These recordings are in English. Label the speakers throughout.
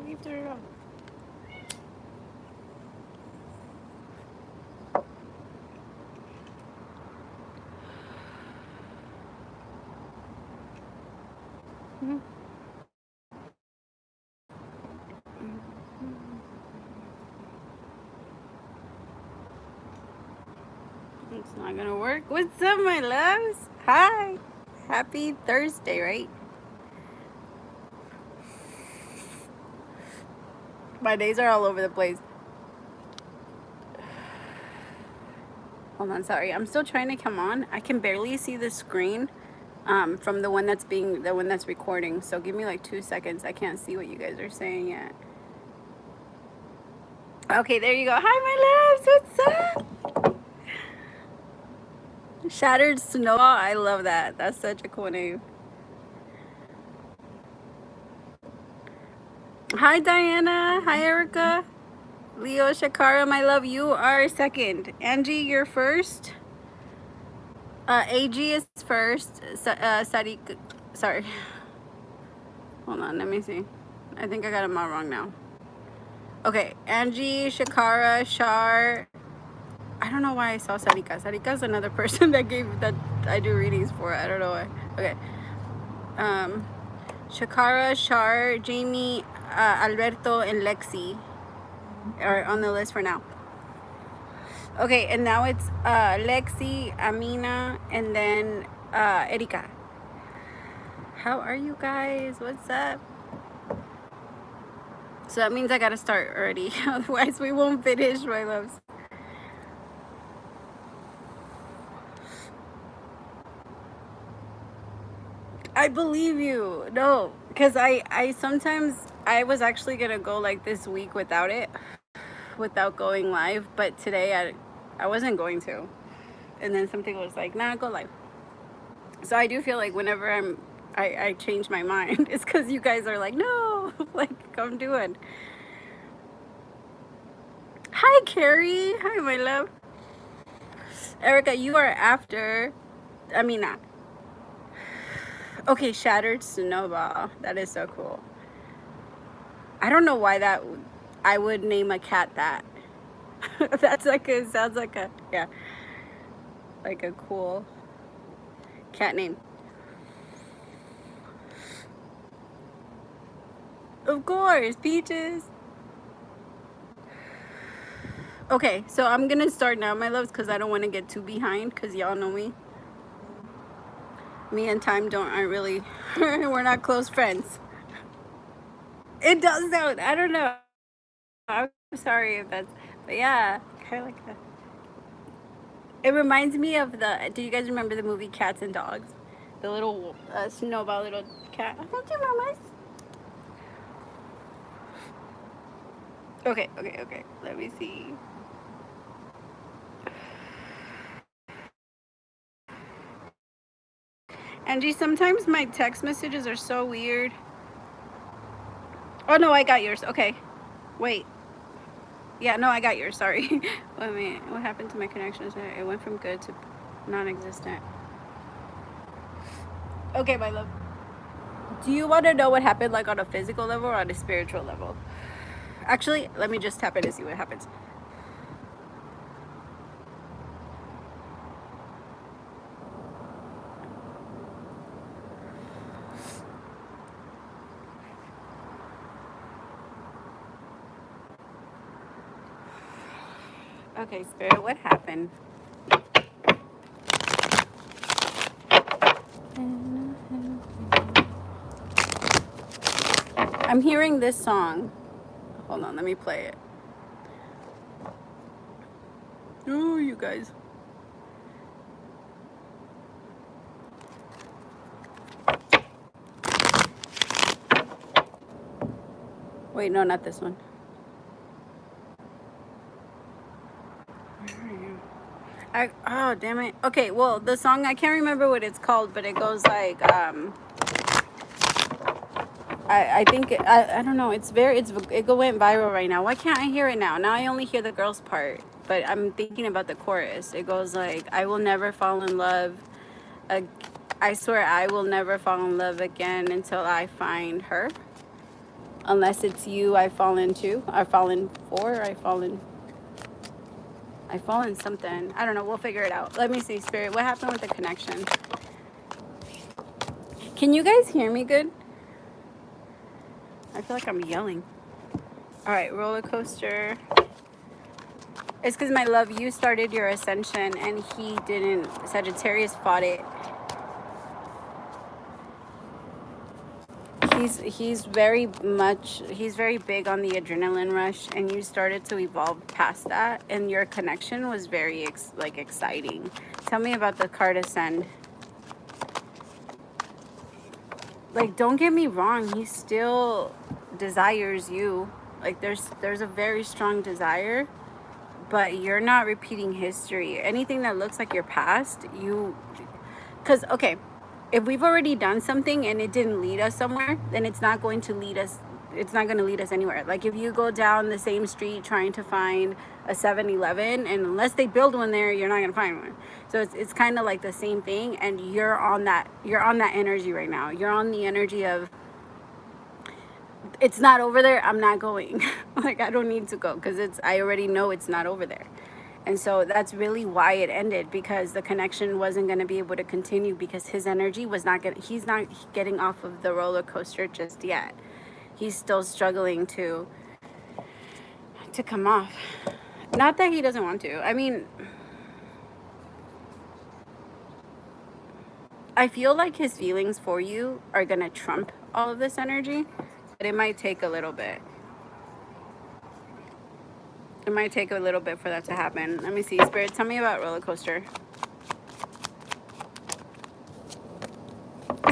Speaker 1: you turn it off? It's not gonna work. What's up, my loves? Hi. Happy Thursday, right? My days are all over the place. Hold on, sorry. I'm still trying to come on. I can barely see the screen from the one that's recording. So give me like 2 seconds. I can't see what you guys are saying yet. Okay, there you go. Hi, my loves. What's up? Shattered Snowball. I love that. That's such a cool name. Hi, Diana. Hi, Erica. Leo, Shakara, my love, you are second. Angie, you're first. AG is first. Sadiq, sorry. Hold on, let me see. I think I got them all wrong now. Okay, Angie, Shakara, Shar. I don't know why I saw Sarika. Sarika's another person that I do readings for. I don't know why. Okay. Shakara, Shar, Jamie, Alberto, and Lexi are on the list for now. Okay, and now it's Lexi, Amina, and then Erika. How are you guys? What's up? So that means I gotta start already. Otherwise we won't finish, my loves. I believe you. No, because I sometimes, I was actually gonna go like this week without it, without going live, but today I wasn't going to. And then something was like, nah, go live. So I do feel like whenever I change my mind, it's because you guys are like, no, like, come do it. Hi, Carrie. Hi, my love. Erica, you are after, I mean, not. Okay, Shattered Snowball. That is so cool. I don't know why I would name a cat that. That's like a, sounds like a, yeah, like a cool cat name. Of course, Peaches. Okay, so I'm gonna start now, my loves, because I don't want to get too behind, because y'all know me. Me and time aren't really, we're not close friends. It does sound, I don't know. I'm sorry if that's, but yeah, kind of like that. It reminds me of do you guys remember the movie Cats and Dogs? The little snowball little cat. Don't you, mamas? Okay, okay, okay. Let me see. Angie, sometimes my text messages are so weird. Oh no, I got yours. Okay. Wait. Yeah, no, I got yours. Sorry. Wait a minute. What happened to my connections? It went from good to non-existent. Okay, my love. Do you want to know what happened, like on a physical level or on a spiritual level? Actually, let me just tap it to see what happens. Okay, Spirit, what happened? I'm hearing this song. Hold on, let me play it. Ooh, you guys. Wait, no, not this one. Oh, damn it. Okay, well, the song, I can't remember what it's called, but it goes like, I think, I don't know, it went viral right now. Why can't I hear it now? Now I only hear the girl's part, but I'm thinking about the chorus. It goes like, I will never fall in love. I swear I will never fall in love again until I find her. Unless it's you I've fallen to, I've fallen for, I've fallen something. I don't know. We'll figure it out. Let me see, Spirit. What happened with the connection? Can you guys hear me good? I feel like I'm yelling. All right, roller coaster. It's because, my love, you started your ascension and he didn't. Sagittarius fought it. He's very big on the adrenaline rush, and you started to evolve past that, and your connection was very exciting. Tell me about the card ascend. Like, don't get me wrong, he still desires you. Like, there's a very strong desire, but you're not repeating history. Anything that looks like your past, because, okay, if we've already done something and it didn't lead us somewhere, then it's not going to lead us anywhere. Like, if you go down the same street trying to find a 7-Eleven, and unless they build one there, you're not going to find one. So it's kind of like the same thing, and you're on that energy right now. You're on the energy of, it's not over there, I'm not going. Like, I don't need to go, because I already know it's not over there. And so that's really why it ended, because the connection wasn't going to be able to continue, because his energy was not getting, he's not getting off of the roller coaster just yet. He's still struggling to come off. Not that he doesn't want to. I mean, I feel like his feelings for you are going to trump all of this energy, but it might take a little bit. It might take a little bit for that to happen. Let me see. Spirit, tell me about roller coaster.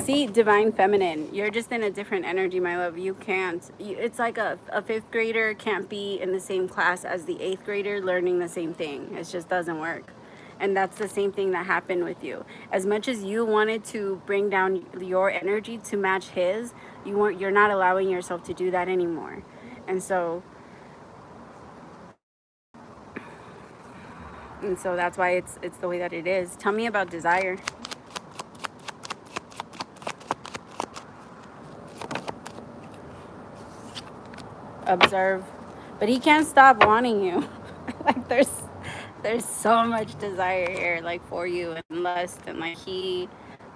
Speaker 1: See, divine feminine. You're just in a different energy, my love. You can't. It's like a fifth grader can't be in the same class as the eighth grader learning the same thing. It just doesn't work. And that's the same thing that happened with you. As much as you wanted to bring down your energy to match his, you're not allowing yourself to do that anymore. And so that's why it's the way that it is. Tell me about desire. Observe. But he can't stop wanting you. Like, there's so much desire here, like, for you, and lust, and like, he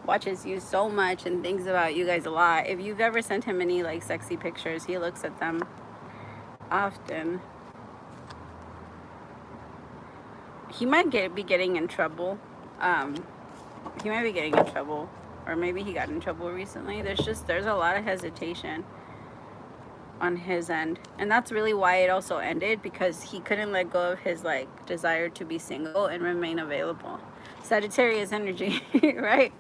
Speaker 1: watches you so much and thinks about you guys a lot. If you've ever sent him any like sexy pictures, he looks at them often. He might be getting in trouble. He might be getting in trouble, or maybe he got in trouble recently. There's a lot of hesitation on his end, and that's really why it also ended, because he couldn't let go of his like desire to be single and remain available. Sagittarius energy. Right?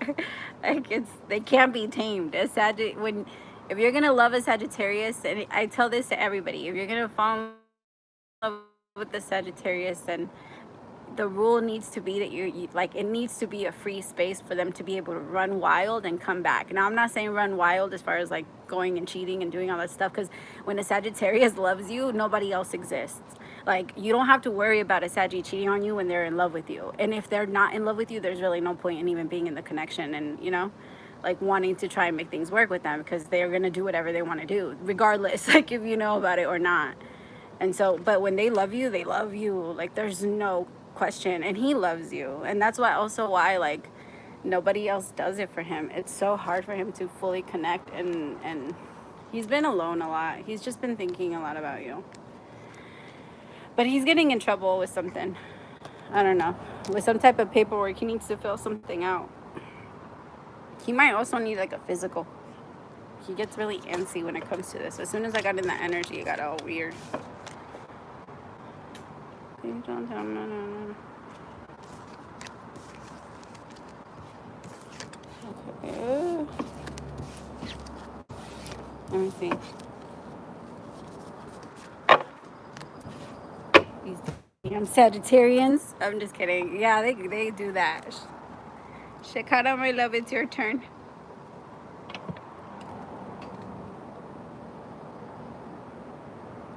Speaker 1: Like, they can't be tamed. If you're gonna love a Sagittarius, and I tell this to everybody, if you're gonna fall in love with the Sagittarius, then the rule needs to be that it needs to be a free space for them to be able to run wild and come back. Now, I'm not saying run wild as far as like going and cheating and doing all that stuff, because when a Sagittarius loves you, nobody else exists. Like, you don't have to worry about a Saggy cheating on you when they're in love with you. And if they're not in love with you, there's really no point in even being in the connection, and like, wanting to try and make things work with them, because they're going to do whatever they want to do regardless, like, if you know about it or not. And so, but when they love you, like, there's no question, and he loves you. And that's why like, nobody else does it for him. It's so hard for him to fully connect, and he's been alone a lot. He's just been thinking a lot about you. But he's getting in trouble with something. I don't know. With some type of paperwork. He needs to fill something out. He might also need like a physical. He gets really antsy when it comes to this. As soon as I got in that energy, it got all weird. Please don't tell me. No. Okay. Let me see. These damn Sagittarians. I'm just kidding. Yeah, they do that. Shakara, my love, it's your turn.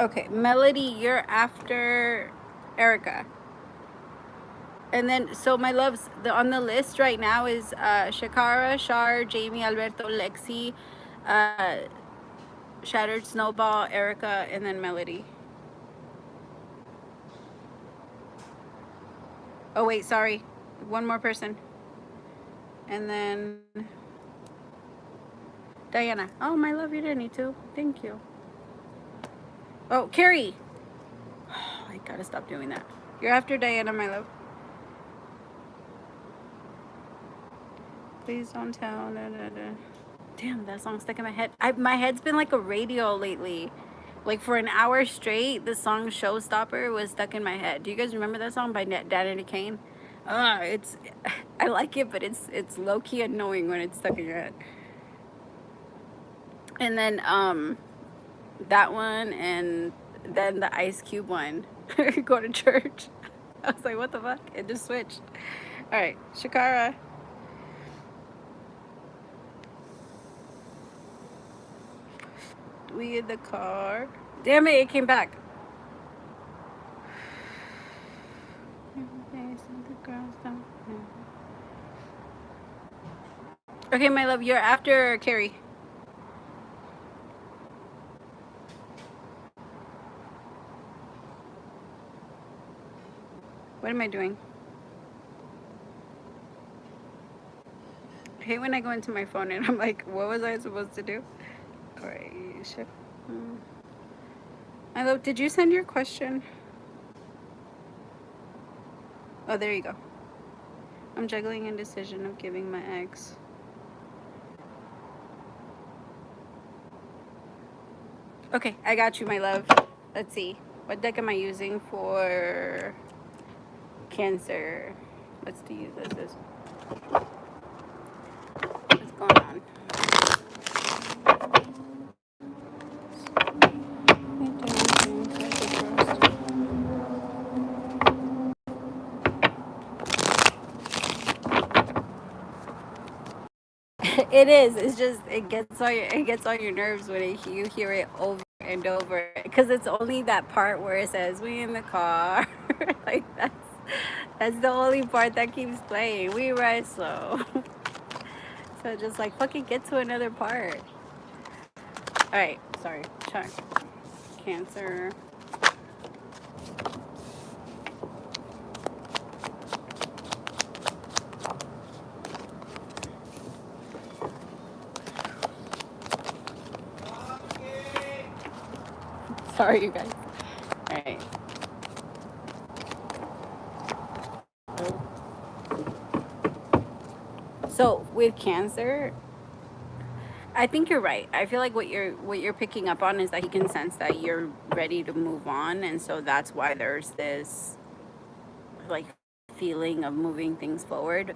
Speaker 1: Okay, Melody, you're after Erica. And then, so my loves, on the list right now is Shakara, Shar, Jamie, Alberto, Lexi, Shattered Snowball, Erica, and then Melody. Oh wait, sorry. One more person. And then Diana. Oh, my love, you didn't need to. Thank you. Oh, Carrie. Oh, I gotta stop doing that. You're after Diana, my love. Please don't tell. Da, da, da. Damn, that song's stuck in my head. My head's been like a radio lately. Like for an hour straight, the song Showstopper was stuck in my head. Do you guys remember that song by Danny Kane? It's I like it, but it's low key annoying when it's stuck in your head. And then that one, and then the Ice Cube one. Go to church. I was like, what the fuck? It just switched. All right, Shakara. We in the car. Damn it, it came back. Okay, my love, you're after Carrie. What am I doing? I hate when I go into my phone and I'm like, what was I supposed to do? Alright, my love, did you send your question? Oh, there you go. I'm juggling indecision of giving my ex. Okay, I got you, my love. Let's see. What deck am I using for Cancer? What's to use this? What's going on? It is. It's just it gets on your nerves when you hear it over and over, because it's only that part where it says "we in the car." Like that's the only part that keeps playing. We ride slow. So just like fucking get to another part. All right. Sorry. Chart. Cancer. Sorry, you guys. All right. So with Cancer, I think you're right. I feel like what you're picking up on is that he can sense that you're ready to move on, and so that's why there's this like feeling of moving things forward.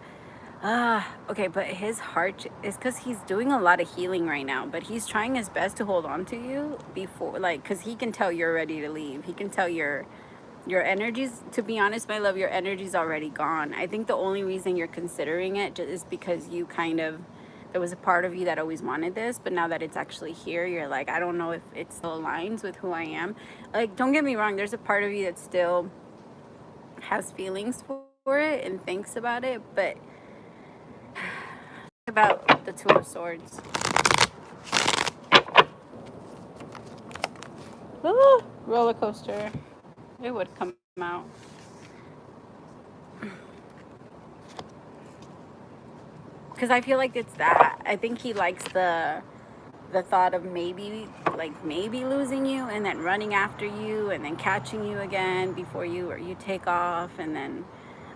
Speaker 1: Okay, but his heart is because he's doing a lot of healing right now, but he's trying his best to hold on to you before, like, because he can tell you're ready to leave. He can tell your energies, to be honest, my love, your energy's already gone. I think the only reason you're considering it is because you kind of, there was a part of you that always wanted this, but now that it's actually here, you're like, I don't know if it still aligns with who I am. Like, don't get me wrong, there's a part of you that still has feelings for it and thinks about it, but about the Two of Swords. Ooh, roller coaster. It would come out. Because I feel like it's that. I think he likes the thought of maybe losing you and then running after you and then catching you again before you take off, and then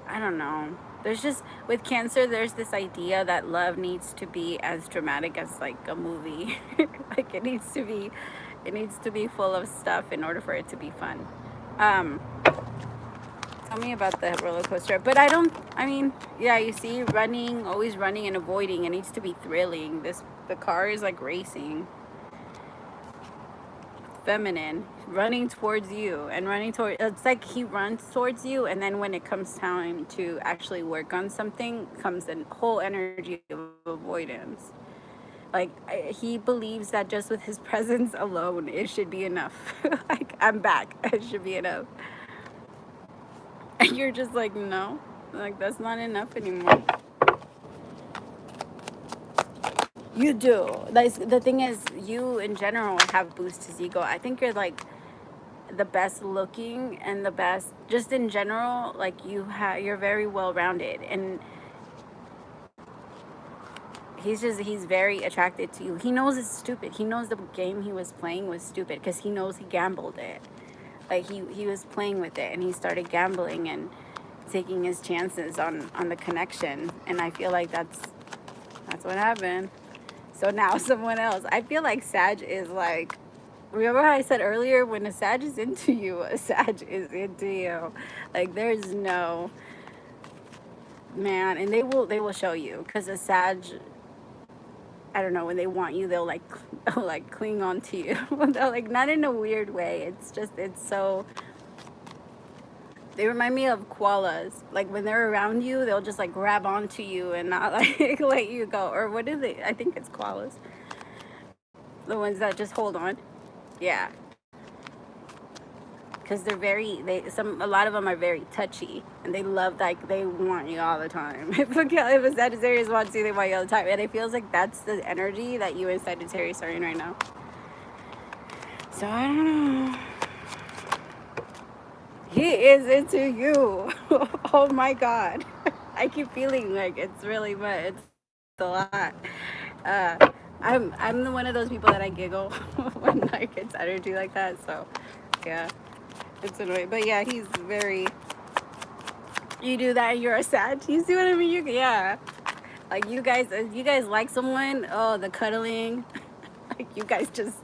Speaker 1: I don't know. There's just, with Cancer, there's this idea that love needs to be as dramatic as like a movie. Like it needs to be full of stuff in order for it to be fun. Tell me about the roller coaster. But I mean, yeah, you see, always running and avoiding. It needs to be thrilling. The car is like racing. Feminine, running towards you and it's like he runs towards you, and then when it comes time to actually work on something, comes the whole energy of avoidance. Like he believes that just with his presence alone it should be enough. Like, I'm back, it should be enough. And you're just like, no, like that's not enough anymore. You do. Like, the thing is, you in general have boosts his ego. I think you're like the best looking and the best just in general. Like, you're very well rounded, and he's very attracted to you. He knows it's stupid. He knows the game he was playing was stupid because he knows he gambled it. Like, he was playing with it, and he started gambling and taking his chances on the connection. And I feel like that's what happened. So now someone else. I feel like Sag is like, remember how I said earlier, when a Sag is into you, a Sag is into you. Like, there's no, man, and they will show you, because a Sag, I don't know, when they want you, they'll like they'll like cling on to you. They'll, like, not in a weird way. It's just, it's so, they remind me of koalas. Like, when they're around you, they'll just like grab onto you and not like let you go. Or what is it? I think it's koalas. The ones that just hold on. Yeah. Because they're very, a lot of them are very touchy, and they love, like, they want you all the time. If a Sagittarius wants you, they want you all the time. And it feels like that's the energy that you and Sagittarius are in right now. So I don't know. He is into you. Oh my God. I keep feeling like it's really, but it's a lot. Uh, I'm the one of those people that I giggle when like it's energy like that. So yeah, it's annoying. But yeah, he's very. You do that, you're a Sag. You see what I mean? Yeah. Like, you guys like someone. Oh, the cuddling. Like, you guys just,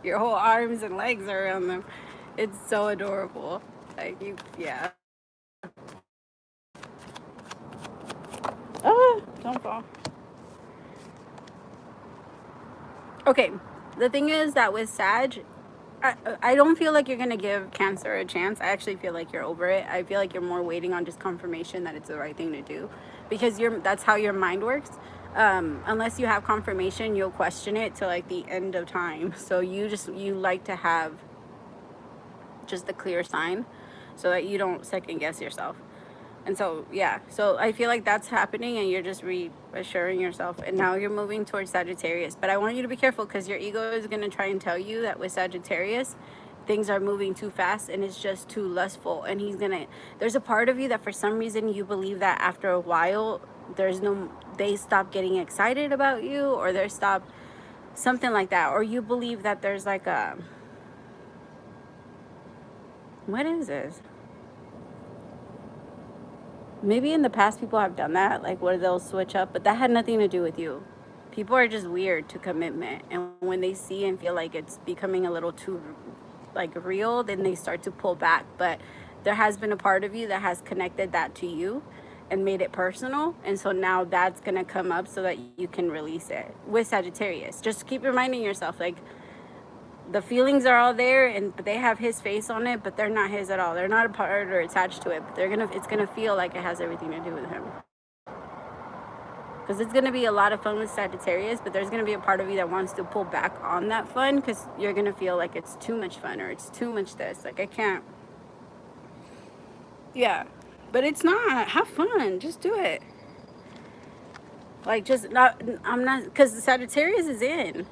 Speaker 1: your whole arms and legs are around them. It's so adorable. Like, yeah. Oh, don't fall. Okay, the thing is that with Sag, I don't feel like you're gonna give Cancer a chance. I actually feel like you're over it. I feel like you're more waiting on just confirmation that it's the right thing to do, because that's how your mind works. Unless you have confirmation, you'll question it till like the end of time. So you like to have just the clear sign, so that you don't second guess yourself. And so, yeah, so I feel like that's happening, and you're just reassuring yourself, and now you're moving towards Sagittarius. But I want you to be careful, because your ego is going to try and tell you that with Sagittarius, things are moving too fast and it's just too lustful. And there's a part of you that for some reason you believe that after a while, they stop getting excited about you, or they stop, something like that. Or you believe that there's like what is this? Maybe in the past people have done that, like where they'll switch up, but that had nothing to do with you. People are just weird to commitment, and when they see and feel like it's becoming a little too like real, then they start to pull back. But there has been a part of you that has connected that to you and made it personal, and so now that's gonna come up so that you can release it with Sagittarius. Just keep reminding yourself, like, the feelings are all there, and they have his face on it, but they're not his at all. They're not a part or attached to it, but it's gonna feel like it has everything to do with him. Because it's gonna be a lot of fun with Sagittarius, but there's gonna be a part of you that wants to pull back on that fun, because you're gonna feel like it's too much fun, or it's too much this. Like, I can't. Yeah, but it's not. Have fun. Just do it. Like, just not. I'm not, because the Sagittarius is in.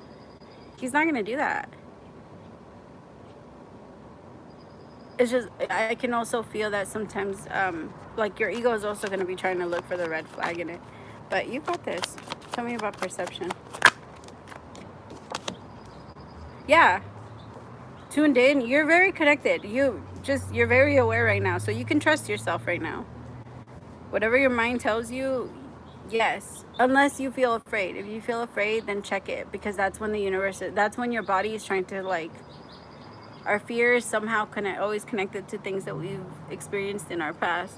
Speaker 1: He's not gonna do that. It's just, I can also feel that sometimes, like, your ego is also going to be trying to look for the red flag in it. But you got this. Tell me about perception. Yeah, tuned in. You're very connected. You're very aware right now, so you can trust yourself right now. Whatever your mind tells you, yes, unless you feel afraid. If you feel afraid, then check it, because that's when that's when your body is trying to, like, our fear is somehow always connected to things that we've experienced in our past.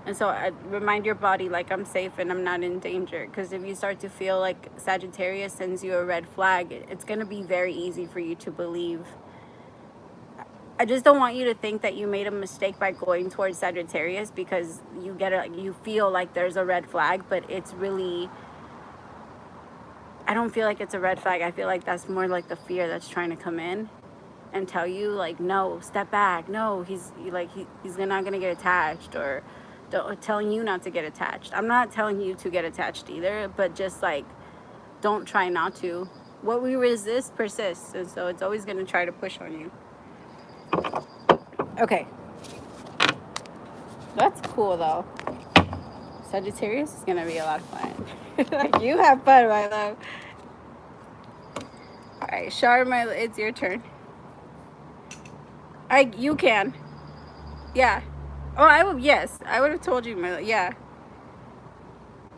Speaker 1: And so I remind your body, like, I'm safe and I'm not in danger. Because if you start to feel like Sagittarius sends you a red flag, it's going to be very easy for you to believe. I just don't want you to think that you made a mistake by going towards Sagittarius, because you feel like there's a red flag, but it's really, I don't feel like it's a red flag. I feel like that's more like the fear that's trying to come in and tell you, like, no, step back. No, he's not gonna get attached, or telling you not to get attached. I'm not telling you to get attached either, but just like, don't try not to. What we resist persists, and so it's always going to try to push on you. Okay. That's cool, though. Sagittarius is going to be a lot of fun. Like, you have fun, my love. All right, Sharma, it's your turn. You can. Yeah. Oh, yes, I would have told you, yeah.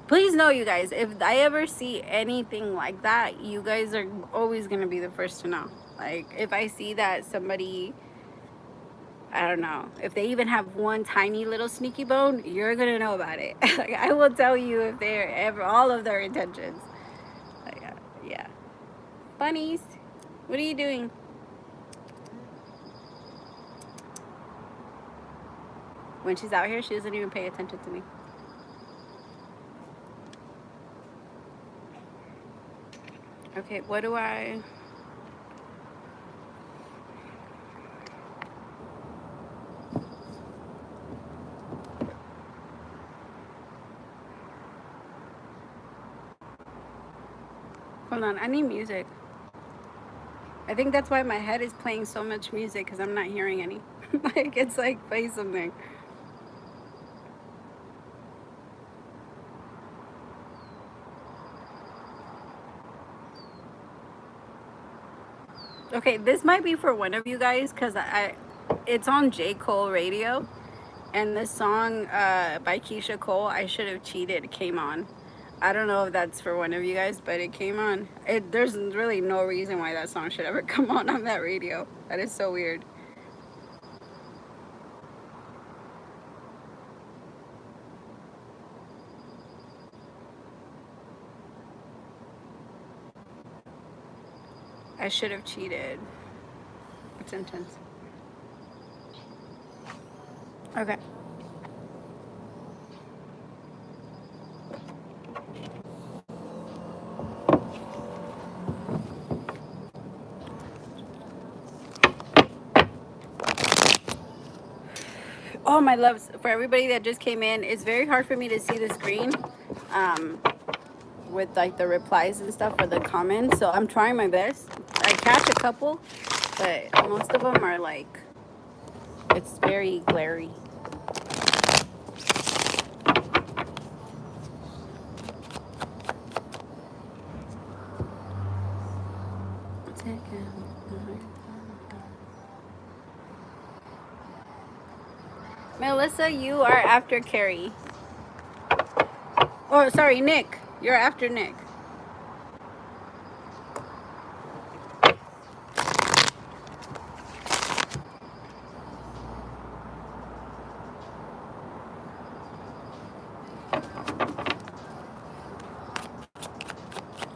Speaker 1: Please know, you guys, if I ever see anything like that, you guys are always going to be the first to know. Like, if I see that somebody, I don't know, if they even have one tiny little sneaky bone, you're going to know about it. Like, I will tell you if they're ever, all of their intentions. Like, yeah. Bunnies, what are you doing? When she's out here, she doesn't even pay attention to me. Okay, what do I... Hold on, I need music. I think that's why my head is playing so much music, because I'm not hearing any. Like, it's like, play something. Okay, this might be for one of you guys, because it's on J. Cole radio, and this song by Keisha Cole, I Should Have Cheated, came on. I don't know if that's for one of you guys, but it came on. There's really no reason why that song should ever come on that radio. That is so weird. I should have cheated. It's intense. Okay. Oh, my loves, for everybody that just came in, it's very hard for me to see the screen with like the replies and stuff or the comments, so I'm trying my best. I catch a couple, but most of them are like, it's very glary. Melissa, you are after Carrie. Oh, sorry, Nick. You're after Nick.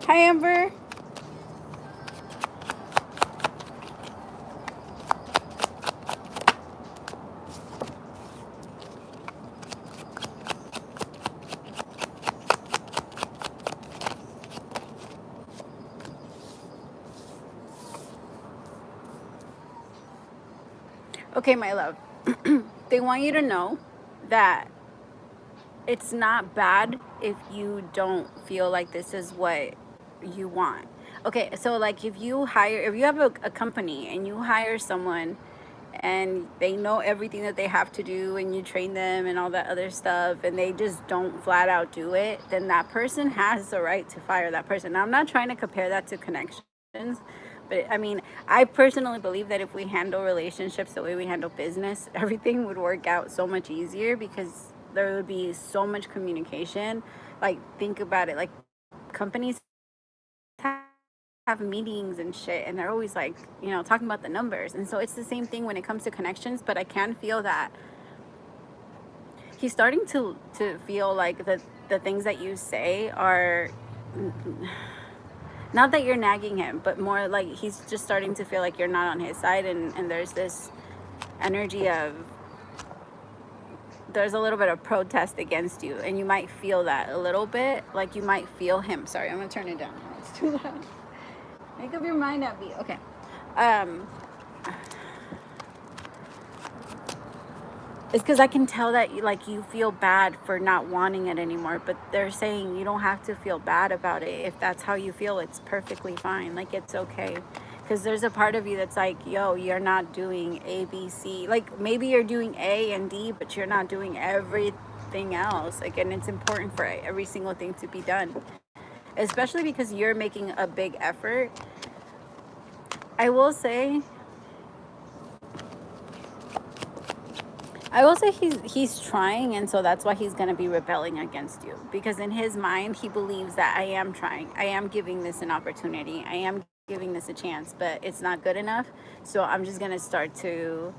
Speaker 1: Hi, Amber. Okay, my love. They want you to know that it's not bad if you don't feel like this is what you want. Okay, so like if you have a company and you hire someone and they know everything that they have to do and you train them and all that other stuff and they just don't flat out do it, then that person has the right to fire that person. Now, I'm not trying to compare that to connections, but I mean, I personally believe that if we handle relationships the way we handle business, everything would work out so much easier because there would be so much communication. Like, think about it, like companies have meetings and shit, and they're always like, talking about the numbers. And so it's the same thing when it comes to connections, but I can feel that he's starting to feel like the things that you say are not that you're nagging him, but more like he's just starting to feel like you're not on his side, and there's this energy of there's a little bit of protest against you, and you might feel that a little bit. Like, you might feel him. Sorry, I'm gonna turn it down. It's too loud. Make up your mind, Abby. Okay. It's because I can tell that you feel bad for not wanting it anymore, but they're saying you don't have to feel bad about it. If that's how you feel, it's perfectly fine. Like, it's okay. Because there's a part of you that's like, yo, you're not doing A, B, C. Like, maybe you're doing A and D, but you're not doing everything else. Like, and it's important for every single thing to be done, especially because you're making a big effort. I will say he's trying, and so that's why he's going to be rebelling against you, because in his mind he believes that I am trying, I am giving this an opportunity, I am giving this a chance, but it's not good enough, so I'm just going to start to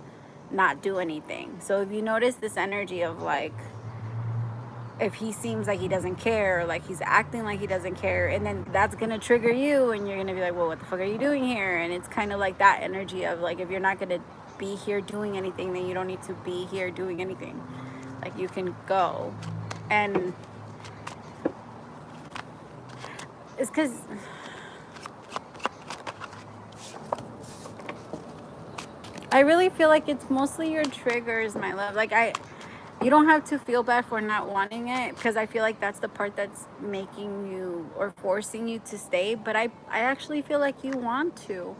Speaker 1: not do anything. So if you notice this energy of like, if he seems like he doesn't care, or like he's acting like he doesn't care, and then that's gonna trigger you, and you're gonna be like, well, what the fuck are you doing here? And it's kind of like that energy of like, if you're not gonna be here doing anything, then you don't need to be here doing anything. Like, you can go. And it's because I really feel like it's mostly your triggers, my love. Like, you don't have to feel bad for not wanting it, because I feel like that's the part that's making you or forcing you to stay. But I actually feel like you want to.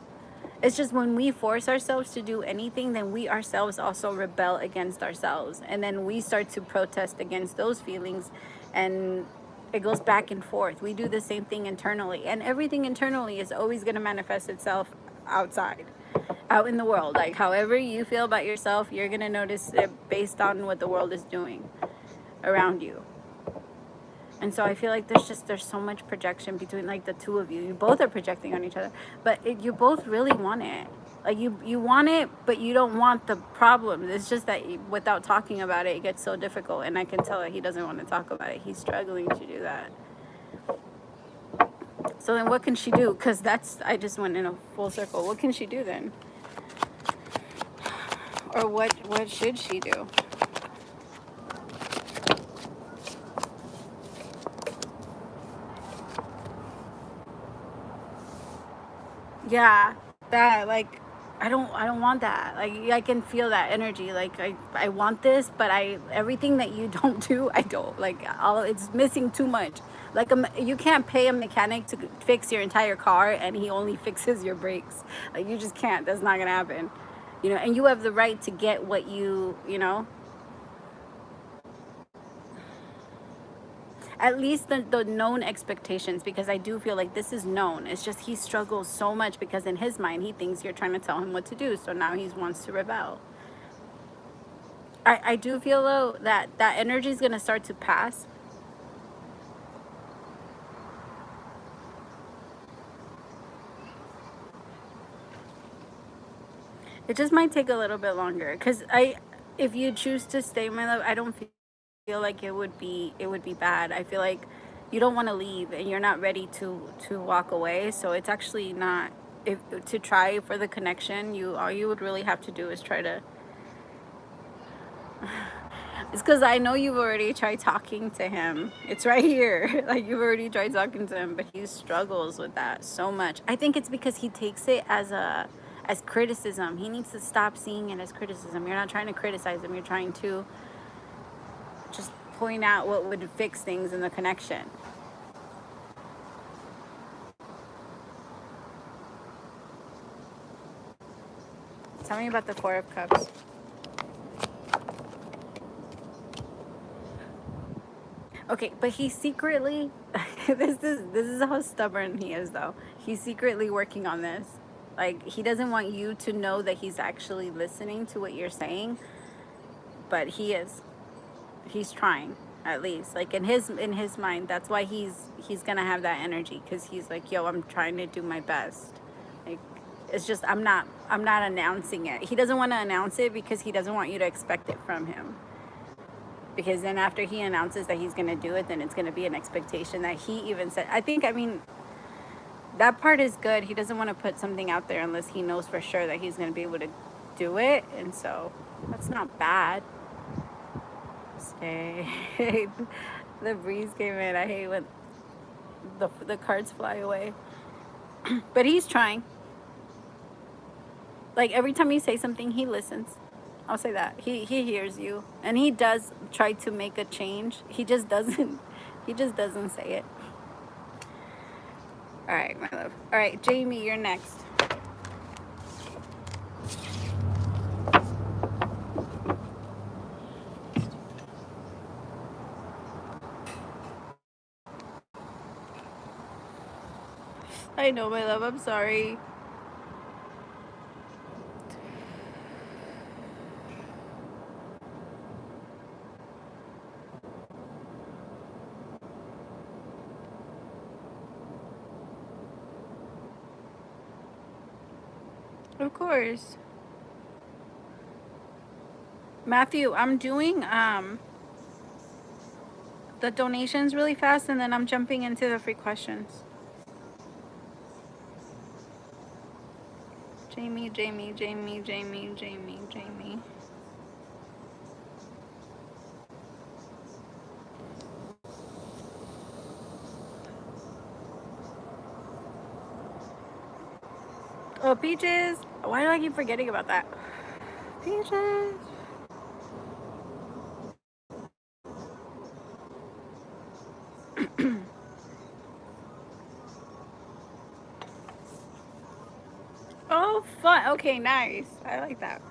Speaker 1: It's just when we force ourselves to do anything, then we ourselves also rebel against ourselves. And then we start to protest against those feelings. And it goes back and forth. We do the same thing internally. And everything internally is always going to manifest itself outside, out in the world. Like, however you feel about yourself, you're going to notice it based on what the world is doing around you. And so I feel like there's so much projection between like the two of you. You both are projecting on each other, but you both really want it. Like, you want it, but you don't want the problem. It's just that without talking about it, it gets so difficult. And I can tell that he doesn't want to talk about it. He's struggling to do that. So then what can she do? Because I just went in a full circle. What can she do then? Or what should she do? Yeah, that, like, I don't want that. Like, I can feel that energy. Like, I want this, but everything that you don't do, I don't like. All it's missing too much. Like, you can't pay a mechanic to fix your entire car, and he only fixes your brakes. Like, you just can't. That's not gonna happen. And you have the right to get what you. At least the known expectations, because I do feel like this is known. It's just he struggles so much because in his mind he thinks you're trying to tell him what to do, so now he wants to rebel. I do feel though that energy is going to start to pass. It just might take a little bit longer, because if you choose to stay, my love, I don't feel like it would be bad. I feel like you don't want to leave, and you're not ready to walk away. So it's actually not, if to try for the connection, all you would really have to do is try to. It's because I know you've already tried talking to him. It's right here. Like, you've already tried talking to him, but he struggles with that so much. I think it's because he takes it as criticism. He needs to stop seeing it as criticism. You're not trying to criticize him. You're trying to just point out what would fix things in the connection. Tell me about the Four of Cups. Okay, but he secretly this is how stubborn he is though. He's secretly working on this. Like, he doesn't want you to know that he's actually listening to what you're saying, but he is. He's trying, at least. Like, in his mind, that's why he's going to have that energy, cuz he's like, "Yo, I'm trying to do my best." Like, it's just I'm not announcing it. He doesn't want to announce it because he doesn't want you to expect it from him. Because then after he announces that he's going to do it, then it's going to be an expectation that he even said. I mean, that part is good. He doesn't want to put something out there unless he knows for sure that he's going to be able to do it. And so that's not bad. Stay. The breeze came in. I hate when the cards fly away. But he's trying. Like, every time you say something, he listens. I'll say that. He hears you, and he does try to make a change. He just doesn't. He just doesn't say it. All right, my love. All right, Jamie, you're next. I know, my love. I'm sorry. Of course. Matthew, I'm doing the donations really fast, and then I'm jumping into the free questions. Jamie, Jamie, Jamie, Jamie, Jamie, Jamie. Oh, Peaches. Why do I keep forgetting about that? Peaches. Oh, fun. Okay, nice. I like that.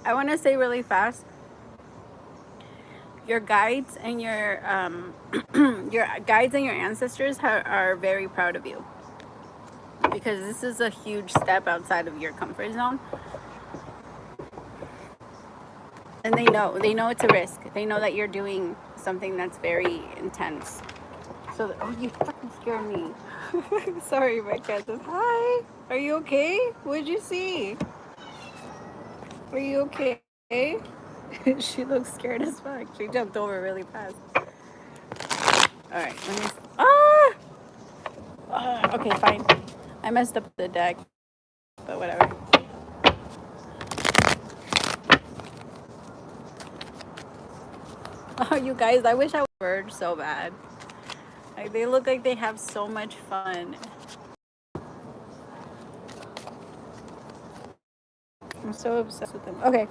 Speaker 1: I want to say really fast, your guides and your guides and your ancestors are very proud of you, because this is a huge step outside of your comfort zone, and they know it's a risk. They know that you're doing something that's very intense. So, oh, you fucking scared me. Sorry, my cat says hi. Are you okay? What'd you see? Are you okay? She looks scared as fuck. She jumped over really fast. All right, let me. Ah! Okay, fine. I messed up the deck, but whatever. Oh, you guys, I wish I would bird so bad. Like, they look like they have so much fun. I'm so obsessed with them. Okay.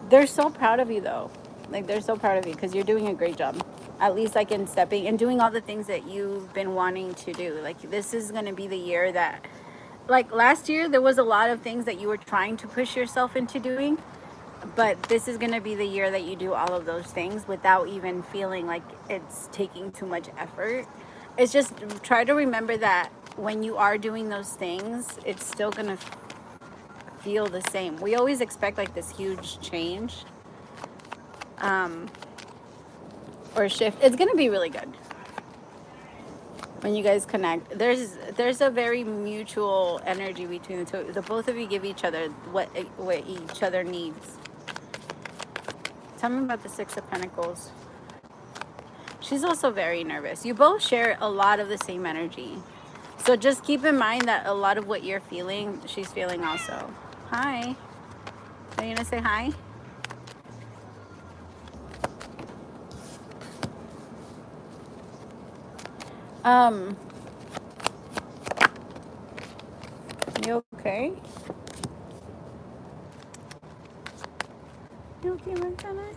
Speaker 1: They're so proud of you, though. Like, they're so proud of you because you're doing a great job. At least, like, in stepping and doing all the things that you've been wanting to do. Like, this is going to be the year that, like, last year, there was a lot of things that you were trying to push yourself into doing. But this is going to be the year that you do all of those things without even feeling like it's taking too much effort. It's just try to remember that when you are doing those things, it's still going to feel the same. We always expect like this huge change or shift. It's going to be really good when you guys connect. There's a very mutual energy between the two. The both of you give each other what each other needs. Tell me about the Six of Pentacles. She's also very nervous. You both share a lot of the same energy. So just keep in mind that a lot of what you're feeling, she's feeling also. Hi. Are you going to say hi? You okay? You okay, my tennis?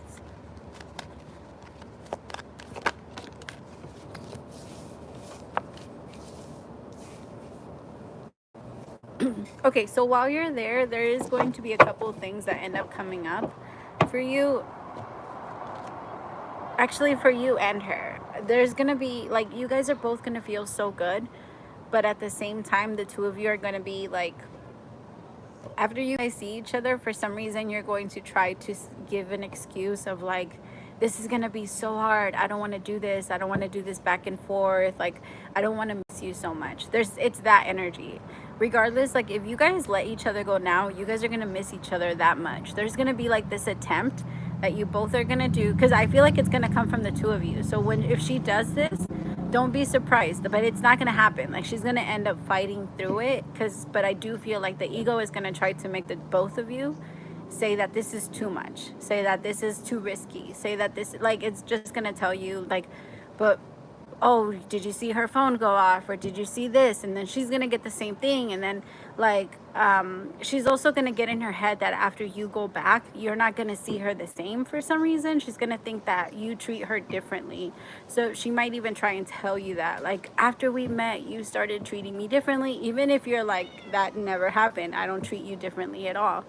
Speaker 1: Okay, so while you're there is going to be a couple of things that end up coming up for you. Actually, for you and her. There's going to be, like, you guys are both going to feel so good. But at the same time, the two of you are going to be, like, after you guys see each other, for some reason, you're going to try to give an excuse of, like, this is going to be so hard. I don't want to do this. I don't want to do this back and forth. Like, I don't want to miss you so much. It's that energy. Regardless, like, if you guys let each other go now, you guys are going to miss each other that much. There's going to be, like, this attempt that you both are going to do, because I feel like it's going to come from the two of you. So if she does this, don't be surprised, but it's not going to happen. Like, she's going to end up fighting through it, but I do feel like the ego is going to try to make the both of you say that this is too much, say that this is too risky, say that this, like, it's just going to tell you, like, but oh, did you see her phone go off, or did you see this? And then she's gonna get the same thing. And then like she's also gonna get in her head that after you go back, you're not gonna see her the same. For some reason she's gonna think that you treat her differently. So she might even try and tell you that, like, after we met you started treating me differently, even if you're like, that never happened, I don't treat you differently at all.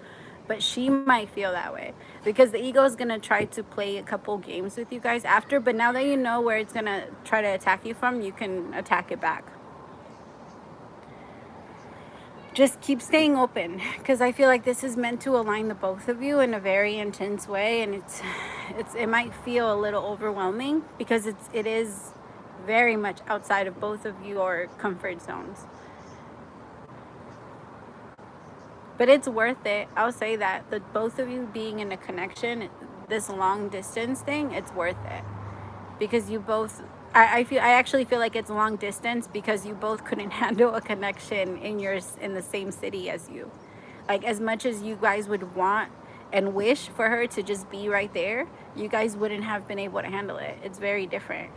Speaker 1: But she might feel that way because the ego is going to try to play a couple games with you guys after. But now that you know where it's going to try to attack you from, you can attack it back. Just keep staying open, because I feel like this is meant to align the both of you in a very intense way. And it might feel a little overwhelming because it is very much outside of both of your comfort zones. But it's worth it. I'll say that the both of you being in a connection, this long distance thing, it's worth it. Because you both, I actually feel like it's long distance because you both couldn't handle a connection in the same city as you. Like, as much as you guys would want and wish for her to just be right there, you guys wouldn't have been able to handle it. It's very different.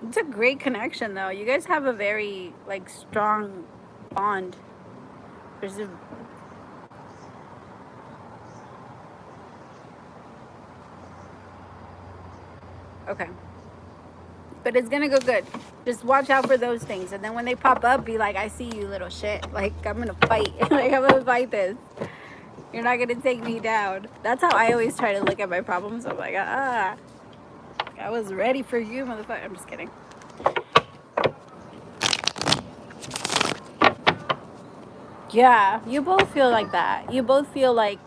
Speaker 1: It's a great connection though. You guys have a very like strong bond. There's a okay. But it's gonna go good. Just watch out for those things, and then when they pop up, be like, I see you, little shit. Like, I'm gonna fight. Like, I'm gonna fight this. You're not gonna take me down. That's how I always try to look at my problems. I'm like, I was ready for you, motherfucker. I'm just kidding. Yeah, you both feel like that. You both feel like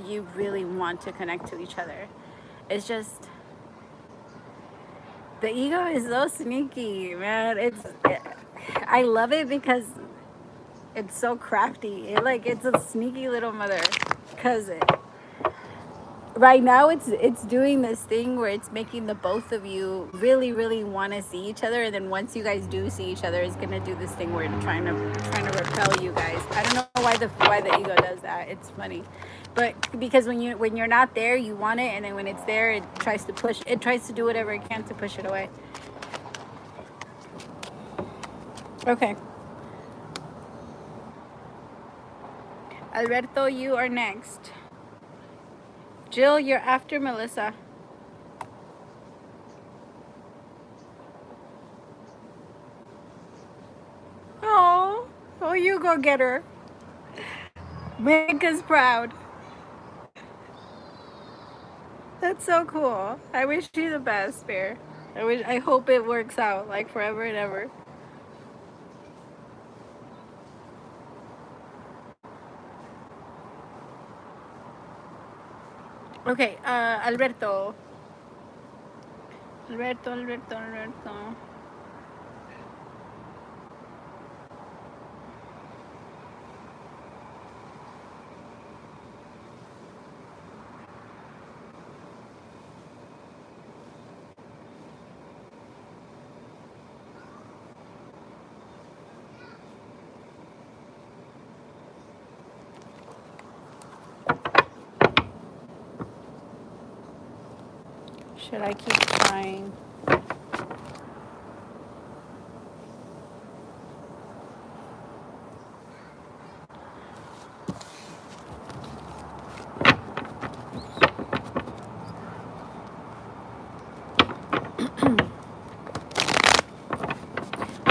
Speaker 1: you really want to connect to each other. It's just the ego is so sneaky, man. I love it because it's so crafty. It's a sneaky little mother. Cause right now it's doing this thing where it's making the both of you really really want to see each other, and then once you guys do see each other, it's gonna do this thing where it's trying to repel you guys. I don't know why the ego does that. It's funny, but because when you're not there, you want it, and then when it's there, it tries to do whatever it can to push it away. Okay, Alberto, you are next. Jill, you're after Melissa. Oh, you go get her. Make us proud. That's so cool. I wish you the best, Bear. I hope it works out like forever and ever. Okay, Alberto. Alberto. Should I keep trying?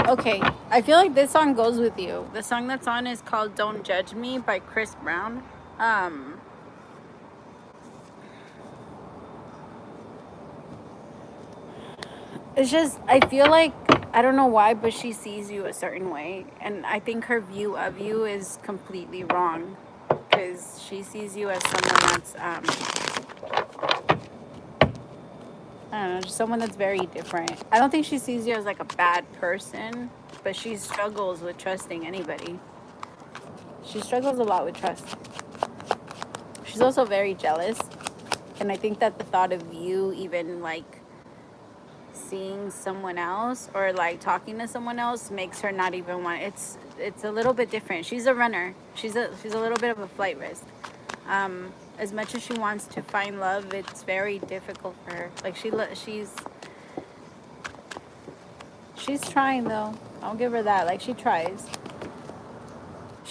Speaker 1: Okay, I feel like this song goes with you. The song that's on is called Don't Judge Me by Chris Brown. It's just, I feel like, I don't know why, but she sees you a certain way. And I think her view of you is completely wrong. Because she sees you as someone that's, I don't know, just someone that's very different. I don't think she sees you as like a bad person, but she struggles with trusting anybody. She struggles a lot with trust. She's also very jealous. And I think that the thought of you even like seeing someone else or like talking to someone else makes her not even want it's a little bit different. She's a runner. She's a little bit of a flight risk. As much as she wants to find love, it's very difficult for her. Like she's trying though. I'll give her that. Like she tries.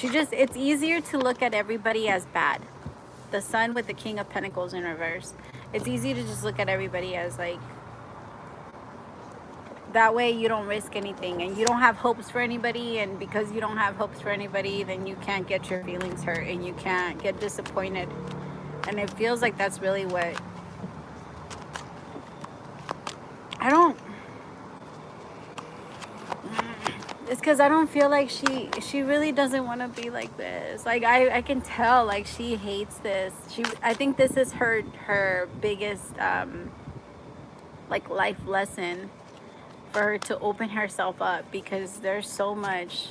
Speaker 1: It's easier to look at everybody as bad. The Sun with the King of Pentacles in reverse. It's easy to just look at everybody as like, that way you don't risk anything and you don't have hopes for anybody, and because you don't have hopes for anybody, then you can't get your feelings hurt and you can't get disappointed. And it feels like that's really what I don't, it's because I don't feel like she really doesn't want to be like this. Like I can tell like she hates this. I think this is her biggest like life lesson, for her to open herself up, because there's so much.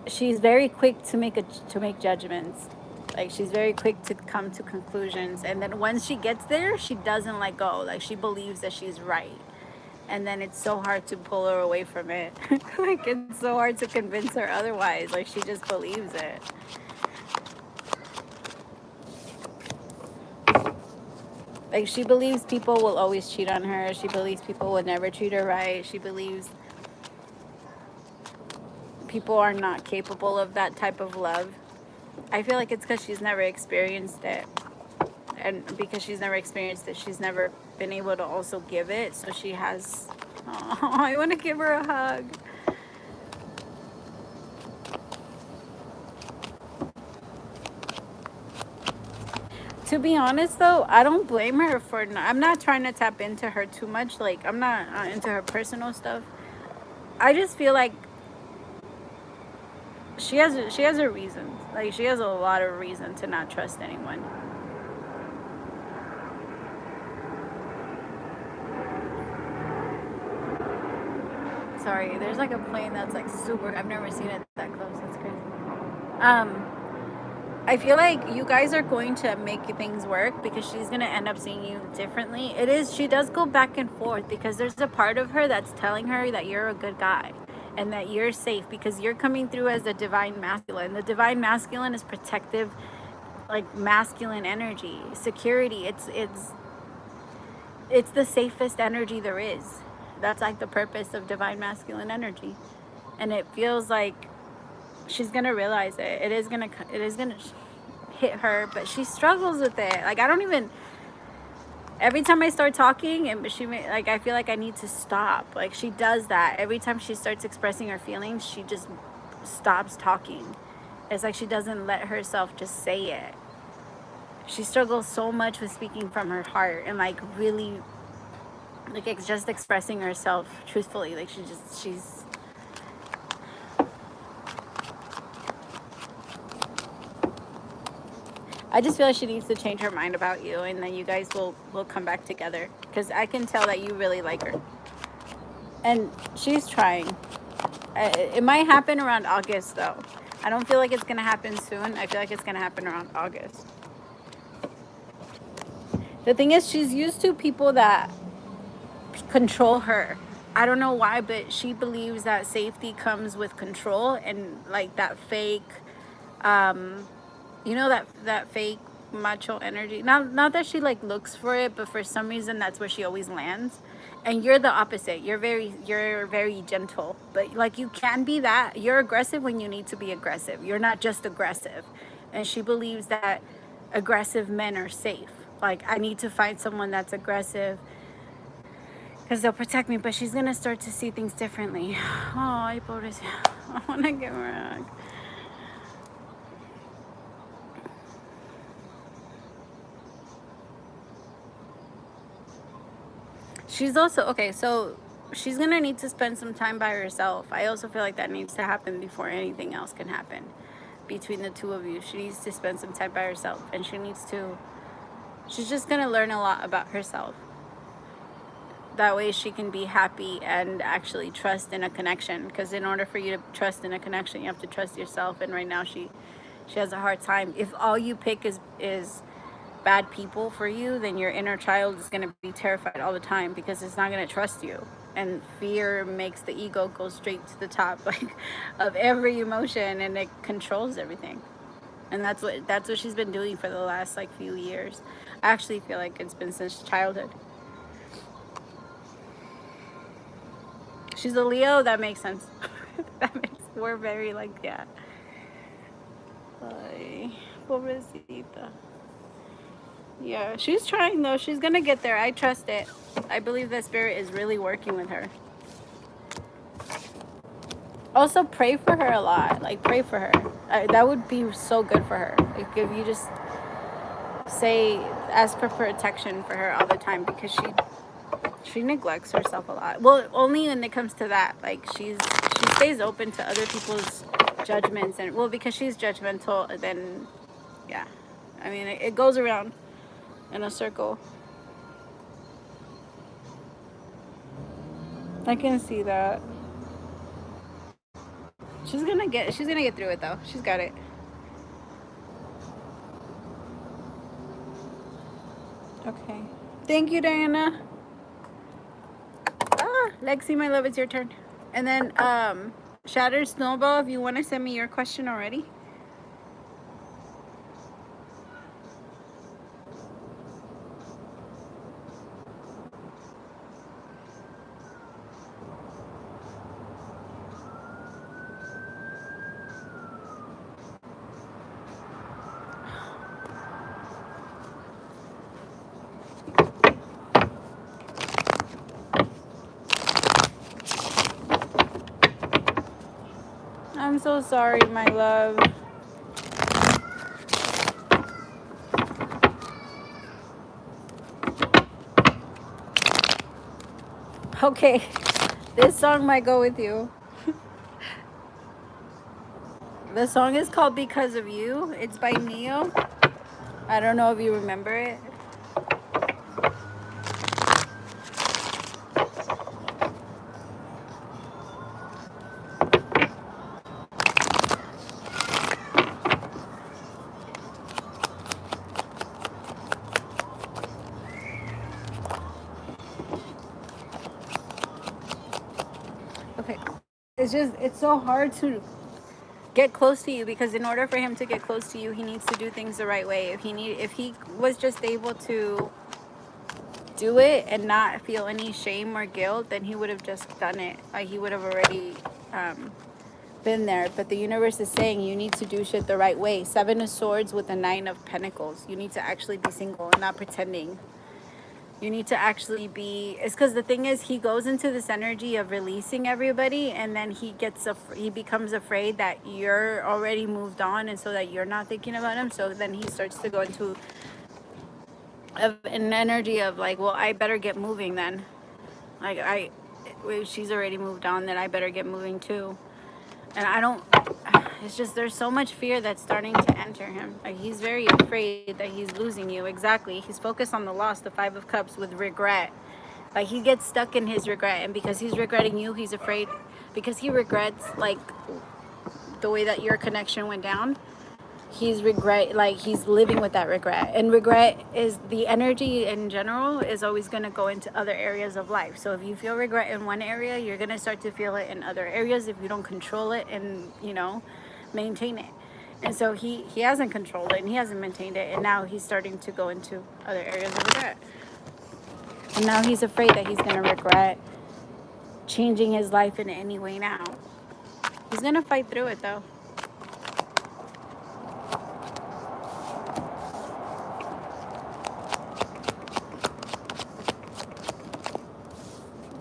Speaker 1: She's very quick to make judgments. Like she's very quick to come to conclusions, and then once she gets there, she doesn't let go. Like she believes that she's right, and then it's so hard to pull her away from it. Like it's so hard to convince her otherwise. Like she just believes it. Like she believes people will always cheat on her. She believes people will never treat her right. She believes people are not capable of that type of love. I feel like it's because she's never experienced it. And because she's never experienced it, she's never been able to also give it. So she has, oh, I want to give her a hug. To be honest though, I don't blame her for I'm not trying to tap into her too much. Like I'm not into her personal stuff. I just feel like she has her reasons. Like she has a lot of reason to not trust anyone. Sorry, there's like a plane that's like super, I've never seen it that close. That's crazy. I feel like you guys are going to make things work, because she's going to end up seeing you differently. She does go back and forth, because there's a part of her that's telling her that you're a good guy and that you're safe, because you're coming through as the divine masculine. The divine masculine is protective, like masculine energy, security. It's the safest energy there is. That's like the purpose of divine masculine energy. And it feels like she's gonna realize it. It is gonna hit her, but she struggles with it. Like I don't even. Every time I start talking, and I feel like I need to stop. Like she does that every time she starts expressing her feelings. She just stops talking. It's like she doesn't let herself just say it. She struggles so much with speaking from her heart and like really, like it's just expressing herself truthfully. Like she's. I just feel like she needs to change her mind about you, and then you guys will come back together, because I can tell that you really like her. And she's trying. It might happen around August, though. I don't feel like it's going to happen soon. I feel like it's going to happen around August. The thing is, she's used to people that control her. I don't know why, but she believes that safety comes with control, and like that fake... you know, that fake macho energy. Not that she like looks for it, but for some reason that's where she always lands. And you're the opposite. You're very gentle, but like you can be that. You're aggressive when you need to be aggressive. You're not just aggressive. And she believes that aggressive men are safe. Like I need to find someone that's aggressive, because they'll protect me. But she's gonna start to see things differently. Oh, Aporter323. I want to give her a hug. She's also, okay, so she's going to need to spend some time by herself. I also feel like that needs to happen before anything else can happen between the two of you. She needs to spend some time by herself, and she's just going to learn a lot about herself. That way she can be happy and actually trust in a connection, because in order for you to trust in a connection, you have to trust yourself. And right now she has a hard time. If all you pick is bad people for you, then your inner child is going to be terrified all the time because it's not going to trust you. And fear makes the ego go straight to the top, like, of every emotion, and it controls everything. And that's what she's been doing for the last like few years. I actually feel like it's been since childhood. She's a Leo. That makes sense. We're very like, yeah. Ay, pobrecita. Yeah, she's trying though. She's gonna get there. I trust it. I believe that spirit is really working with her. Also, pray for her a lot. Like, pray for her. That would be so good for her. Like, if you just say, ask for protection for her all the time, because she neglects herself a lot. Well, only when it comes to that. Like, she stays open to other people's judgments, and well, because she's judgmental, then yeah. I mean, it goes around in a circle. I can see that. She's gonna get through it though. She's got it. Okay. Thank you, Diana. Lexi, my love, it's your turn. And then Shattered Snowball, if you want to send me your question already. I'm so sorry, my love. Okay, this song might go with you. The song is called Because of You. It's by Neo. I don't know if you remember it. Okay. It's so hard to get close to you, because in order for him to get close to you, he needs to do things the right way. If he was just able to do it and not feel any shame or guilt, then he would have just done it. Like, he would have already been there. But the universe is saying you need to do shit the right way. 7 of Swords with the 9 of Pentacles. You need to actually be single and not pretending. You need to actually be. It's because the thing is, he goes into this energy of releasing everybody, and then he becomes afraid that you're already moved on, and so that you're not thinking about him. So then he starts to go into an energy of like, well, I better get moving then. Like, if she's already moved on, then I better get moving too. And I don't. It's just, there's so much fear that's starting to enter him. Like, he's very afraid that he's losing you. Exactly. He's focused on the loss, the 5 of Cups, with regret. Like, he gets stuck in his regret, and because he's regretting you, he's afraid. Because he regrets, like, the way that your connection went down. He's living with that regret. And regret is, the energy in general is always going to go into other areas of life. So if you feel regret in one area, you're going to start to feel it in other areas if you don't control it and, maintain it. And so he hasn't controlled it, and he hasn't maintained it, and now he's starting to go into other areas of regret. And now he's afraid that he's going to regret changing his life in any way now. He's going to fight through it though.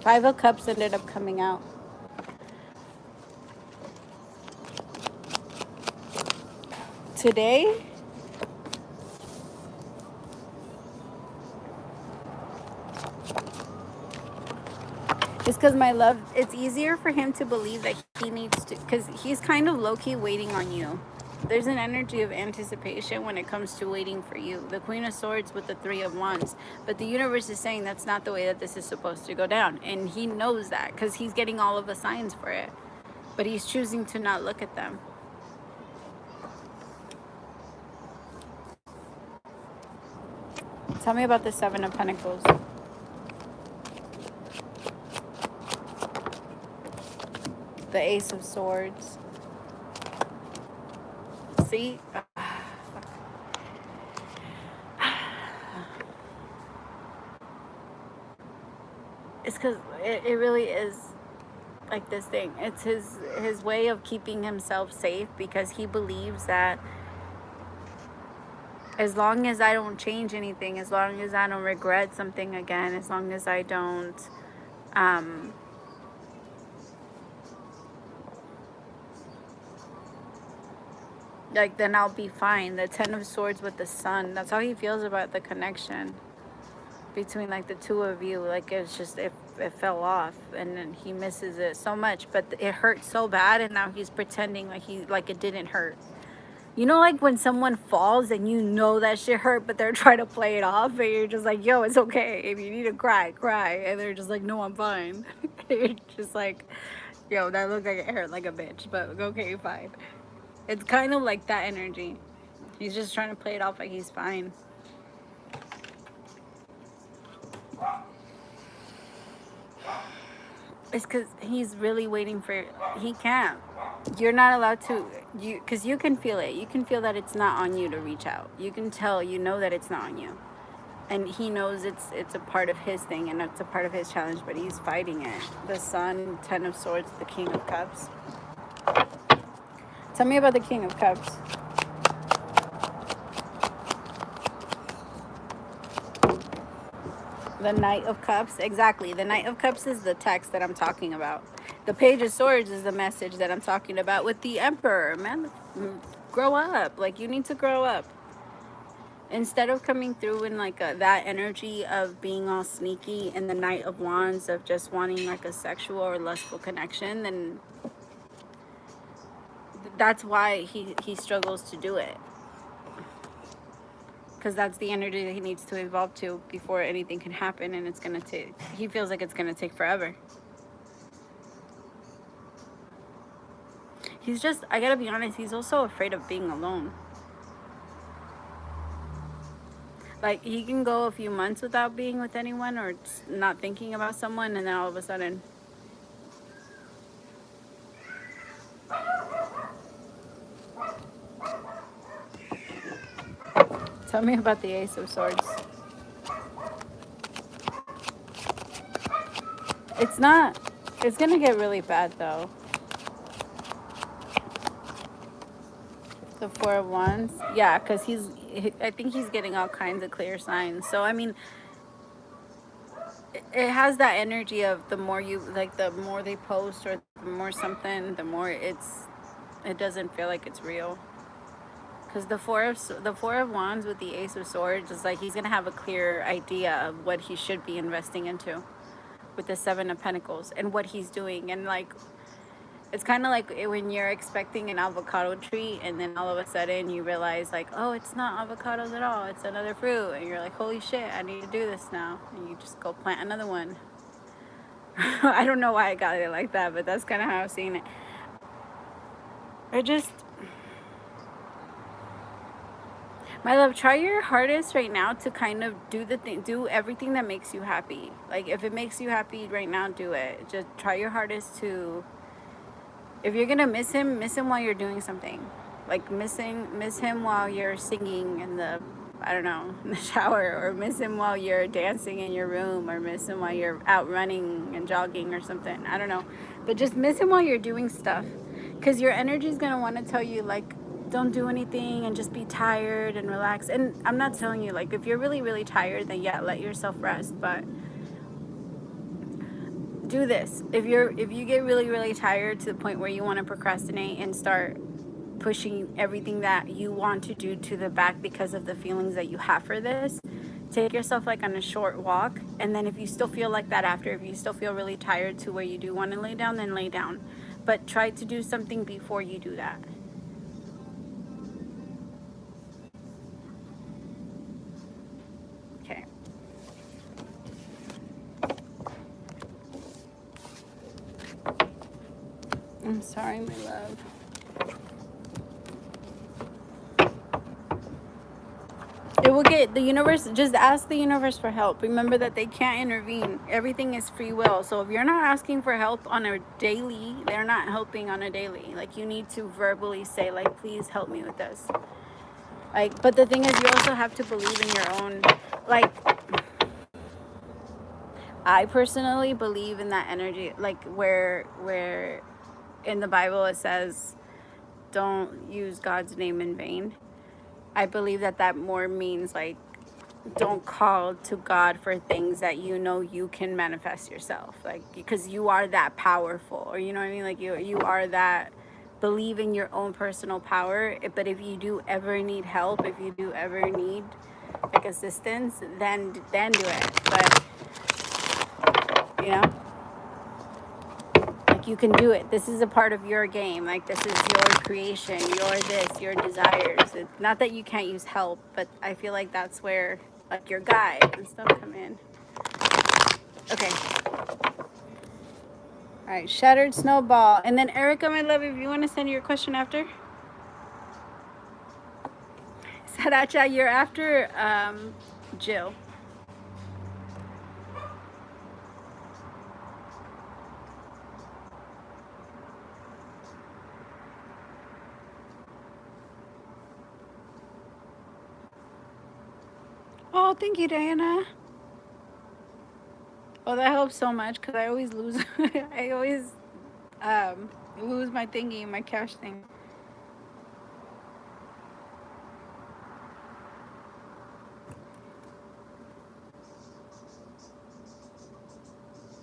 Speaker 1: Five of Cups ended up coming out. Today, it's because, my love, it's easier for him to believe that he needs to, because he's kind of low-key waiting on you. There's an energy of anticipation when it comes to waiting for you. The Queen of Swords with the 3 of Wands. But the universe is saying that's not the way that this is supposed to go down. And he knows that because he's getting all of the signs for it. But he's choosing to not look at them. Tell me about the Seven of Pentacles. The Ace of Swords. See? It's because it really is like this thing. It's his way of keeping himself safe, because he believes that as long as I don't change anything, as long as I don't regret something again, as long as I don't like, then I'll be fine. The Ten of Swords with the Sun, that's how he feels about the connection between like the two of you. Like, it's just it fell off, and then he misses it so much, but it hurt so bad, and now he's pretending like it didn't hurt. You know, like when someone falls and you know that shit hurt, but they're trying to play it off, and you're just like, yo, it's okay. If you need to cry, cry. And they're just like, no, I'm fine. You're just like, yo, that looked like it hurt like a bitch, but okay, fine. It's kind of like that energy. He's just trying to play it off like he's fine. It's because he's really waiting for, he can't. You're not allowed to, because you can feel it. You can feel that it's not on you to reach out. You can tell, you know that it's not on you. And he knows it's a part of his thing, and it's a part of his challenge, but he's fighting it. The Sun, Ten of Swords, the King of Cups. Tell me about the King of Cups. The Knight of Cups. Exactly. The Knight of Cups is the text that I'm talking about. The Page of Swords is the message that I'm talking about with the Emperor. Man, grow up. Like, you need to grow up. Instead of coming through in like that energy of being all sneaky, and the Knight of Wands of just wanting like a sexual or lustful connection, then that's why he struggles to do it. Because that's the energy that he needs to evolve to before anything can happen, and it's going to take, he feels like it's going to take forever. He's just, I gotta be honest, he's also afraid of being alone. Like, he can go a few months without being with anyone or not thinking about someone, and then all of a sudden, tell me about the Ace of Swords. It's not, it's gonna get really bad though. The Four of Wands. Yeah, because I think he's getting all kinds of clear signs. So, I mean, it has that energy of the more you, like, the more they post or the more something, the more it doesn't feel like it's real. Because the Four of Wands with the Ace of Swords is like he's going to have a clear idea of what he should be investing into with the Seven of Pentacles and what he's doing. And, like, it's kind of like when you're expecting an avocado tree, and then all of a sudden you realize, like, oh, it's not avocados at all. It's another fruit. And you're like, holy shit, I need to do this now. And you just go plant another one. I don't know why I got it like that, but that's kind of how I've seen it. My love, try your hardest right now to kind of do everything that makes you happy. Like, if it makes you happy right now, do it. Just try your hardest to, if you're gonna miss him while you're doing something. Like, miss him while you're singing in the, I don't know, in the shower, or miss him while you're dancing in your room, or miss him while you're out running and jogging or something. I don't know. But just miss him while you're doing stuff. Because your energy is gonna want to tell you, like, don't do anything and just be tired and relax. And I'm not telling you, like, if you're really, really tired, then yeah, let yourself rest. But do this. If you get really, really tired to the point where you want to procrastinate and start pushing everything that you want to do to the back because of the feelings that you have for this, take yourself like on a short walk. And then if you still feel like that after, if you still feel really tired to where you do want to lay down, then lay down. But try to do something before you do that. Okay. I'm sorry, my love. will get the universe. Just ask the universe for help. Remember that they can't intervene. Everything is free will. So if you're not asking for help on a daily, they're not helping on a daily. Like, you need to verbally say, like, please help me with this. Like, but the thing is, you also have to believe in your own, like, I personally believe in that energy, like where in the Bible it says don't use God's name in vain. I believe that that more means like don't call to God for things that you know you can manifest yourself, like, because you are that powerful, or you know what I mean, like you are that, believe in your own personal power. But if you do ever need help, if you do ever need like assistance, then do it. But you know, like, you can do it. This is a part of your game. Like, this is your creation, your this, your desires. It's not that you can't use help, but I feel like that's where like your guide and stuff come in. Okay. All right, shattered snowball. And then Erica, my love, if you want to send your question after. Saracha, you're after Jill. Oh, thank you, Diana. Oh, that helps so much because I always lose. I always lose my thingy, my cash thing.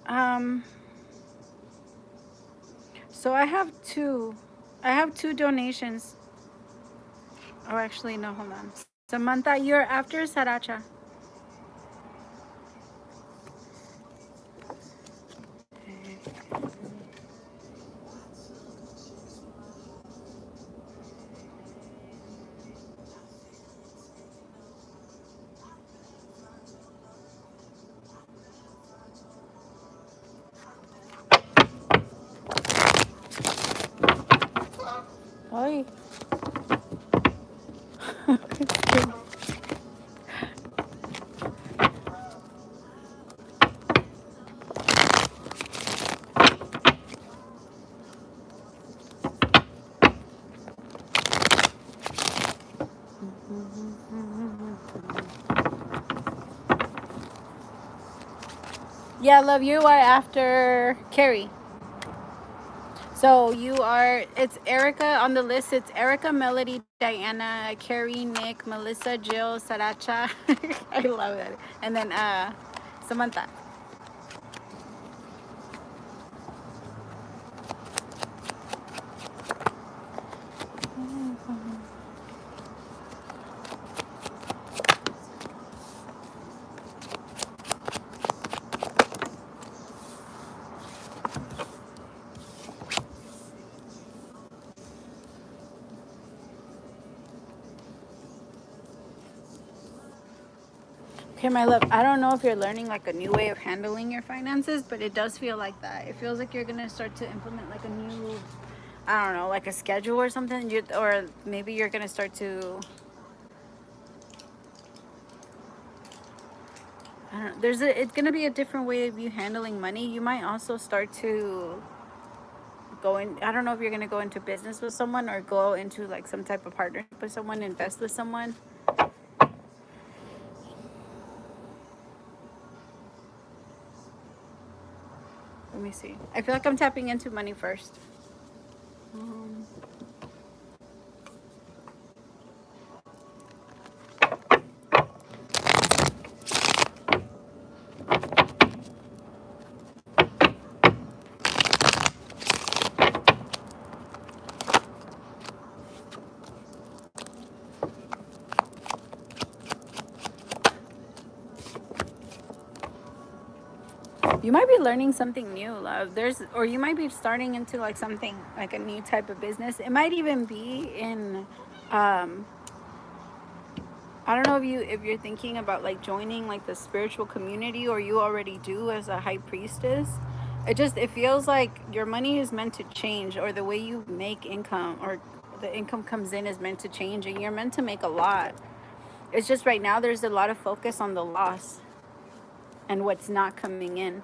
Speaker 1: Um, so I have two. I have two donations. Oh, actually, no, hold on. Samantha, you're after Saracha. Oi. Yeah, love, you are after Carrie. So you are, it's Erica on the list. It's Erica, Melody, Diana, Carrie, Nick, Melissa, Jill, Saracha. I love it. And then Samantha. Okay, my love, I don't know if you're learning like a new way of handling your finances, but it does feel like that. It feels like you're going to start to implement like a new, I don't know, like a schedule or something. Or maybe you're going to start to, I don't know, it's going to be a different way of you handling money. You might also start to go in, I don't know if you're going to go into business with someone or go into like some type of partnership with someone, invest with someone. Let me see. I feel like I'm tapping into money first. You might be learning something new, love. Or you might be starting into like something like a new type of business. It might even be in, um, I don't know if you're thinking about like joining like the spiritual community, or you already do as a high priestess. It feels like your money is meant to change, or the way you make income or the income comes in is meant to change, and you're meant to make a lot. It's just right now there's a lot of focus on the loss and what's not coming in.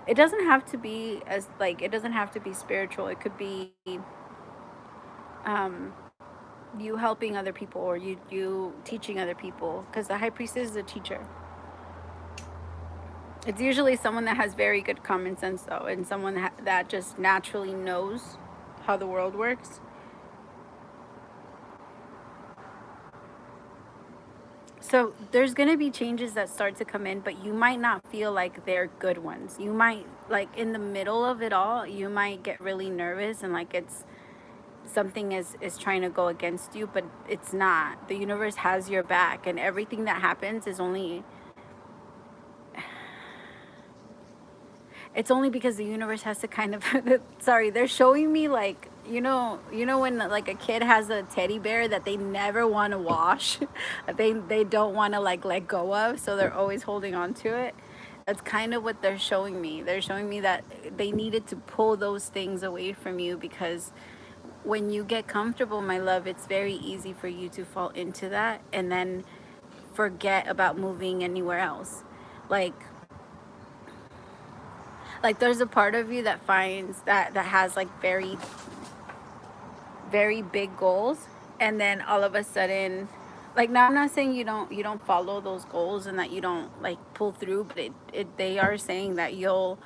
Speaker 1: It doesn't have to be as like, it doesn't have to be spiritual. It could be um you helping other people, or you teaching other people, because the high priestess is a teacher. It's usually someone that has very good common sense though, and someone that just naturally knows how the world works. So there's going to be changes that start to come in, but you might not feel like they're good ones. You might, like, in the middle of it all, you might get really nervous and like it's something is trying to go against you, but it's not. The universe has your back, and everything that happens is only, it's only because the universe has to kind of sorry, they're showing me like, you know when like a kid has a teddy bear that they never want to wash, they don't want to like let go of, so they're always holding on to it. That's kind of what they're showing me. They're showing me that they needed to pull those things away from you, because when you get comfortable, my love, it's very easy for you to fall into that and then forget about moving anywhere else. like like there's a part of you that finds that has like very very big goals, and then all of a sudden, like, now I'm not saying you don't follow those goals and that you don't like pull through, but they are saying that you'll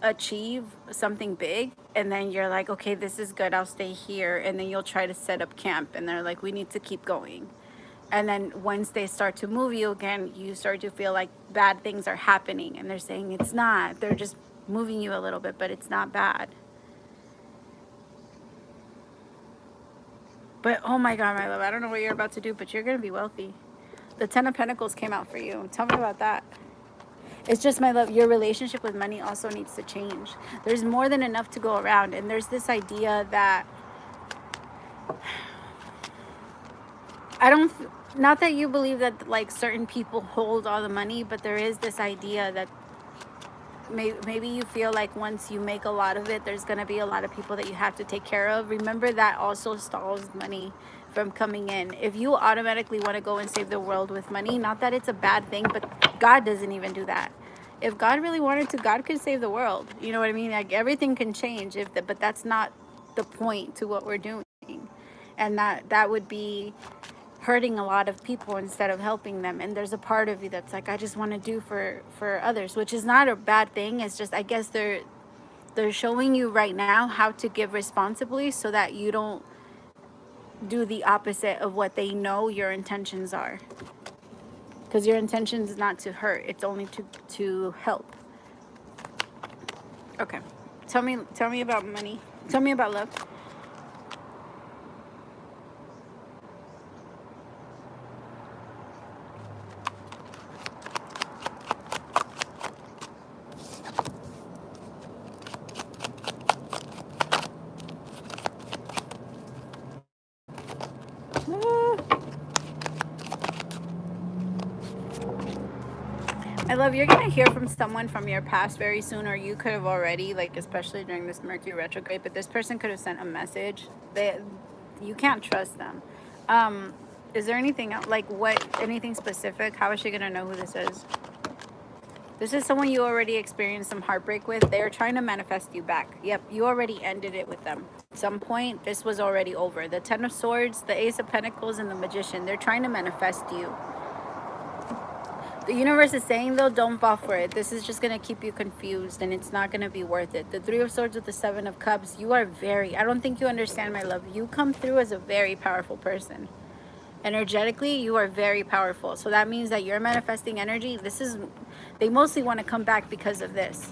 Speaker 1: achieve something big, and then you're like, okay, this is good, I'll stay here, and then you'll try to set up camp, and they're like, we need to keep going. And then once they start to move you again, you start to feel like bad things are happening, and they're saying it's not, they're just moving you a little bit, but it's not bad. But oh my God, my love, I don't know what you're about to do, but you're gonna be wealthy. The Ten of Pentacles came out for you. Tell me about that. It's just, my love, your relationship with money also needs to change. There's more than enough to go around, and there's this idea that I don't, not that you believe that like certain people hold all the money, but there is this idea that maybe you feel like once you make a lot of it, there's going to be a lot of people that you have to take care of. Remember, that also stalls money from coming in. If you automatically want to go and save the world with money, not that it's a bad thing, but God doesn't even do that. If God really wanted to, God could save the world. You know what I mean? Like, everything can change, but that's not the point to what we're doing. And that would be hurting a lot of people instead of helping them. And there's a part of you that's like, I just want to do for others, which is not a bad thing. It's just, I guess they're showing you right now how to give responsibly, so that you don't do the opposite of what they know your intentions are, because your intention is not to hurt, it's only to help. Okay, tell me about money. Tell me about love. I love, you're gonna hear from someone from your past very soon, or you could have already, like, especially during this Mercury retrograde, but this person could have sent a message. You can't trust them. Is there anything else, like, anything specific? How is she gonna know who this is? This is someone you already experienced some heartbreak with. They're trying to manifest you back. Yep, you already ended it with them. At some point, this was already over. The Ten of Swords, the Ace of Pentacles, and the Magician, they're trying to manifest you. The universe is saying, though, don't fall for it. This is just going to keep you confused, and it's not going to be worth it. The Three of Swords with the Seven of Cups, you are I don't think you understand, my love. You come through as a very powerful person. Energetically, you are very powerful. So that means that your manifesting energy, they mostly want to come back because of this.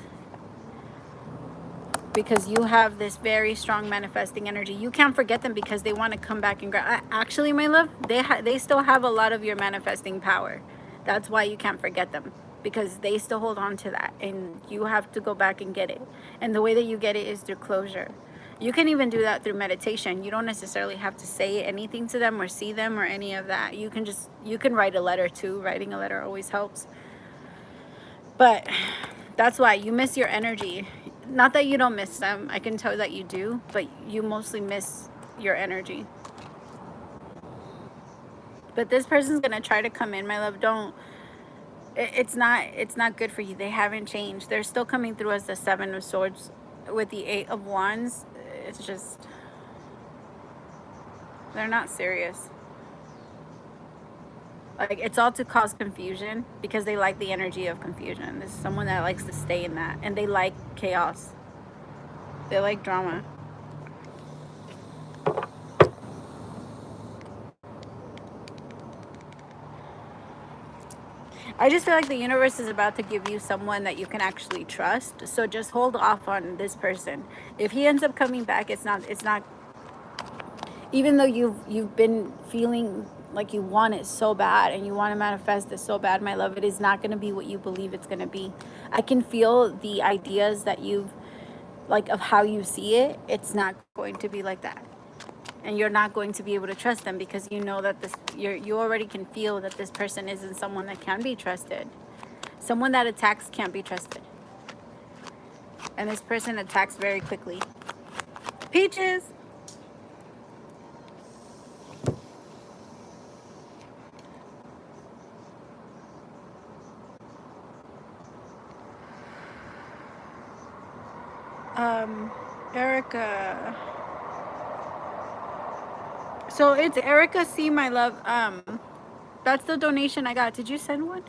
Speaker 1: Because you have this very strong manifesting energy. You can't forget them because they want to come back and grab. Actually, my love, they still have a lot of your manifesting power. That's why you can't forget them, because they still hold on to that, and you have to go back and get it. And the way that you get it is through closure. You can even do that through meditation. You don't necessarily have to say anything to them or see them or any of that. You can write a letter too. Writing a letter always helps. But that's why you miss your energy. Not that you don't miss them. I can tell that you do, but you mostly miss your energy. But this person's gonna try to come in, my love. Don't. It's not good for you. They haven't changed. They're still coming through as the Seven of Swords with the Eight of Wands. It's just, they're not serious. Like, it's all to cause confusion because they like the energy of confusion. This is someone that likes to stay in that, and they like chaos. They like drama. I just feel like the universe is about to give you someone that you can actually trust. So just hold off on this person. If he ends up coming back, it's not even though you've been feeling like you want it so bad and you want to manifest it so bad, my love, it is not going to be what you believe it's going to be. I can feel the ideas that you've, like, of how you see it. It's not going to be like that. And you're not going to be able to trust them because you know that you already can feel that this person isn't someone that can be trusted. Someone that attacks can't be trusted. And this person attacks very quickly. Peaches! Erica. So it's Erica C, my love. That's the donation I got. Did you send one?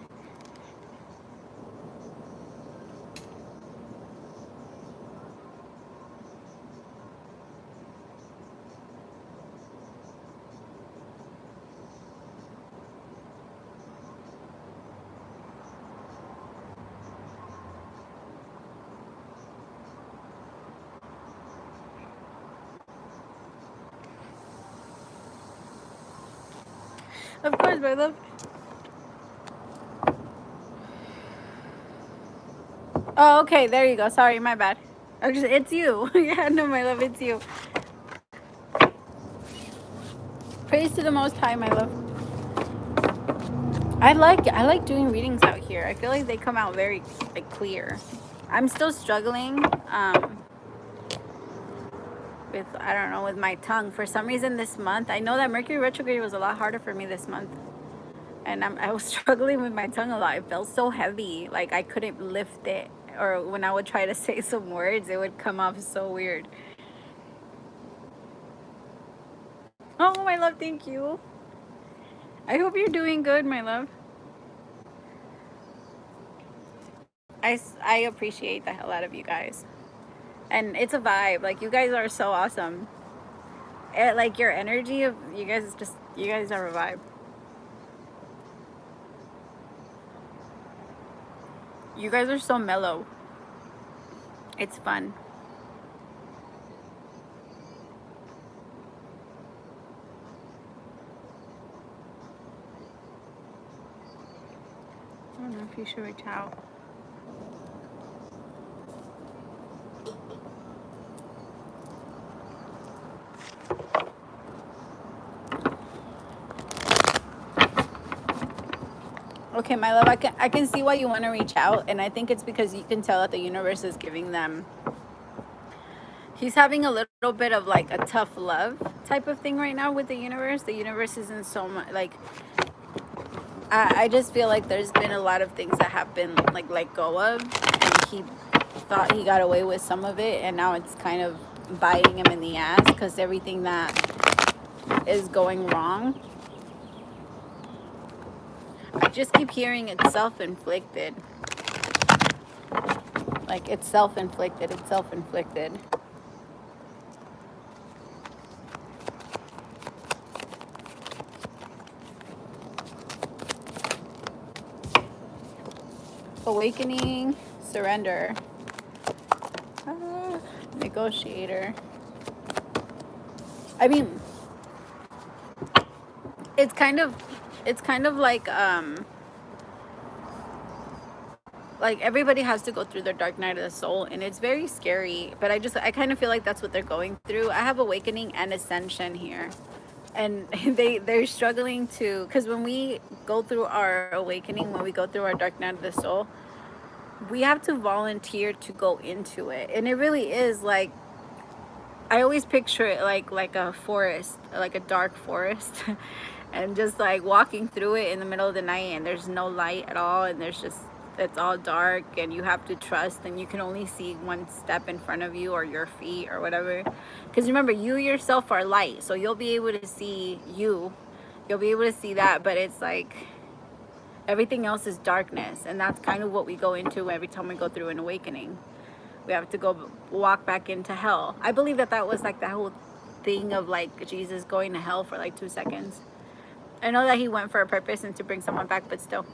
Speaker 1: Of course, my love. Oh, okay. There you go. Sorry, my bad. It's you. Yeah, no, my love, it's you. Praise to the Most High, my love. I like doing readings out here. I feel like they come out very, like, clear. I'm still struggling with, I don't know, with my tongue. For some reason this month, I know that Mercury retrograde was a lot harder for me this month. And I was struggling with my tongue a lot. It felt so heavy. Like I couldn't lift it. Or when I would try to say some words, it would come off so weird. Oh, my love, thank you. I hope you're doing good, my love. I appreciate the hell out of you guys. And it's a vibe. Like, you guys are so awesome. Like, your energy of you guys is just, you guys are a vibe. You guys are so mellow. It's fun. I don't know if you should reach out. Okay, my love, I can see why you want to reach out, and I think it's because you can tell that the universe is giving them. He's having a little bit of like a tough love type of thing right now with the universe. The universe isn't so much like. I just feel like there's been a lot of things that have been like let go of, and he thought he got away with some of it, and now it's kind of biting him in the ass because everything that is going wrong. I just keep hearing it's self-inflicted. Like, it's self-inflicted. It's self-inflicted. Awakening, surrender. Negotiator. I mean, it's kind of like everybody has to go through their dark night of the soul, and it's very scary, but I kind of feel like that's what they're going through. I have awakening and ascension here, and they're struggling to, because when we go through our awakening, when we go through our dark night of the soul, we have to volunteer to go into it. And it really is like, I always picture it like a forest, like a dark forest. and just like walking through it in the middle of the night and there's no light at all, and there's just, it's all dark, and you have to trust, and you can only see one step in front of you or your feet or whatever, because remember, you yourself are light, so you'll be able to see you, you'll be able to see that, but it's like everything else is darkness. And that's kind of what we go into every time we go through an awakening. We have to go walk back into hell. I believe that that was like the whole thing of like Jesus going to hell for like 2 seconds. I know that he went for a purpose and to bring someone back, but still,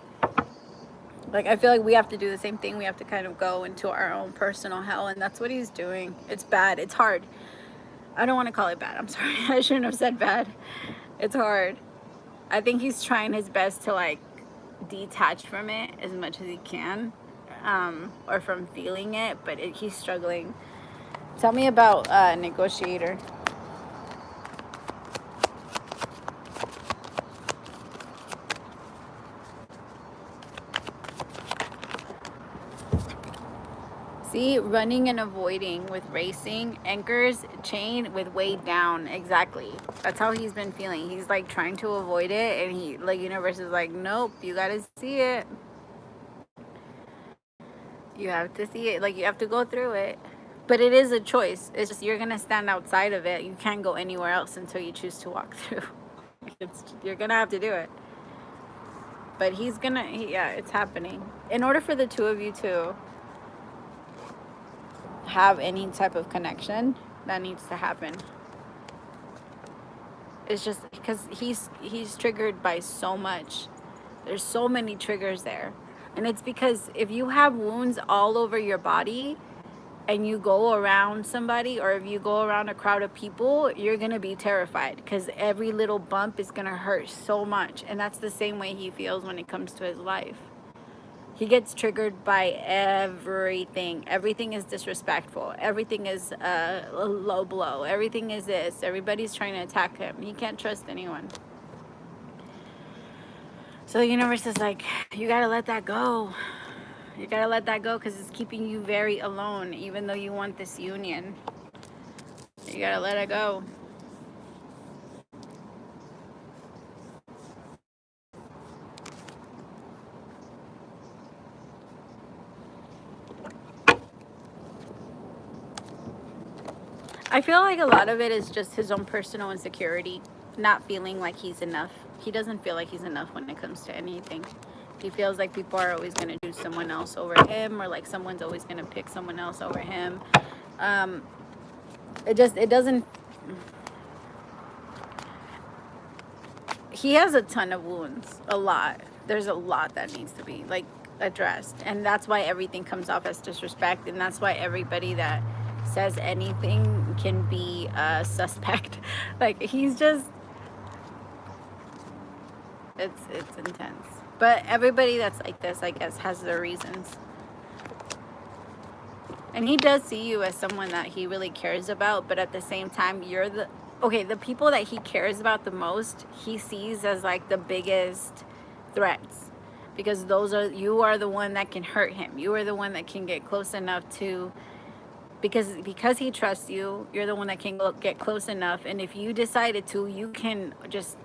Speaker 1: like, I feel like we have to do the same thing. We have to kind of go into our own personal hell, and that's what he's doing. It's bad. It's hard. I don't want to call it bad. I'm sorry. I shouldn't have said bad. It's hard. I think he's trying his best to like detach from it as much as he can, or from feeling it, but he's struggling. Tell me about negotiator. See, running and avoiding with racing, anchors, chain with weight down. Exactly. That's how he's been feeling. He's like trying to avoid it, and he, like, universe is like, nope, you gotta see it. You have to see it. Like, you have to go through it. But it is a choice. It's just you're gonna stand outside of it. You can't go anywhere else until you choose to walk through. You're gonna have to do it. But he's gonna, yeah, it's happening. In order for the two of you to have any type of connection, that needs to happen. It's just because he's triggered by so much. There's so many triggers there, and it's because if you have wounds all over your body and you go around somebody, or if you go around a crowd of people, you're gonna be terrified because every little bump is gonna hurt so much. And that's the same way he feels when it comes to his life. He gets triggered by everything. Everything is disrespectful. Everything is a low blow. Everything is this. Everybody's trying to attack him. He can't trust anyone. So the universe is like, you gotta let that go. You gotta let that go because it's keeping you very alone, even though you want this union. You gotta let it go. I feel like a lot of it is just his own personal insecurity, not feeling like he's enough. He doesn't feel like he's enough when it comes to anything. He feels like people are always going to choose someone else over him, or like someone's always going to pick someone else over him. It doesn't. He has a ton of wounds, a lot. There's a lot that needs to be like addressed, and that's why everything comes off as disrespect, and that's why everybody that says anything can be a suspect. Like, he's just, it's intense. But everybody that's like this, I guess, has their reasons. And he does see you as someone that he really cares about, but at the same time, you're the, okay, the people that he cares about the most, he sees as like the biggest threats, because those are, you are the one that can hurt him. You are the one that can get close enough to, because he trusts you, you're the one that can get close enough, and if you decided to, you can just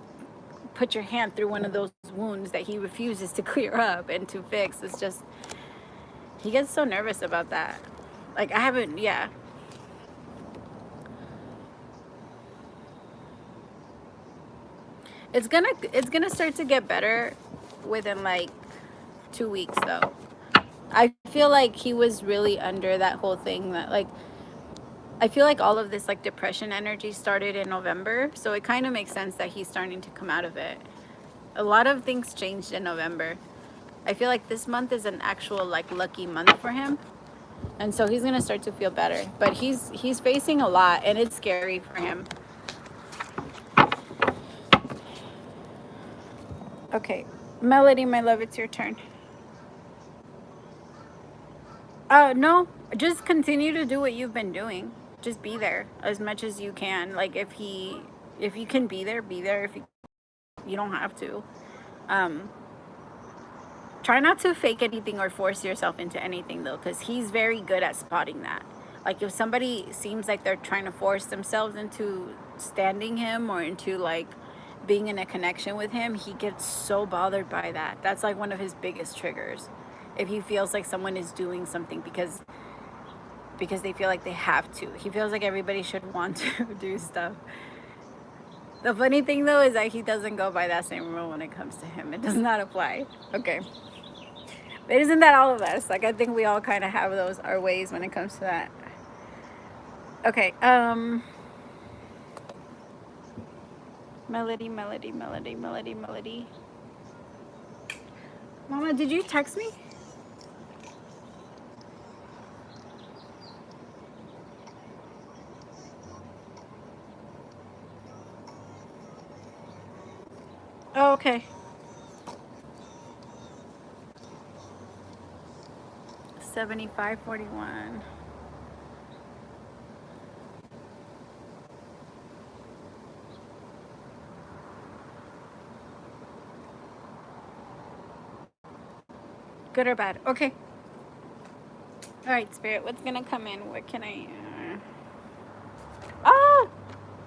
Speaker 1: put your hand through one of those wounds that he refuses to clear up and to fix. It's just, he gets so nervous about that. Like, I haven't, yeah. It's gonna start to get better within like 2 weeks though. I feel like he was really under that whole thing that, like, I feel like all of this like depression energy started in November, so it kind of makes sense that he's starting to come out of it. A lot of things changed in November. I feel like this month is an actual like lucky month for him, and so he's gonna start to feel better. But he's facing a lot, and it's scary for him. Okay, Melody, my love, it's your turn. No, just continue to do what you've been doing. Just be there as much as you can. Like, if you can be there, be there. If you don't have to. Try not to fake anything or force yourself into anything though, because he's very good at spotting that. Like, if somebody seems like they're trying to force themselves into standing him or into like being in a connection with him, he gets so bothered by that. That's like one of his biggest triggers. If he feels like someone is doing something because they feel like they have to. He feels like everybody should want to do stuff. The funny thing though is that he doesn't go by that same rule when it comes to him. It does not apply. Okay. But isn't that all of us? Like, I think we all kind of have those, our ways when it comes to that. Okay. Melody. Mama, did you text me? Oh, okay. 7541. Good or bad? Okay. All right, Spirit, what's gonna come in? What can I... Ah!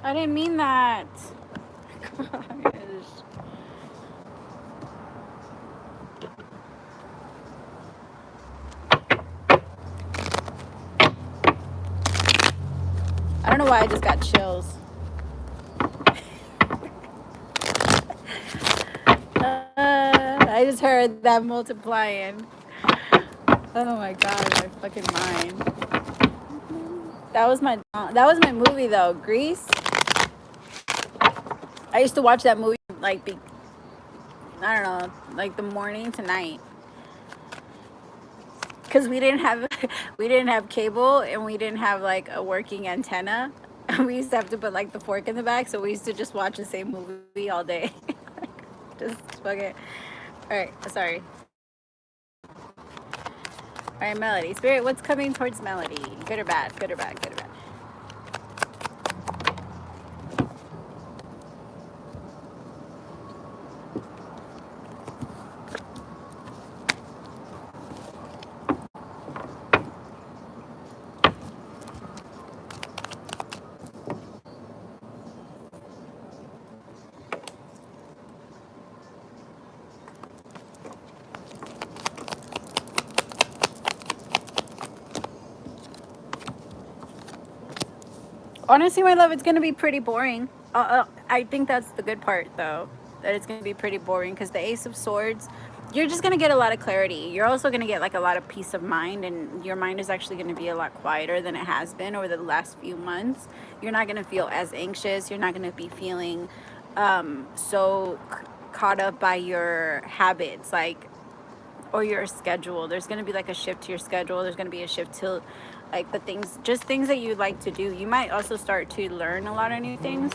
Speaker 1: I didn't mean that. Gosh. I don't know why I just got chills. I just heard that multiplying. Oh my god, my fucking mind. That was my movie though, Grease. I used to watch that movie like I don't know, like the morning to night. Cause we didn't have cable and we didn't have like a working antenna. We used to have to put like the fork in the back, so we used to just watch the same movie all day. Just fuck it. All right, sorry. All right, Melody. Spirit, what's coming towards Melody? Good or bad? Good or bad? Good or bad? Honestly, my love, it's going to be pretty boring. I think that's the good part, though, that it's going to be pretty boring because the Ace of Swords, you're just going to get a lot of clarity. You're also going to get like a lot of peace of mind, and your mind is actually going to be a lot quieter than it has been over the last few months. You're not going to feel as anxious. You're not going to be feeling so caught up by your habits, like, or your schedule. There's going to be like a shift to your schedule. There's going to be a shift to like the things that you like to do. You might also start to learn a lot of new things.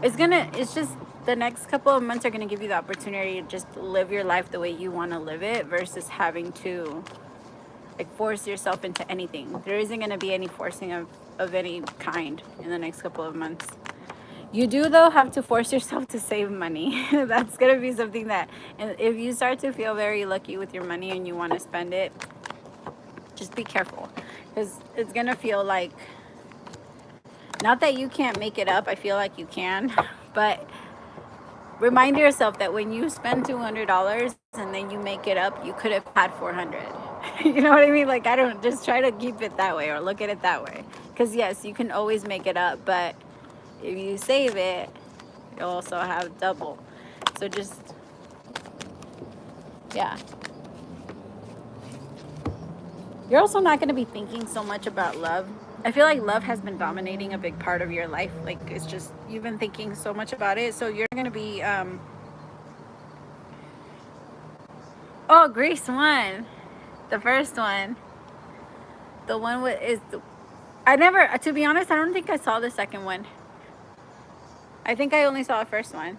Speaker 1: It's just the next couple of months are going to give you the opportunity to just live your life the way you want to live it versus having to like force yourself into anything. There isn't going to be any forcing of any kind in the next couple of months. You do, though, have to force yourself to save money. That's going to be something that, and if you start to feel very lucky with your money and you want to spend it, just be careful. Because it's going to feel like, not that you can't make it up, I feel like you can, but remind yourself that when you spend $200 and then you make it up, you could have had 400. You know what I mean? Like, I don't, just try to keep it that way or look at it that way. Because yes, you can always make it up, but if you save it, you'll also have double. So just, yeah. You're also not going to be thinking so much about love. I feel like love has been dominating a big part of your life. Like, it's just, you've been thinking so much about it. So you're going to be, oh, Grease 1. The first one. The one with, I never, to be honest, I don't think I saw the second one. I think I only saw the first one.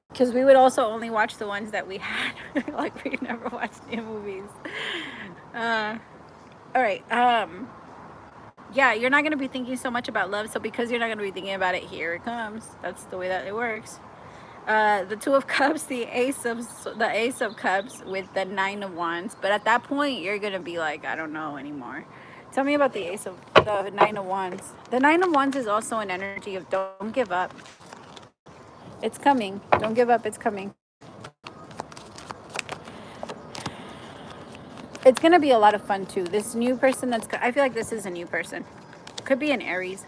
Speaker 1: Because we would also only watch the ones that we had. Like, we never watched new movies. All right. Yeah, you're not going to be thinking so much about love. So because you're not going to be thinking about it, here it comes. That's the way that it works. The Two of Cups, the Ace of Cups with the Nine of Wands. But at that point, you're going to be like, I don't know anymore. Tell me about the Ace of the Nine of Wands. The Nine of Wands is also an energy of don't give up. It's coming. Don't give up. It's coming. It's going to be a lot of fun too. This new person I feel like this is a new person. Could be an Aries.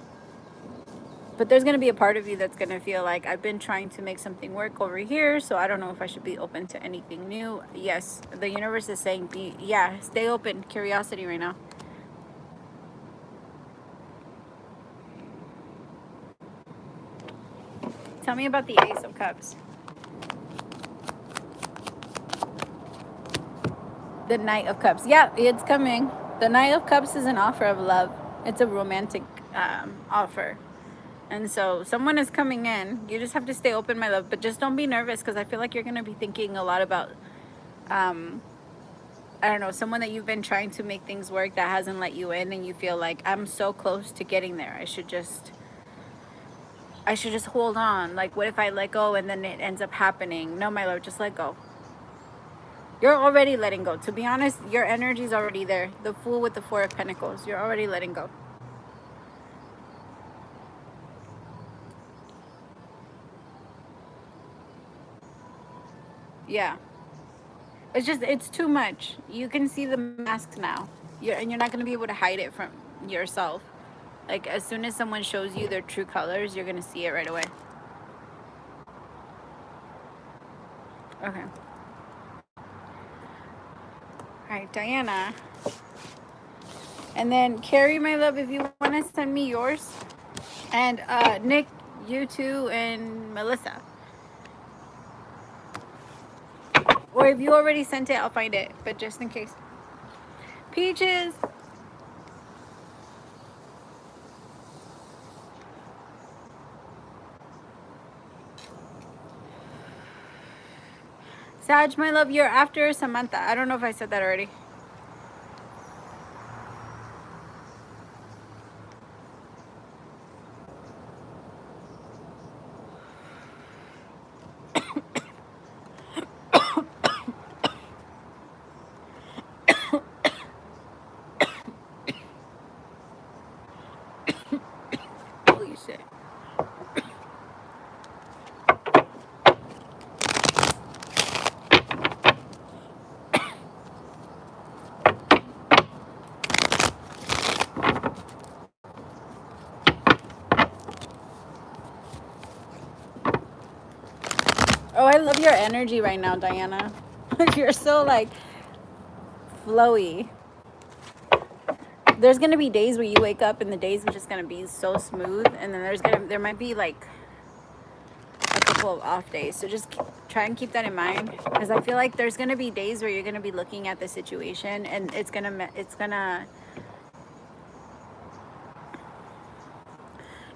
Speaker 1: But there's going to be a part of you that's going to feel like I've been trying to make something work over here, so I don't know if I should be open to anything new. Yes, the universe is saying stay open. Curiosity right now. Tell me about the Ace of Cups. The Knight of Cups. Yeah, it's coming. The Knight of Cups is an offer of love. It's a romantic offer. And so someone is coming in. You just have to stay open, my love. But just don't be nervous, because I feel like you're going to be thinking a lot about, I don't know, someone that you've been trying to make things work that hasn't let you in. And you feel like, I'm so close to getting there. I should just hold on. Like, what if I let go and then it ends up happening? No, my love, just let go. You're already letting go. To be honest, your energy's already there. The Fool with the Four of Pentacles. You're already letting go. Yeah. It's too much. You can see the mask now. And you're not going to be able to hide it from yourself. Like, as soon as someone shows you their true colors, you're going to see it right away. Okay. All right, Diana. And then Carrie, my love, if you want to send me yours. And Nick, you too, and Melissa. Or if you already sent it, I'll find it. But just in case. Peaches. Sag, my love, you're after Samantha. I don't know if I said that already. Holy shit. Oh, I love your energy right now, Diana. You're so, like, flowy. There's gonna be days where you wake up and the days are just gonna be so smooth, and then there might be like a couple of off days. So just try and keep that in mind, because I feel like there's gonna be days where you're gonna be looking at the situation and it's gonna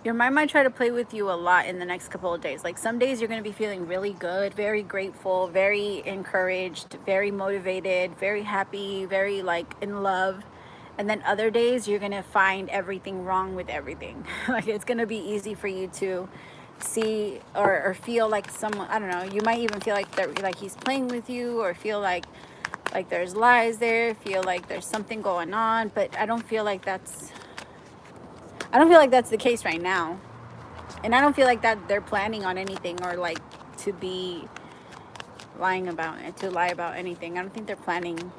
Speaker 1: your mind might try to play with you a lot in the next couple of days. Like, some days you're going to be feeling really good, very grateful, very encouraged, very motivated, very happy, very like in love. And then other days you're going to find everything wrong with everything. Like, it's going to be easy for you to see or feel like someone, I don't know, you might even feel like he's playing with you, or feel like there's lies there, feel like there's something going on. But I don't feel like that's the case right now. And I don't feel like that they're planning on anything, or like to be lie about anything. I don't think they're planning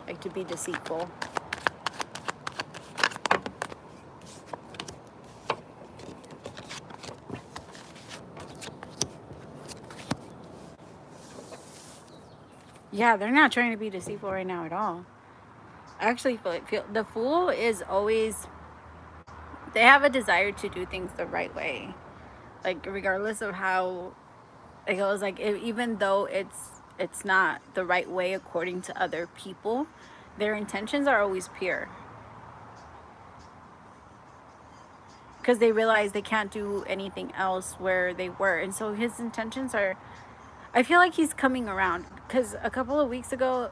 Speaker 1: like to be deceitful. Yeah, they're not trying to be deceitful right now at all. I actually feel the Fool is always, they have a desire to do things the right way. Like, regardless of how it goes, like, even though it's not the right way according to other people, their intentions are always pure. Because they realize they can't do anything else where they were. And so his intentions are, I feel like he's coming around. Because a couple of weeks ago,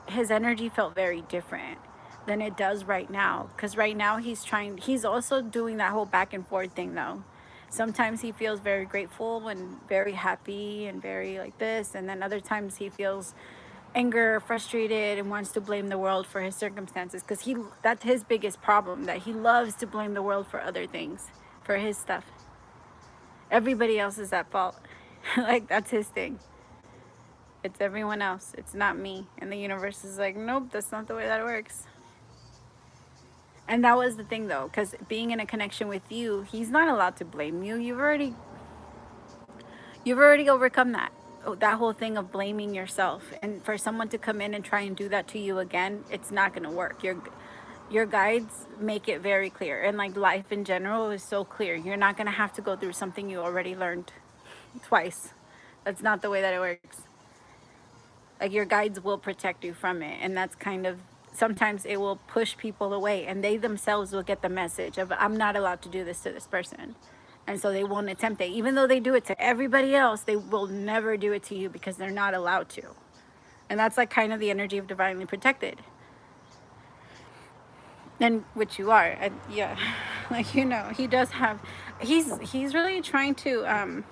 Speaker 1: his energy felt very different than it does right now. Because right now he's also doing that whole back and forth thing though. Sometimes he feels very grateful and very happy and very like this. And then other times he feels anger, frustrated, and wants to blame the world for his circumstances, because that's his biggest problem, that he loves to blame the world for other things, for his stuff. Everybody else is at fault. Like, that's his thing. It's everyone else. It's not me. And the universe is like, nope, that's not the way that works. And that was the thing, though, because being in a connection with you, he's not allowed to blame you. You've already overcome that whole thing of blaming yourself. And for someone to come in and try and do that to you again, it's not going to work. Your guides make it very clear, and like life in general is so clear. You're not going to have to go through something you already learned twice. That's not the way that it works. Like, your guides will protect you from it, and that's kind of, sometimes it will push people away, and they themselves will get the message of, I'm not allowed to do this to this person, and so they won't attempt it. Even though they do it to everybody else, they will never do it to you because they're not allowed to. And that's like kind of the energy of divinely protected, and which you are. And yeah, like, he does have, he's really trying to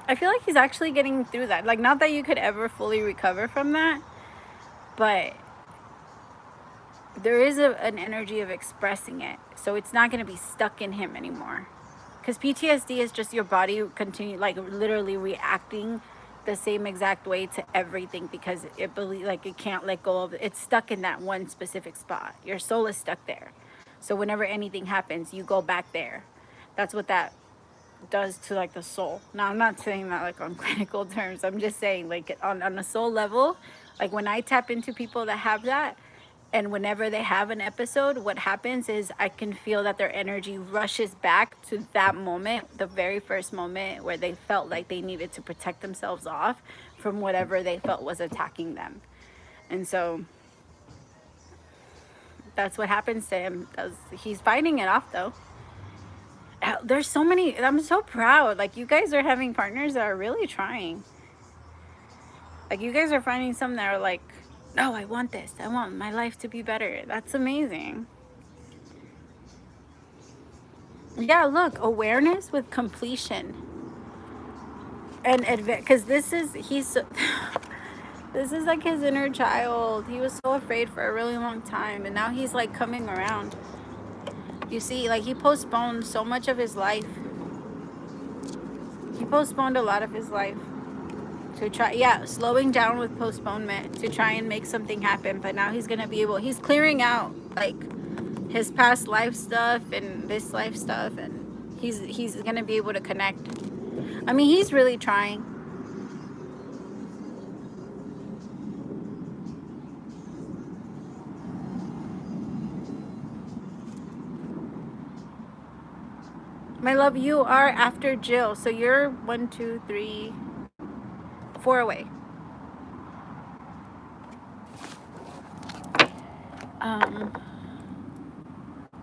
Speaker 1: I feel like he's actually getting through that. Like, not that you could ever fully recover from that, but there is an energy of expressing it, so it's not going to be stuck in him anymore. Because PTSD is just your body like literally reacting the same exact way to everything, because it can't let go of it. It's stuck in that one specific spot. Your soul is stuck there. So whenever anything happens, you go back there. That's what that does to like the soul. Now, I'm not saying that like on clinical terms. I'm just saying, like, on a soul level, like when I tap into people that have that, and whenever they have an episode, what happens is I can feel that their energy rushes back to that moment, the very first moment where they felt like they needed to protect themselves off from whatever they felt was attacking them. And so that's what happens to him. He's fighting it off, though. There's so many. I'm so proud. Like, you guys are having partners that are really trying. Like, you guys are finding some that are like, no, I want this. I want my life to be better. That's amazing. Yeah, look, awareness with completion. And because this is this is like his inner child. He was so afraid for a really long time, and now he's like coming around. You see, like, he postponed so much of his life. He postponed a lot of his life to try, slowing down with postponement to try and make something happen. But now he's gonna be able, he's clearing out like his past life stuff and this life stuff, and he's gonna be able to connect. I mean, he's really trying. My love, you are after Jill, so you're 1, 2, 3, 4 away.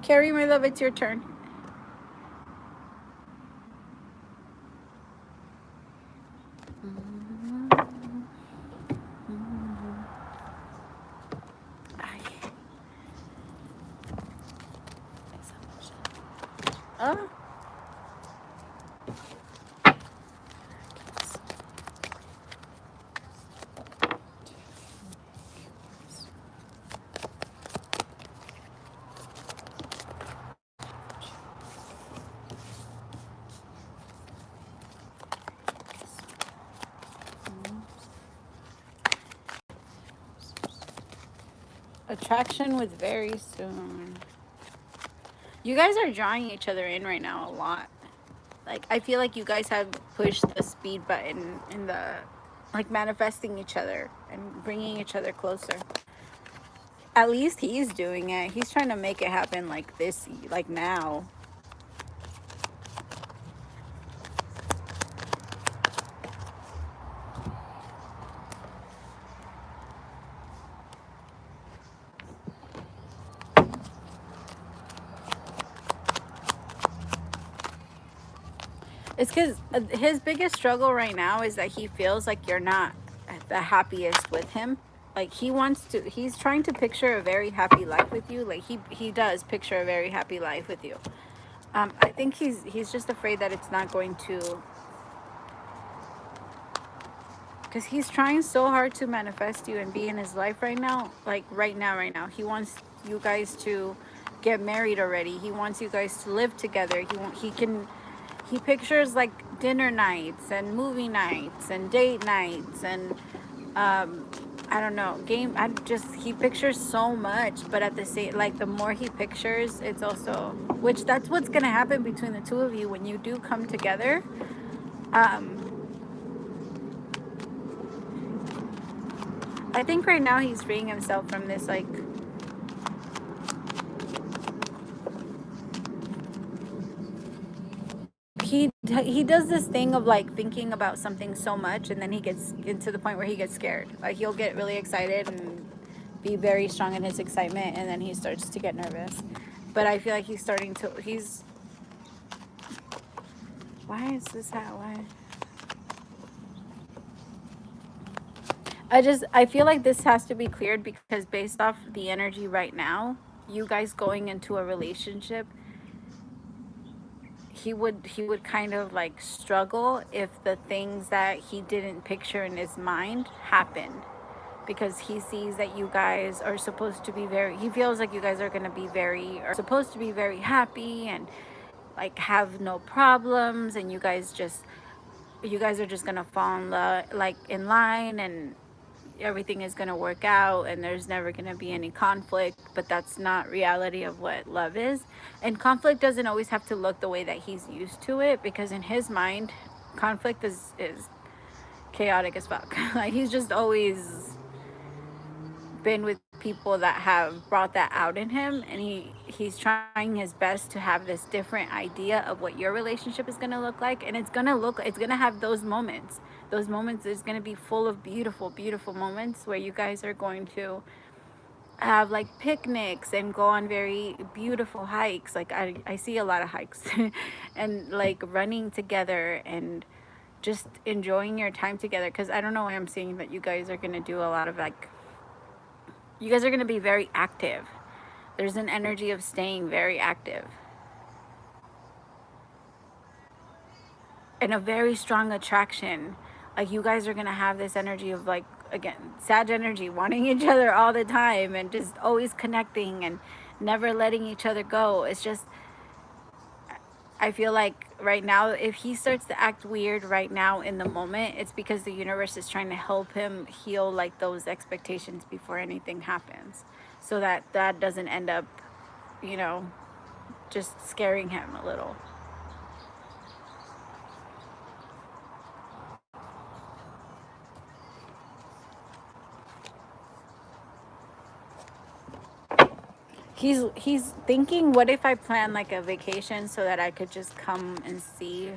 Speaker 1: Carrie, my love, it's your turn. Oh. Attraction with very soon. You guys are drawing each other in right now a lot. Like, I feel like you guys have pushed the speed button in the, like, manifesting each other and bringing each other closer. At least he's doing it. He's trying to make it happen like this, like now. It's because his biggest struggle right now is that he feels like you're not the happiest with him. Like, he's trying to picture a very happy life with you. Like, he does picture a very happy life with you. I think he's just afraid that it's not going to because he's trying so hard to manifest you and be in his life right now. Like right now, he wants you guys to get married already. He wants you guys to live together. He pictures like dinner nights and movie nights and date nights and I don't know, he pictures so much, but at the same, like, the more he pictures, it's also, which that's what's gonna happen between the two of you when you do come together. um I think right now he's freeing himself from this, like, he does this thing of like thinking about something so much, and then he gets into the point where he gets scared. Like, he'll get really excited and be very strong in his excitement, and then he starts to get nervous. But I feel like he's why is this that why I feel like this has to be cleared, because based off the energy right now, you guys going into a relationship, he would kind of like struggle if the things that he didn't picture in his mind happened, because he sees that you guys are supposed to be he feels like you guys are going to be are supposed to be very happy and like have no problems, and you guys are just going to fall in love, like in line, and everything is going to work out and there's never going to be any conflict. But that's not reality of what love is. And conflict doesn't always have to look the way that he's used to it, because in his mind, conflict is chaotic as fuck. Like, he's just always been with people that have brought that out in him, and he's trying his best to have this different idea of what your relationship is going to look like. And it's going to have those moments is going to be full of beautiful moments where you guys are going to have like picnics and go on very beautiful hikes. Like, I see a lot of hikes and like running together and just enjoying your time together, because I don't know why I'm seeing that you guys are going to do a lot of like, you guys are going to be very active. There's an energy of staying very active and a very strong attraction. Like, you guys are going to have this energy of, like, again, Sag energy, wanting each other all the time and just always connecting and never letting each other go. It's just, I feel like right now, if he starts to act weird right now in the moment, it's because the universe is trying to help him heal like those expectations before anything happens, so that that doesn't end up, you know, just scaring him a little. He's thinking, what if I plan like a vacation so that I could just come and see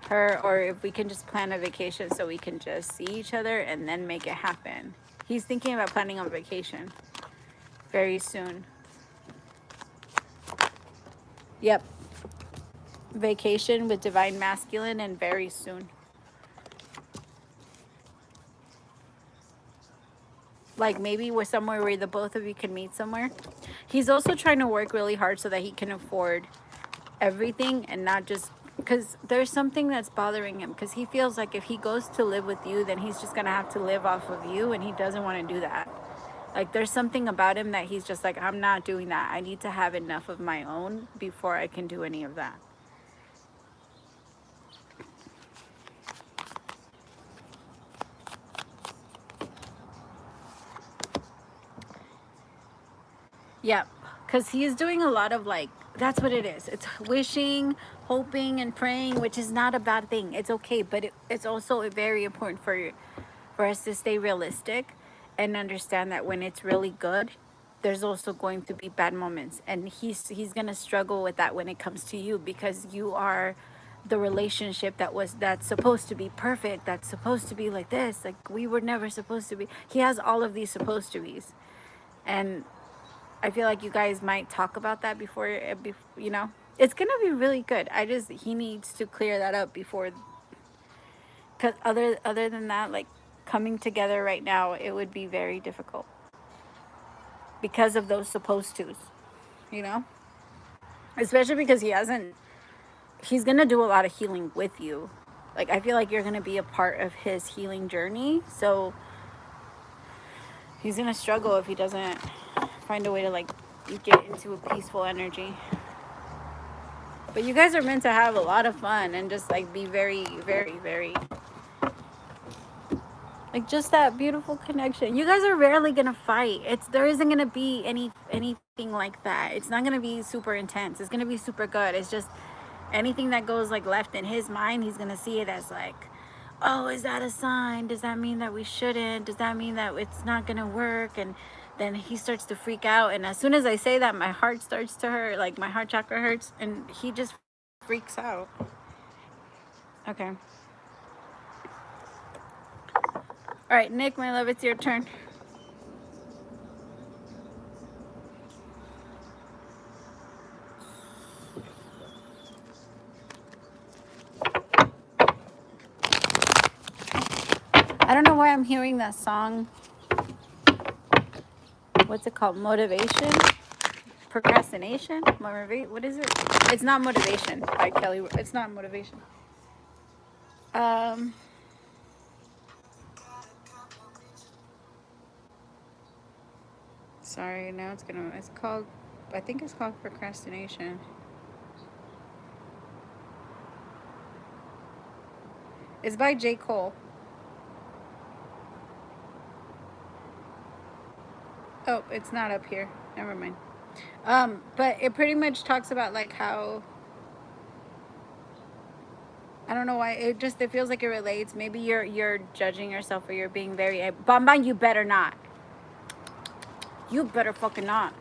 Speaker 1: her, or if we can just plan a vacation so we can just see each other and then make it happen. He's thinking about planning a vacation very soon. Yep. Vacation with divine masculine, and very soon. Like, maybe with somewhere where the both of you can meet somewhere. He's also trying to work really hard so that he can afford everything, and not just because there's something that's bothering him, because he feels like if he goes to live with you, then he's just gonna have to live off of you, and he doesn't want to do that. Like, there's something about him that he's just like, I'm not doing that. I need to have enough of my own before I can do any of that. Yeah, because he is doing a lot of like, that's what it is. It's wishing, hoping, and praying, which is not a bad thing. It's okay, but it's also very important for us to stay realistic and understand that when it's really good, there's also going to be bad moments, and he's gonna struggle with that when it comes to you, because you are the relationship that's supposed to be perfect, that's supposed to be like this, like we were never supposed to be. He has all of these supposed to be's, and I feel like you guys might talk about that before, you know, it's gonna be really good. He needs to clear that up before, because other than that, like, coming together right now, it would be very difficult because of those supposed tos, you know, especially because he's gonna do a lot of healing with you. Like, I feel like you're going to be a part of his healing journey. So he's going to struggle if he doesn't find a way to, like, get into a peaceful energy. But you guys are meant to have a lot of fun and just, like, be very, very, very, like, just that beautiful connection. You guys are rarely gonna fight. There isn't gonna be anything like that. It's not gonna be super intense. It's gonna be super good. It's just anything that goes, like, left in his mind, he's gonna see it as, like, oh, is that a sign? Does that mean that we shouldn't? Does that mean that it's not gonna work? And then he starts to freak out. And as soon as I say that, my heart starts to hurt. Like, my heart chakra hurts, and he just freaks out. Okay. All right, Nick, my love, it's your turn. I don't know why I'm hearing that song. What's it called? Motivation? Procrastination? What is it? It's not Motivation by Kelly. It's not Motivation. Sorry, now it's called, I think it's called Procrastination. It's by J. Cole. Oh, it's not up here. Never mind. But it pretty much talks about, like, how, I don't know why, it feels like it relates. Maybe you're judging yourself, or you're being very, Bamba, you better not. You better fucking not.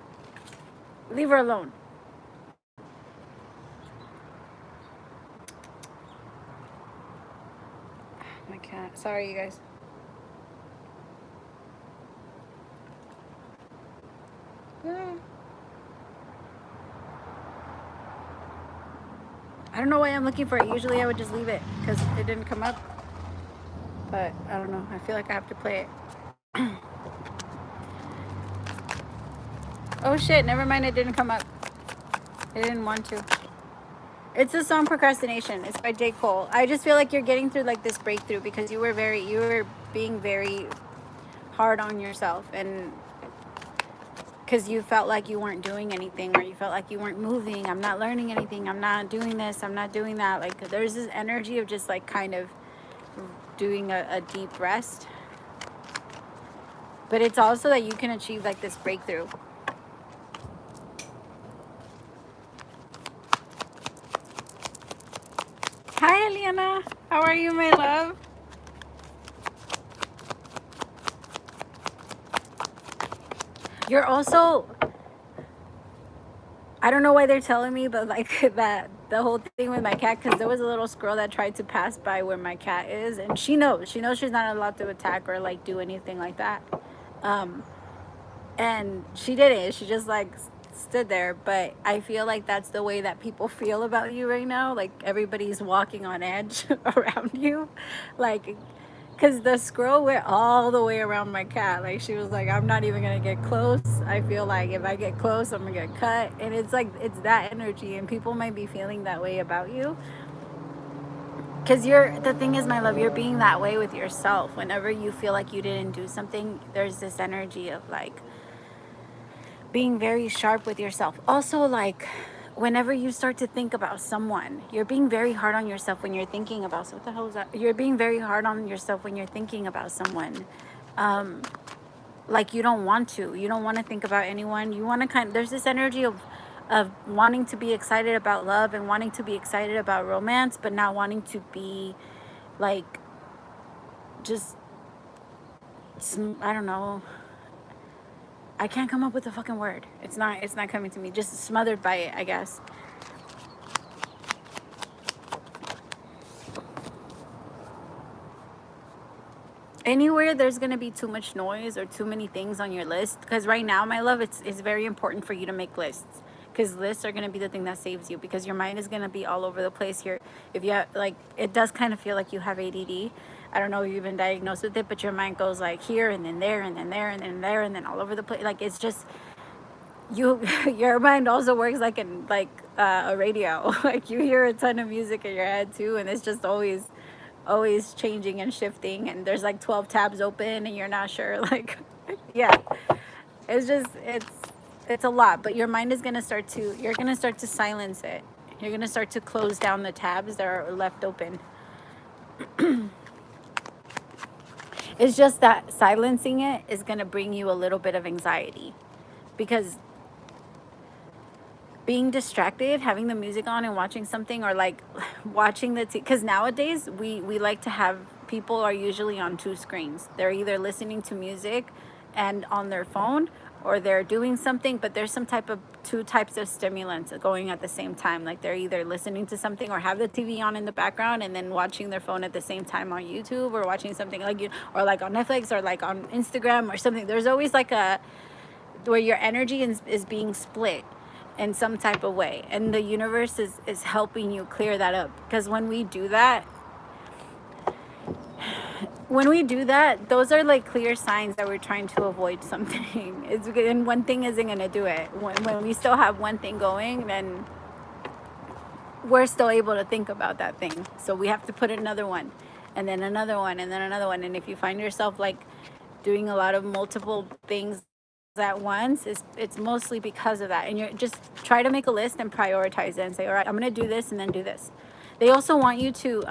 Speaker 1: Leave her alone. My cat. Sorry, you guys. I don't know why I'm looking for it. Usually I would just leave it because it didn't come up. But I don't know. I feel like I have to play it. Oh shit, never mind. It didn't come up. I didn't want to. It's the song Procrastination. It's by J. Cole. I just feel like you're getting through, like, this breakthrough because you were being very hard on yourself, and because you felt like you weren't doing anything, or you felt like you weren't moving. I'm not learning anything. I'm not doing this. I'm not doing that. Like, there's this energy of just, like, kind of doing a deep rest. But it's also that you can achieve, like, this breakthrough. Hi, Eliana. How are you, my love? You're also, I don't know why they're telling me, but, like, that the whole thing with my cat, because there was a little squirrel that tried to pass by where my cat is, and she knows she's not allowed to attack or, like, do anything like that. And she didn't. She just, like, stood there. But I feel like that's the way that people feel about you right now. Like, everybody's walking on edge around you, like, because the squirrel went all the way around my cat. Like, she was like, I'm not even gonna get close. I feel like if I get close, I'm gonna get cut. And it's like, it's that energy, and people might be feeling that way about you. Because the thing is, my love, you're being that way with yourself. Whenever you feel like you didn't do something, there's this energy of, like, being very sharp with yourself. Also, like, whenever you start to think about someone, you're being very hard on yourself when you're thinking about, so what the hell is that? You're being very hard on yourself when you're thinking about someone. Like, you don't want to think about anyone. You want to there's this energy of wanting to be excited about love and wanting to be excited about romance, but not wanting to be, like, just, I don't know, I can't come up with a fucking word. It's not coming to me. Just smothered by it, I guess. Anywhere there's going to be too much noise or too many things on your list, because right now, my love, it's very important for you to make lists, because lists are going to be the thing that saves you, because your mind is going to be all over the place here. If you have, like, it does kind of feel like you have ADD. I don't know if you've been diagnosed with it, but your mind goes, like, here and then there and then there and then there and then all over the place. Like, it's just, your mind also works like a radio. Like, you hear a ton of music in your head too, and it's just always always changing and shifting, and there's like 12 tabs open and you're not sure, like, yeah, it's just, it's a lot. But your mind is going to start to, you're going to start to silence it. You're going to start to close down the tabs that are left open. It's just that silencing it is going to bring you a little bit of anxiety, because being distracted, having the music on and watching something, or like watching the because nowadays we like to have, people are usually on two screens. They're either listening to music and on their phone, or they're doing something, but there's some type of, two types of stimulants going at the same time. Like they're either listening to something or have the TV on in the background and then watching their phone at the same time on YouTube, or watching something like you, or like on Netflix, or like on Instagram or something. There's always like a, where your energy is being split in some type of way, and the universe is helping you clear that up. Because when we do that, those are like clear signs that we're trying to avoid something. It's, and one thing isn't going to do it. When we still have one thing going, then we're still able to think about that thing. So we have to put another one, and then another one, and then another one. And if you find yourself like doing a lot of multiple things at once, it's mostly because of that. And you're just try to make a list and prioritize it and say, all right, I'm going to do this and then do this. They also want you to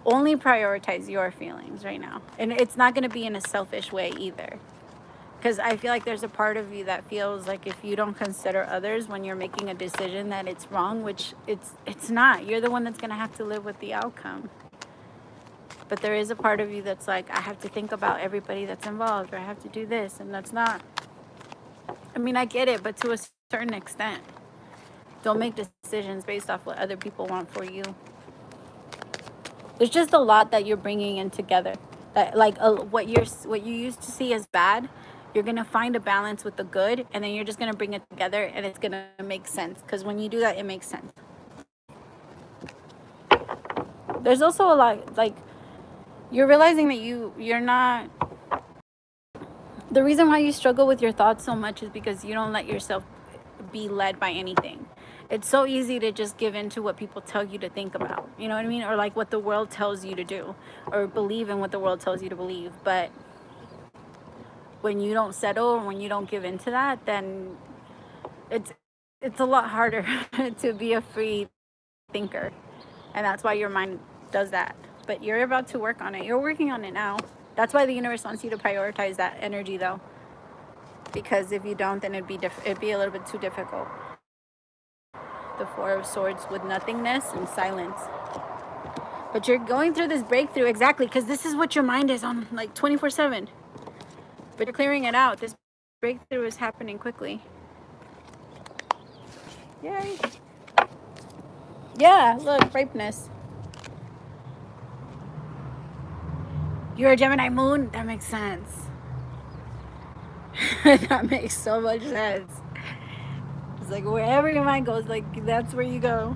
Speaker 1: only prioritize your feelings right now. And it's not going to be in a selfish way either. Because I feel like there's a part of you that feels like if you don't consider others when you're making a decision, that it's wrong, which it's not. You're the one that's going to have to live with the outcome. But there is a part of you that's like, I have to think about everybody that's involved, or I have to do this, and that's not. I mean, I get it, but to a certain extent. Don't make decisions based off what other people want for you. There's just a lot that you're bringing in together. That like what you used to see as bad, you're gonna find a balance with the good, and then you're just gonna bring it together, and it's gonna make sense. Because when you do that, it makes sense. There's also a lot, like, you're realizing that you're not. The reason why you struggle with your thoughts so much is because you don't let yourself be led by anything. It's so easy to just give in to what people tell you to think about, you know what I mean? Or like what the world tells you to do, or believe in what the world tells you to believe. But when you don't settle, or when you don't give in to that, then it's a lot harder to be a free thinker. And that's why your mind does that. But you're about to work on it. You're working on it now. That's why the universe wants you to prioritize that energy, though. Because if you don't, then it'd be a little bit too difficult. The Four of Swords with nothingness and silence. But you're going through this breakthrough, exactly, because this is what your mind is on, like 24/7. But you're clearing it out. This breakthrough is happening quickly. Yay. Yeah, look, ripeness. You're a Gemini moon? That makes sense. That makes so much sense. It's like wherever your mind goes, like that's where you go.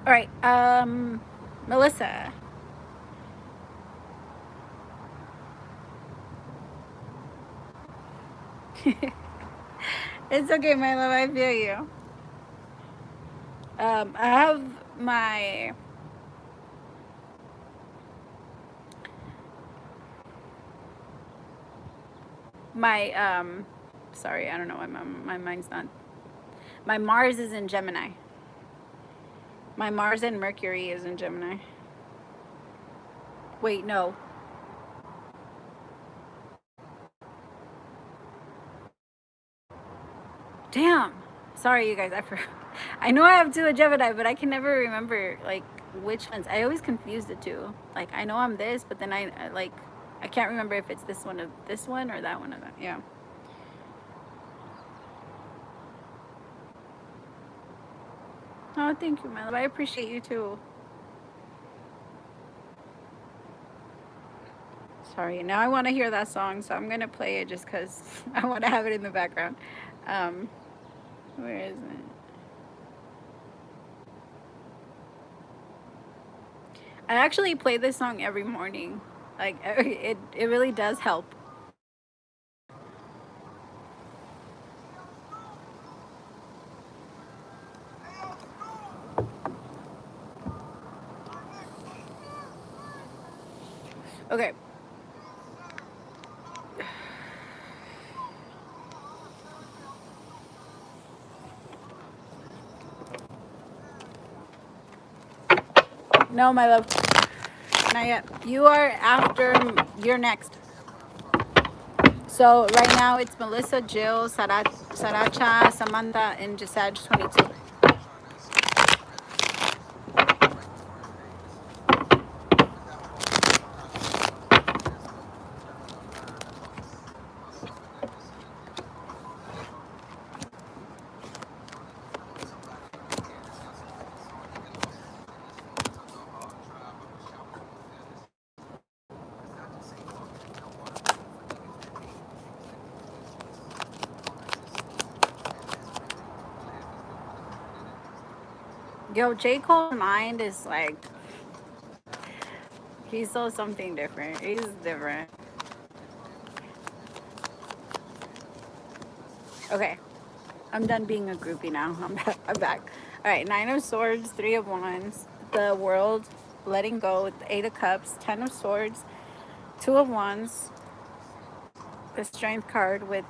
Speaker 1: All right, Melissa. It's okay, my love. I feel you. I have my sorry, I don't know why my mind's not. My Mars is in Gemini. My Mars and Mercury is in Gemini. Wait, no. Damn. Sorry, you guys. I know I have two of Gemini, but I can never remember like which ones. I always confuse the two. Like I know I'm this, but then I can't remember if it's this one of this one or that one of that. Yeah. Oh, thank you, my love. I appreciate you too. Sorry. Now I want to hear that song, so I'm gonna play it just because I want to have it in the background. Um, where is it? I actually play this song every morning. Like it really does help. Okay. No, my love. Not yet. You are after. You're next. So right now it's Melissa, Jill, Saracha, Samantha, and Jasaj 22. Yo, J. Cole's mind is like, he's so something different. He's different. Okay, I'm done being a groupie now. I'm back. All right, Nine of Swords, Three of Wands, the World, letting go with the Eight of Cups, Ten of Swords, Two of Wands, the Strength card with.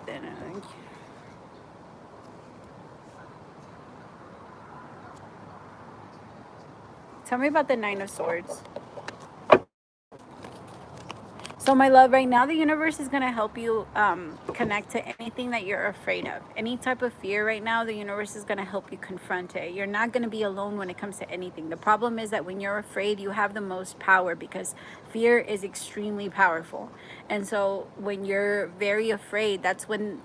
Speaker 1: Tell me about the Nine of Swords. So, my love, right now the universe is going to help you connect to anything that you're afraid of. Any type of fear right now, the universe is going to help you confront it. You're not going to be alone when it comes to anything. The problem is that when you're afraid, you have the most power because fear is extremely powerful. And so when you're very afraid, that's when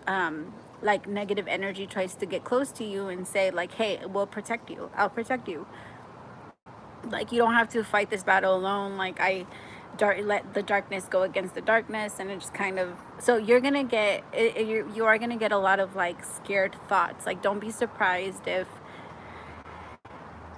Speaker 1: like negative energy tries to get close to you and say like, hey, we'll protect you. I'll protect you. Like, you don't have to fight this battle alone. Like, let the darkness go against the darkness, and it's kind of, so you're gonna get you are gonna get a lot of like scared thoughts. Like, don't be surprised if,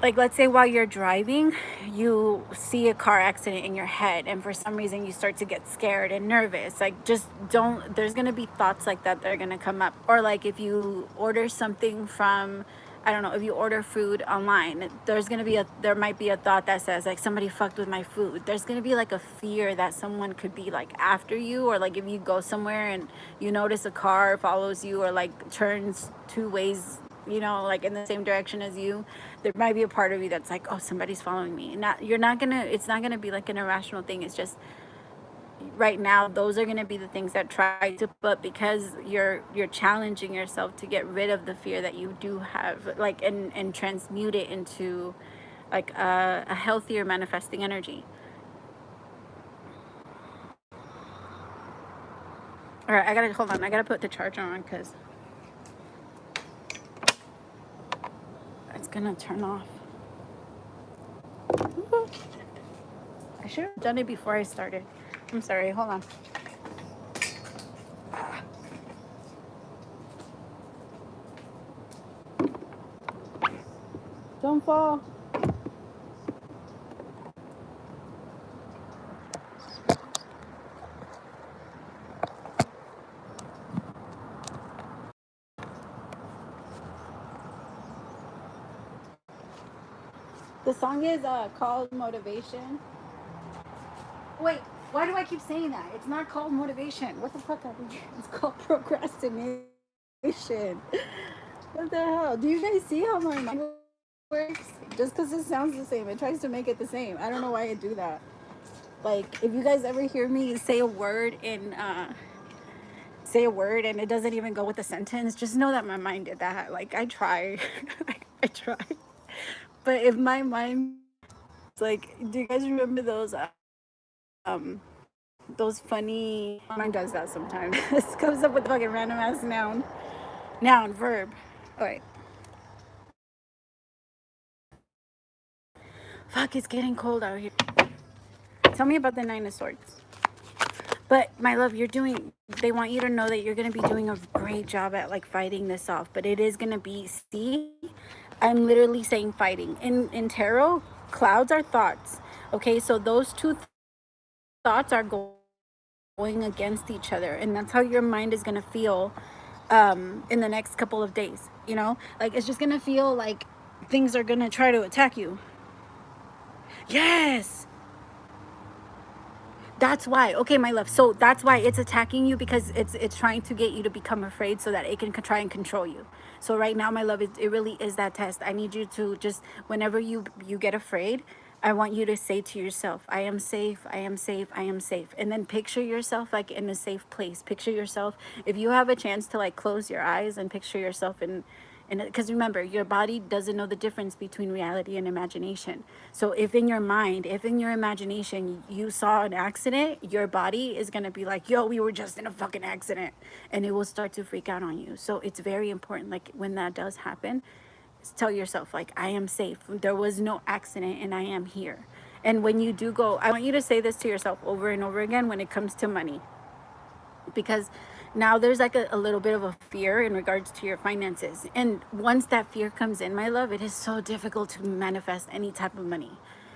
Speaker 1: like, let's say while you're driving you see a car accident in your head and for some reason you start to get scared and nervous. Like, just don't, there's going to be thoughts like that are going to come up. Or like if you order something from, I don't know, if you order food online, there might be a thought that says like somebody fucked with my food. There's going to be like a fear that someone could be like after you. Or like if you go somewhere and you notice a car follows you or like turns two ways, you know, like in the same direction as you, there might be a part of you that's like, oh, somebody's following me. Not, you're not gonna, it's not gonna be like an irrational thing. It's just right now those are gonna be the things that try to, but because you're challenging yourself to get rid of the fear that you do have, like, and transmute it into like a healthier manifesting energy. All right, I gotta, hold on, I gotta put the charger on because it's gonna turn off. I should have done it before I started. I'm sorry, hold on. Don't fall. The song is called Motivation. Wait, why do I keep saying that? It's not called motivation. What the fuck are we? It's called procrastination. What the hell? Do you guys see how my mind works? Just because it sounds the same, it tries to make it the same. I don't know why I do that. Like, if you guys ever hear me say a word and it doesn't even go with the sentence, just know that my mind did that. Like, I try. I try. But if my mind, like, do you guys remember um those funny, mine does that sometimes. This comes up with fucking random ass verb. All right. Fuck, it's getting cold out here. Tell me about the Nine of Swords. But my love, they want you to know that you're going to be doing a great job at like fighting this off. But it is going to be, see, I'm literally saying fighting. In tarot, clouds are thoughts. Okay, so those two thoughts are going against each other, and that's how your mind is going to feel in the next couple of days. You know, like it's just going to feel like things are going to try to attack you. Yes, that's why. Okay, my love, so that's why it's attacking you, because it's trying to get you to become afraid so that it can try and control you. So right now, my love, it really is that test. I need you to just, whenever you get afraid, I want you to say to yourself, I am safe, I am safe, I am safe. And then picture yourself like in a safe place. Picture yourself, if you have a chance to like close your eyes and picture yourself in, because remember, your body doesn't know the difference between reality and imagination. So if in your mind, if in your imagination you saw an accident, your body is going to be like, yo, we were just in a fucking accident, and it will start to freak out on you. So it's very important, like when that does happen, tell yourself like, I am safe, there was no accident, and I am here. And when you do go, I want you to say this to yourself over and over again when it comes to money, because now there's like a little bit of a fear in regards to your finances. And once that fear comes in, my love, it is so difficult to manifest any type of money,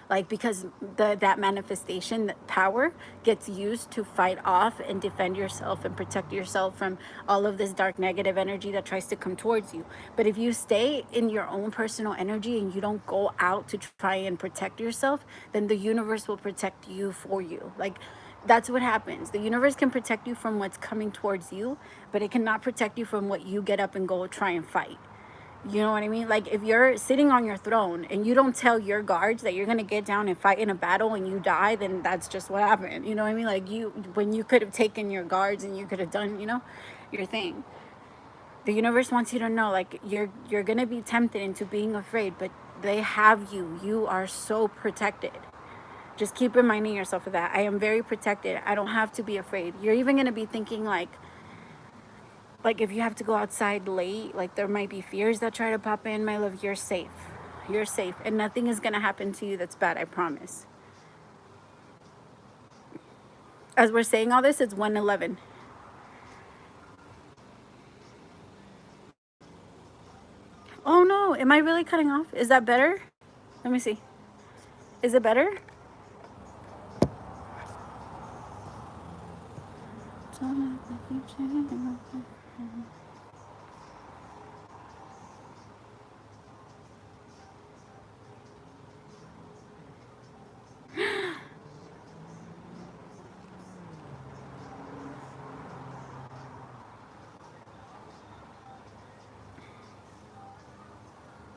Speaker 1: like because that manifestation, that power gets used to fight off and defend yourself and protect yourself from all of this dark negative energy that tries to come towards you. But if you stay in your own personal energy and you don't go out to try and protect yourself, then the universe will protect you for you. Like, that's what happens. The universe can protect you from what's coming towards you, but it cannot protect you from what you get up and go try and fight. You know what I mean? Like if you're sitting on your throne and you don't tell your guards that you're going to get down and fight in a battle and you die, then that's just what happened. You know what I mean? Like when you could have taken your guards and you could have done, your thing. The universe wants you to know, like you're going to be tempted into being afraid, but they have you. You are so protected. Just keep reminding yourself of that. I am very protected. I don't have to be afraid. You're even going to be thinking like if you have to go outside late, like there might be fears that try to pop in. My love, you're safe. You're safe. And nothing is going to happen to you that's bad, I promise. As we're saying all this, it's 1:11. Oh no, am I really cutting off? Is that better? Let me see. Is it better?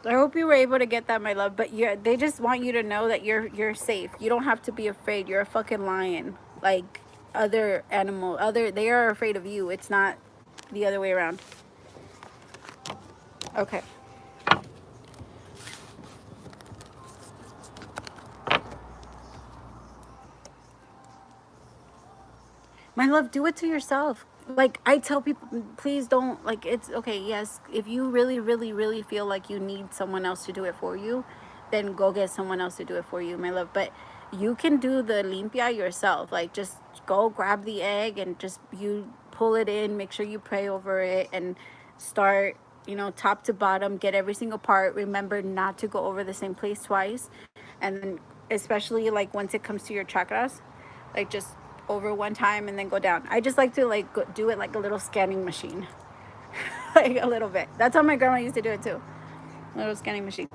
Speaker 1: I hope you were able to get that, my love. But they just want you to know that you're safe. You don't have to be afraid. You're a fucking lion. Like they are afraid of you. It's not the other way around. Okay. My love, do it to yourself. Like I tell people, please don't, like, it's okay. Yes, if you really, really, really feel like you need someone else to do it for you, then go get someone else to do it for you, my love. But you can do the limpia yourself. Like just go grab the egg and just you pull it in, make sure you pray over it and start, top to bottom, get every single part. Remember not to go over the same place twice. And then especially like once it comes to your chakras, like just over one time and then go down. I just like to like do it like a little scanning machine. Like a little bit. That's how my grandma used to do it too. A little scanning machine.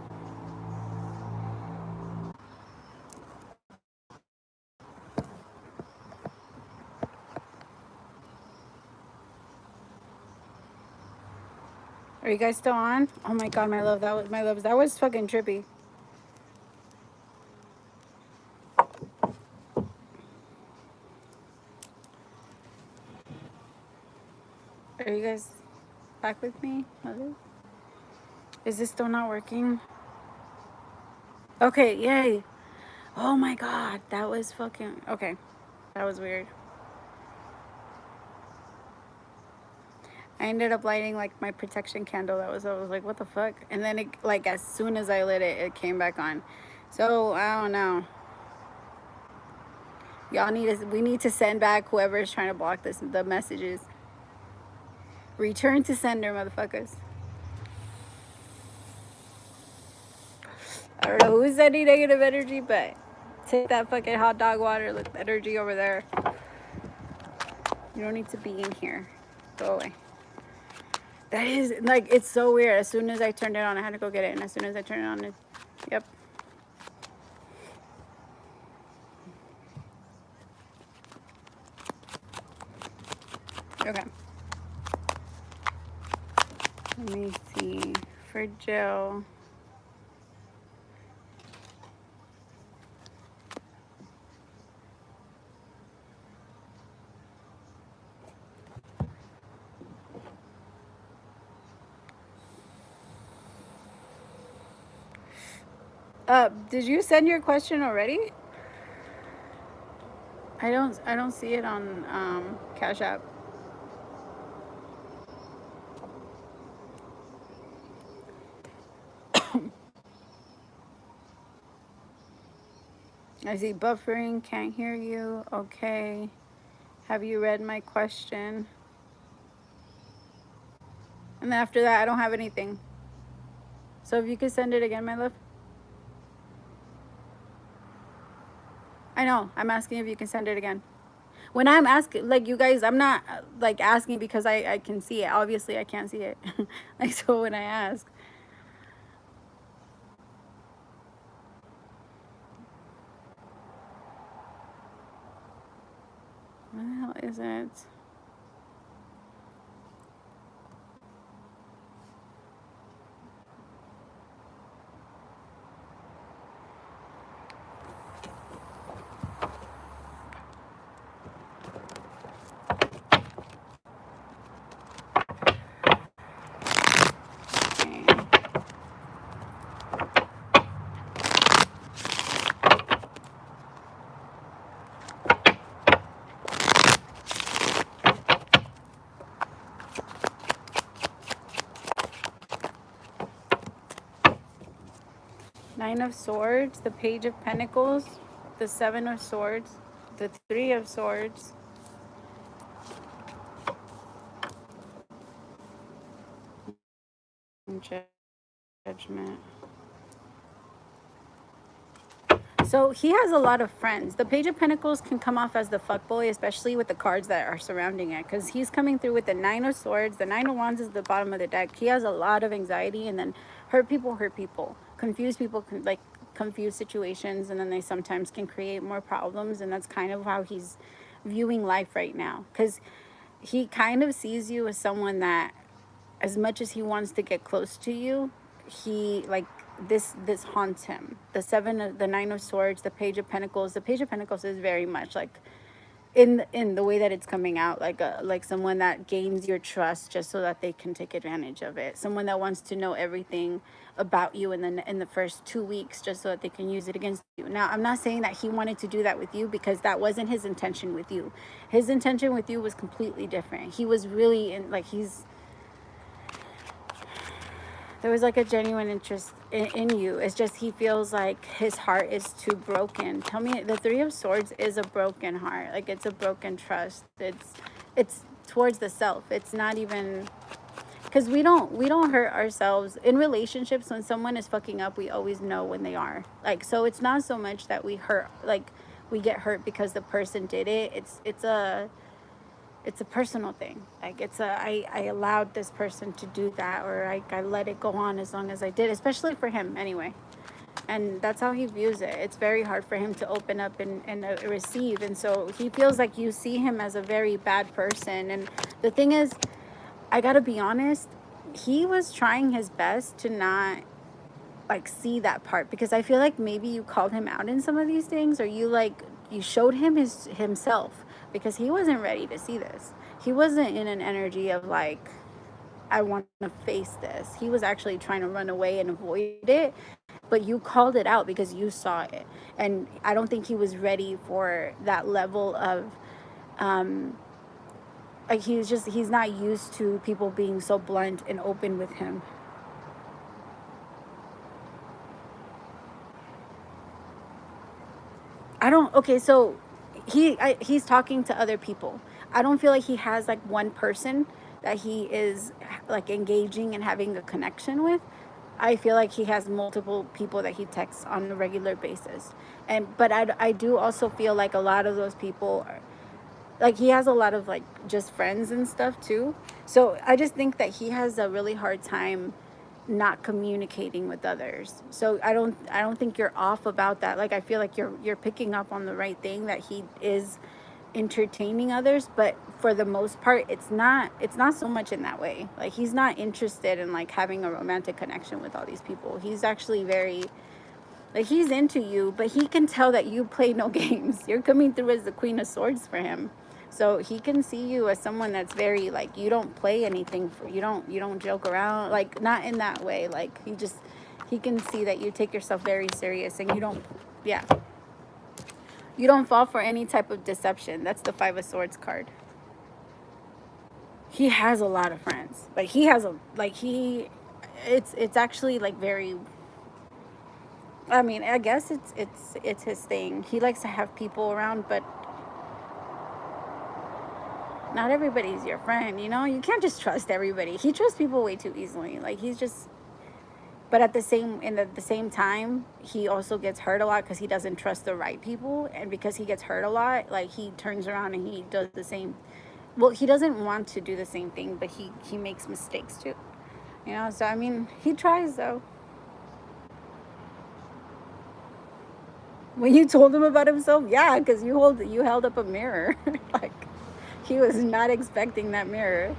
Speaker 1: Are you guys still on? Oh my god, my love, that was fucking trippy. Are you guys back with me? Is this still not working? Okay, yay. Oh my god, that was fucking okay. That was weird. I ended up lighting like my protection candle. I was like, what the fuck? And then it, like as soon as I lit it, it came back on. So I don't know. We need to send back whoever is trying to block the messages. Return to sender, motherfuckers. I don't know who's sending negative energy, but Take that fucking hot dog water with energy over there. You don't need to be in here. Go away. That is, like, it's so weird. As soon as I turned it on, I had to go get it. And as soon as I turned it on, yep. Okay. Let me see. For Jill. Did you send your question already? I don't see it on Cash App. I see buffering, can't hear you. Okay. Have you read my question? And then after that, I don't have anything. So if you could send it again, my love. I know. I'm asking if you can send it again. When I'm asking, like, you guys, I'm not like asking because I can see it. Obviously, I can't see it. Like, so when I ask. What the hell is it? Nine of Swords, the Page of Pentacles, the Seven of Swords, the Three of Swords. Judgment. So he has a lot of friends. The Page of Pentacles can come off as the fuckboy, especially with the cards that are surrounding it, because he's coming through with the Nine of Swords. The Nine of Wands is the bottom of the deck. He has a lot of anxiety, and then hurt people, confuse people, like confuse situations, and then they sometimes can create more problems. And that's kind of how he's viewing life right now, because he kind of sees you as someone that, as much as he wants to get close to you, he, like, this haunts him. The Nine of Swords, the Page of Pentacles. The Page of Pentacles is very much like, in the way that it's coming out, like someone that gains your trust just so that they can take advantage of it. Someone that wants to know everything about you in the first 2 weeks just so that they can use it against you. Now, I'm not saying that he wanted to do that with you, because that wasn't his intention with you. His intention with you was completely different. He was really in, like, there was like a genuine interest in you. It's just he feels like his heart is too broken. Tell me, the Three of Swords is a broken heart. Like, it's a broken trust. It's towards the self. It's not even, because we don't hurt ourselves in relationships. When someone is fucking up, we always know when they are. Like, so it's not so much that we hurt, like we get hurt because the person did it. It's a personal thing. Like, I allowed this person to do that, or I let it go on as long as I did, especially for him anyway. And that's how he views it. It's very hard for him to open up and receive. And so he feels like you see him as a very bad person. And the thing is, I gotta be honest, he was trying his best to not, like, see that part, because I feel like maybe you called him out in some of these things, or you showed him himself, because he wasn't ready to see this. He wasn't in an energy of like, I want to face this. He was actually trying to run away and avoid it, but you called it out because you saw it. And I don't think he was ready for that level of like, he's not used to people being so blunt and open with him. Okay, so he's talking to other people. I don't feel like he has like one person that he is like engaging and having a connection with. I feel like he has multiple people that he texts on a regular basis. But I do also feel like a lot of those people are, like, he has a lot of like just friends and stuff too. So I just think that he has a really hard time not communicating with others. So I don't think you're off about that. Like, I feel like you're picking up on the right thing, that he is entertaining others, but for the most part it's not so much in that way. Like, he's not interested in like having a romantic connection with all these people. He's actually very, like, he's into you, but he can tell that you play no games. You're coming through as the Queen of Swords for him. So he can see you as someone that's very, like, you don't play anything for, you don't joke around, like, not in that way. Like, he can see that you take yourself very serious, and you don't, yeah, you don't fall for any type of deception. That's the Five of Swords card. He has a lot of friends. Like, he has a, like, it's actually like very, I mean, I guess it's his thing. He likes to have people around, but not everybody's your friend, you know? You can't just trust everybody. He trusts people way too easily. Like, he's just, but at the same time, he also gets hurt a lot because he doesn't trust the right people, and because he gets hurt a lot, like, he turns around and he does the same. Well, he doesn't want to do the same thing, but he makes mistakes too. You know, so I mean, he tries though. When you told him about himself, yeah, because you held up a mirror. Like, he was not expecting that mirror.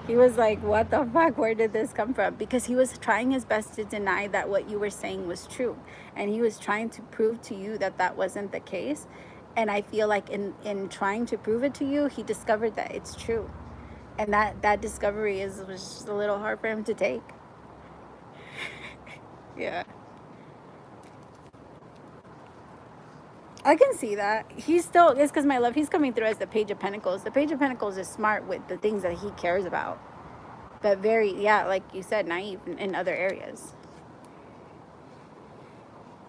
Speaker 1: He was like, what the fuck, where did this come from? Because he was trying his best to deny that what you were saying was true, and he was trying to prove to you that that wasn't the case. And I feel like in trying to prove it to you, he discovered that it's true, and that discovery was just a little hard for him to take. Yeah, I can see that. He's still, it's because, my love, he's coming through as the Page of Pentacles. The Page of Pentacles is smart with the things that he cares about, but very, yeah, like you said, naive in other areas.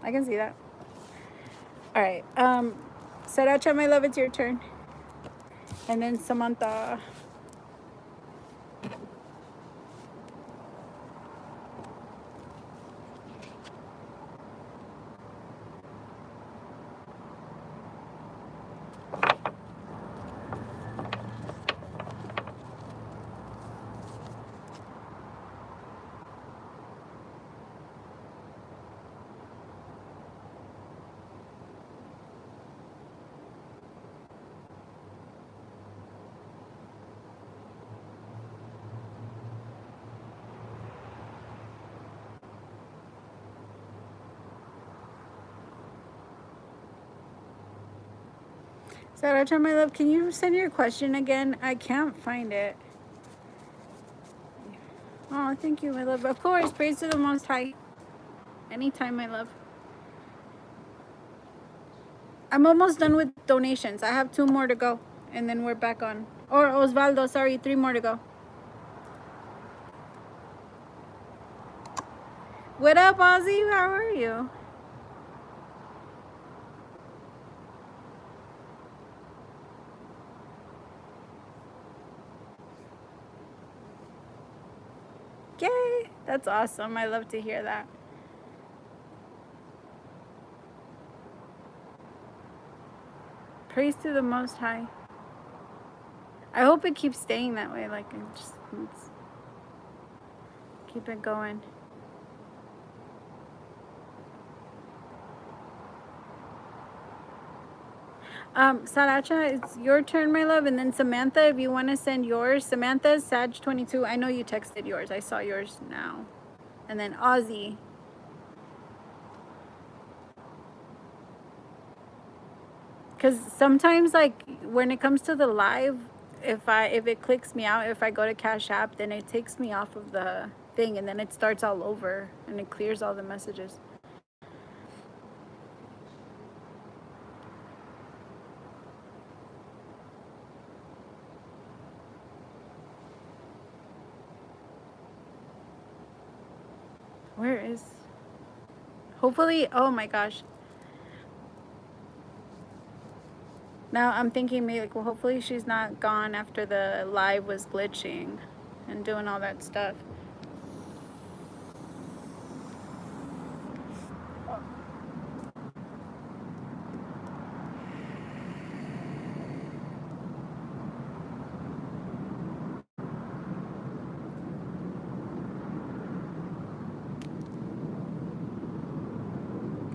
Speaker 1: I can see that. All right. Saracha, my love, it's your turn. And then Samantha. Saracha, my love, can you send your question again? I can't find it. Oh, thank you, my love. Of course, praise to the Most High. Anytime, my love. I'm almost done with donations. I have 2 more to go, and then we're back on. Or Osvaldo, sorry, 3 more to go. What up, Ozzy? How are you? Yay! That's awesome. I love to hear that. Praise to the Most High. I hope it keeps staying that way. Like, let's keep it going. Saracha, it's your turn, my love. And then Samantha, if you want to send yours. Samantha's Sag22. I know you texted yours. I saw yours now. And then Ozzy. Because sometimes, like, when it comes to the live, if it clicks me out, if I go to Cash App, then it takes me off of the thing, and then it starts all over, and it clears all the messages. Where is... Hopefully... Oh, my gosh. Now I'm thinking, maybe, like, well, hopefully she's not gone after the live was glitching and doing all that stuff.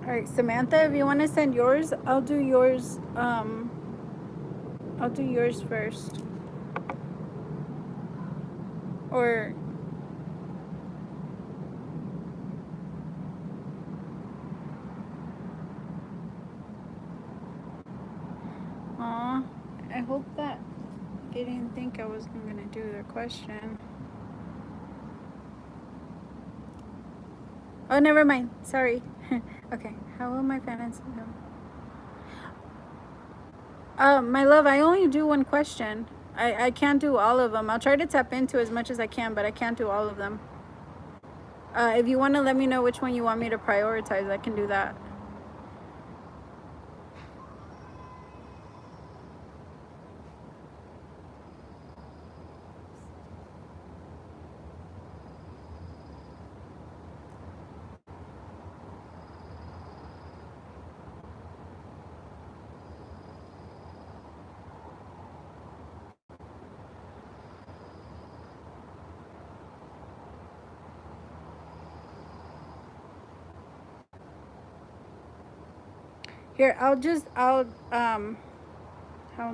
Speaker 1: All right, Samantha, if you want to send yours, I'll do yours. I'll do yours first. Or, aw, I hope that they didn't think I was going to do their question. Oh, never mind. Sorry. Okay. How will my finances go? My love, I only do one question. I can't do all of them. I'll try to tap into as much as I can, but I can't do all of them. If you want to let me know which one you want me to prioritize, I can do that. Here, how am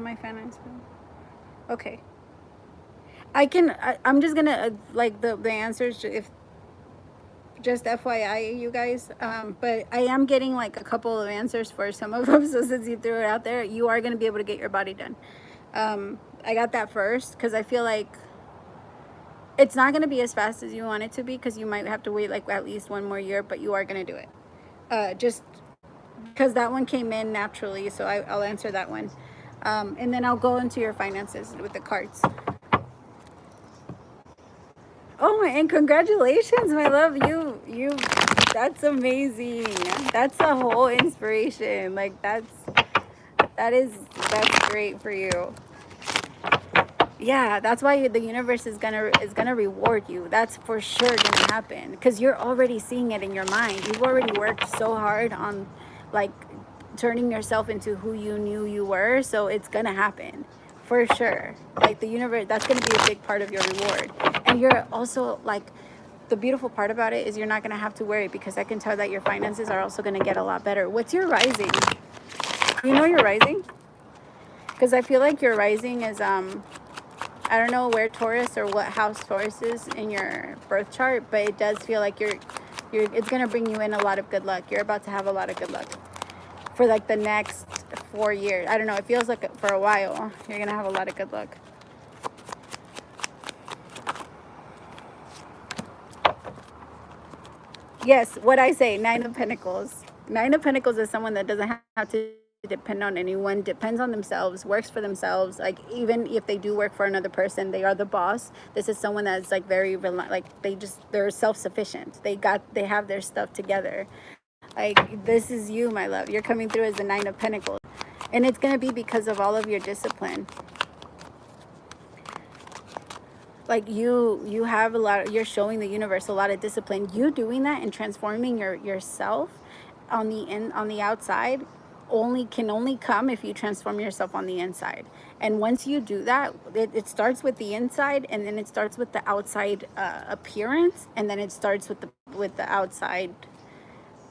Speaker 1: I financing? Okay. I'm just gonna, like, the answers, if, just FYI, you guys. But I am getting like a couple of answers for some of them. So since you threw it out there, you are gonna be able to get your body done. I got that first because I feel like it's not gonna be as fast as you want it to be, because you might have to wait like at least one more year, but you are gonna do it. Just because that one came in naturally, so I'll answer that one. And then I'll go into your finances with the cards. Oh my, and congratulations, my love. That's amazing. That's a whole inspiration. Like, that's great for you. Yeah, that's why the universe is gonna reward you. That's for sure gonna happen, because you're already seeing it in your mind. You've already worked so hard on, like, turning yourself into who you knew you were. So it's gonna happen for sure. Like, the universe, that's gonna be a big part of your reward. And you're also, like, the beautiful part about it is you're not gonna have to worry, because I can tell that your finances are also gonna get a lot better. What's your rising? You know your rising? Because I feel like your rising is I don't know where Taurus or what house Taurus is in your birth chart, but it does feel like it's gonna bring you in a lot of good luck. You're about to have a lot of good luck for like the next 4 years. I don't know. It feels like for a while you're gonna have a lot of good luck. Yes, what I say, Nine of Pentacles. Nine of Pentacles is someone that doesn't have to depend on anyone, depends on themselves, works for themselves. Like, even if they do work for another person, they are the boss. This is someone that's like very, like, they're self-sufficient. They have their stuff together. Like, this is you, my love. You're coming through as the Nine of Pentacles. And it's going to be because of all of your discipline. Like, you have a lot, you're showing the universe a lot of discipline. You doing that and transforming yourself on the outside can only come if you transform yourself on the inside. And once you do that, it starts with the inside, and then it starts with the outside appearance, and then it starts with the outside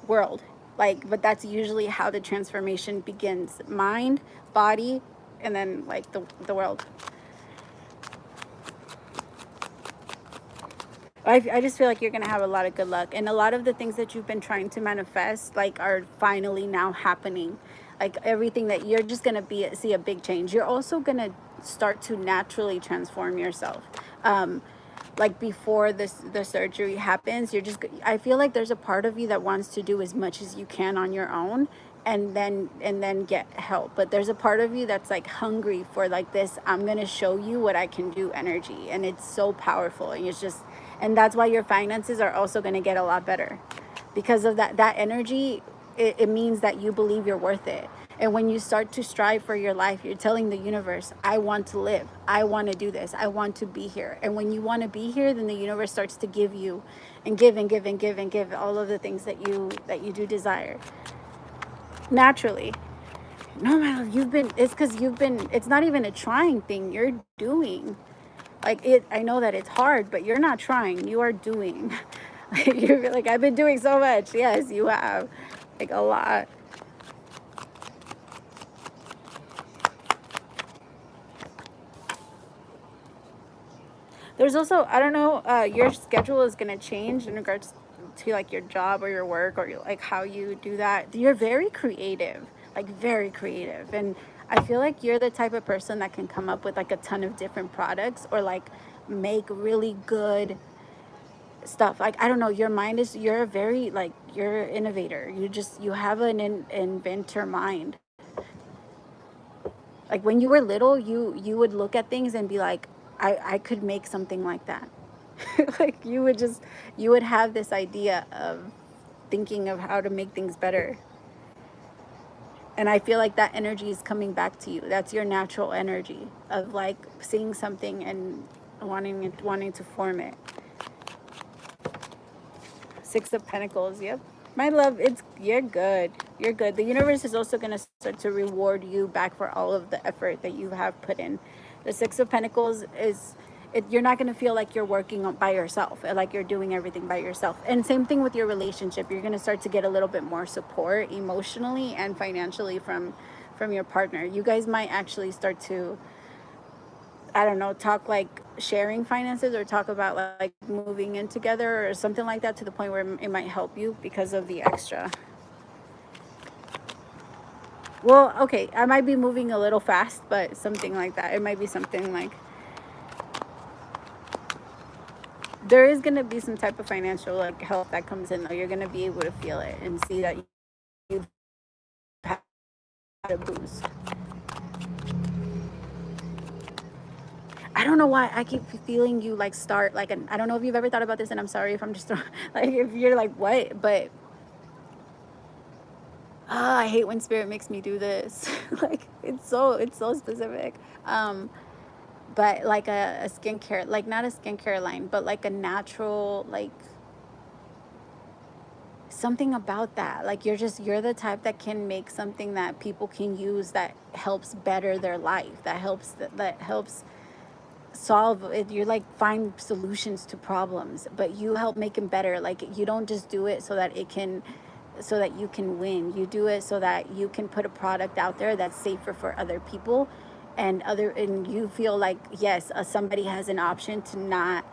Speaker 1: world. Like, but that's usually how the transformation begins: mind, body, and then like the world. I just feel like you're going to have a lot of good luck. And a lot of the things that you've been trying to manifest, like, are finally now happening. Like, everything that you're just going to see a big change. You're also going to start to naturally transform yourself. Like, before the surgery happens, I feel like there's a part of you that wants to do as much as you can on your own, and then get help. But there's a part of you that's like hungry for, like, this I'm gonna show you what I can do energy, and it's so powerful. And and that's why your finances are also going to get a lot better, because of that energy. It means that you believe you're worth it. And when you start to strive for your life, you're telling the universe, I want to live, I want to do this, I want to be here. And when you want to be here, then the universe starts to give you, and give and give and give and give all of the things that you do desire naturally. No, my love, it's not even a trying thing, you're doing. Like, I know that it's hard, but you're not trying, you are doing. You're like, I've been doing so much. Yes, you have. like a lot. There's also, I don't know, your schedule is going to change in regards to like your job or your work or like how you do that. You're very creative, like very creative. And I feel like you're the type of person that can come up with like a ton of different products or like make really good stuff. Like, I don't know, your mind is, you're a very, like, you're an innovator. You have an inventor mind. Like when you were little, you would look at things and be like, I could make something like that. Like you would have this idea of thinking of how to make things better. And I feel like that energy is coming back to you. That's your natural energy of like seeing something and wanting to form it. Six of Pentacles, yep. My love, you're good. You're good. The universe is also going to start to reward you back for all of the effort that you have put in. The Six of Pentacles is, you're not going to feel like you're working by yourself, like you're doing everything by yourself. And same thing with your relationship. You're going to start to get a little bit more support emotionally and financially from your partner. You guys might actually start to, I don't know, talk like sharing finances or talk about like moving in together or something like that, to the point where it might help you because of the extra. Well, okay, I might be moving a little fast, but something like that. It might be something like, there is going to be some type of financial like help that comes in though. You're going to be able to feel it and see that you've had a boost. I don't know why I keep feeling you like start like I don't know if you've ever thought about this, and I'm sorry if I'm just like if you're like what, but I hate when spirit makes me do this. Like it's so specific. But like a skincare, like not a skincare line, but like a natural, like something about that. Like you're the type that can make something that people can use that helps better their life, that helps solve it. You like find solutions to problems, but you help make them better. Like you don't just do it so that you can win. You do it so that you can put a product out there that's safer for other people, and you feel like yes, somebody has an option to not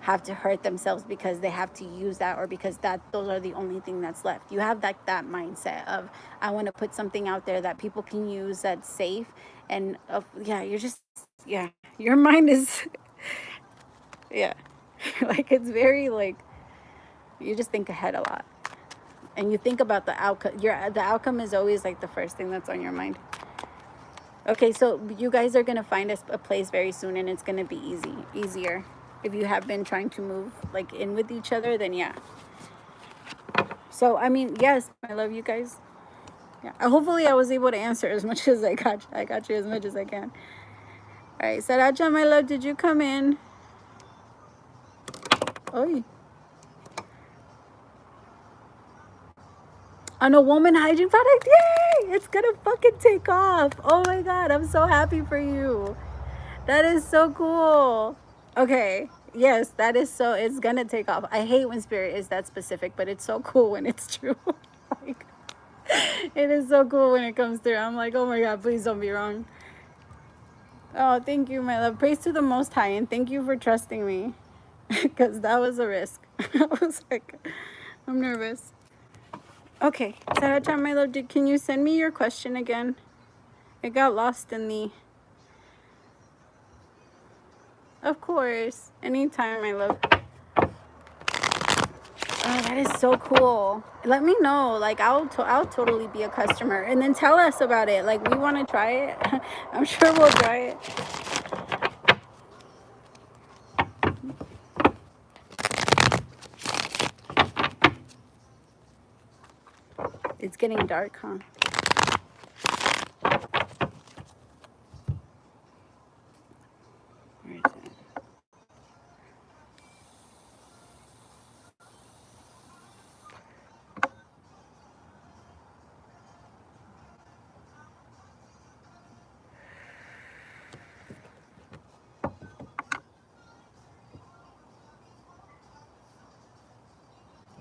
Speaker 1: have to hurt themselves because they have to use that, or because those are the only thing that's left. You have that mindset of, I want to put something out there that people can use that's safe. And yeah, yeah, your mind is yeah. Like it's very like, you just think ahead a lot, and you think about the outcome. The outcome is always like the first thing that's on your mind. Okay, so you guys are gonna find a place very soon, and it's gonna be easier. If you have been trying to move like in with each other, then yeah. So I mean, yes, I love you guys. Yeah. Hopefully I was able to answer as much as I got you. I got you as much as I can. All right, Saracha, my love, did you come in? Oh, on a woman hygiene product, yay! It's gonna fucking take off. Oh my god, I'm so happy for you. That is so cool. Okay, yes, that is so, it's gonna take off. I hate when spirit is that specific, but it's so cool when it's true. Like, it is so cool when it comes through. I'm like, oh my god, please don't be wrong. Oh, thank you, my love. Praise to the Most High, and thank you for trusting me, because that was a risk. I was like, I'm nervous. Okay, Sarah, my love, can you send me your question again? It got lost in the... Of course. Anytime, my love. Oh, that is so cool. Let me know. Like, I'll totally be a customer. And then tell us about it. Like, we want to try it. I'm sure we'll try it. It's getting dark, huh? Where is it?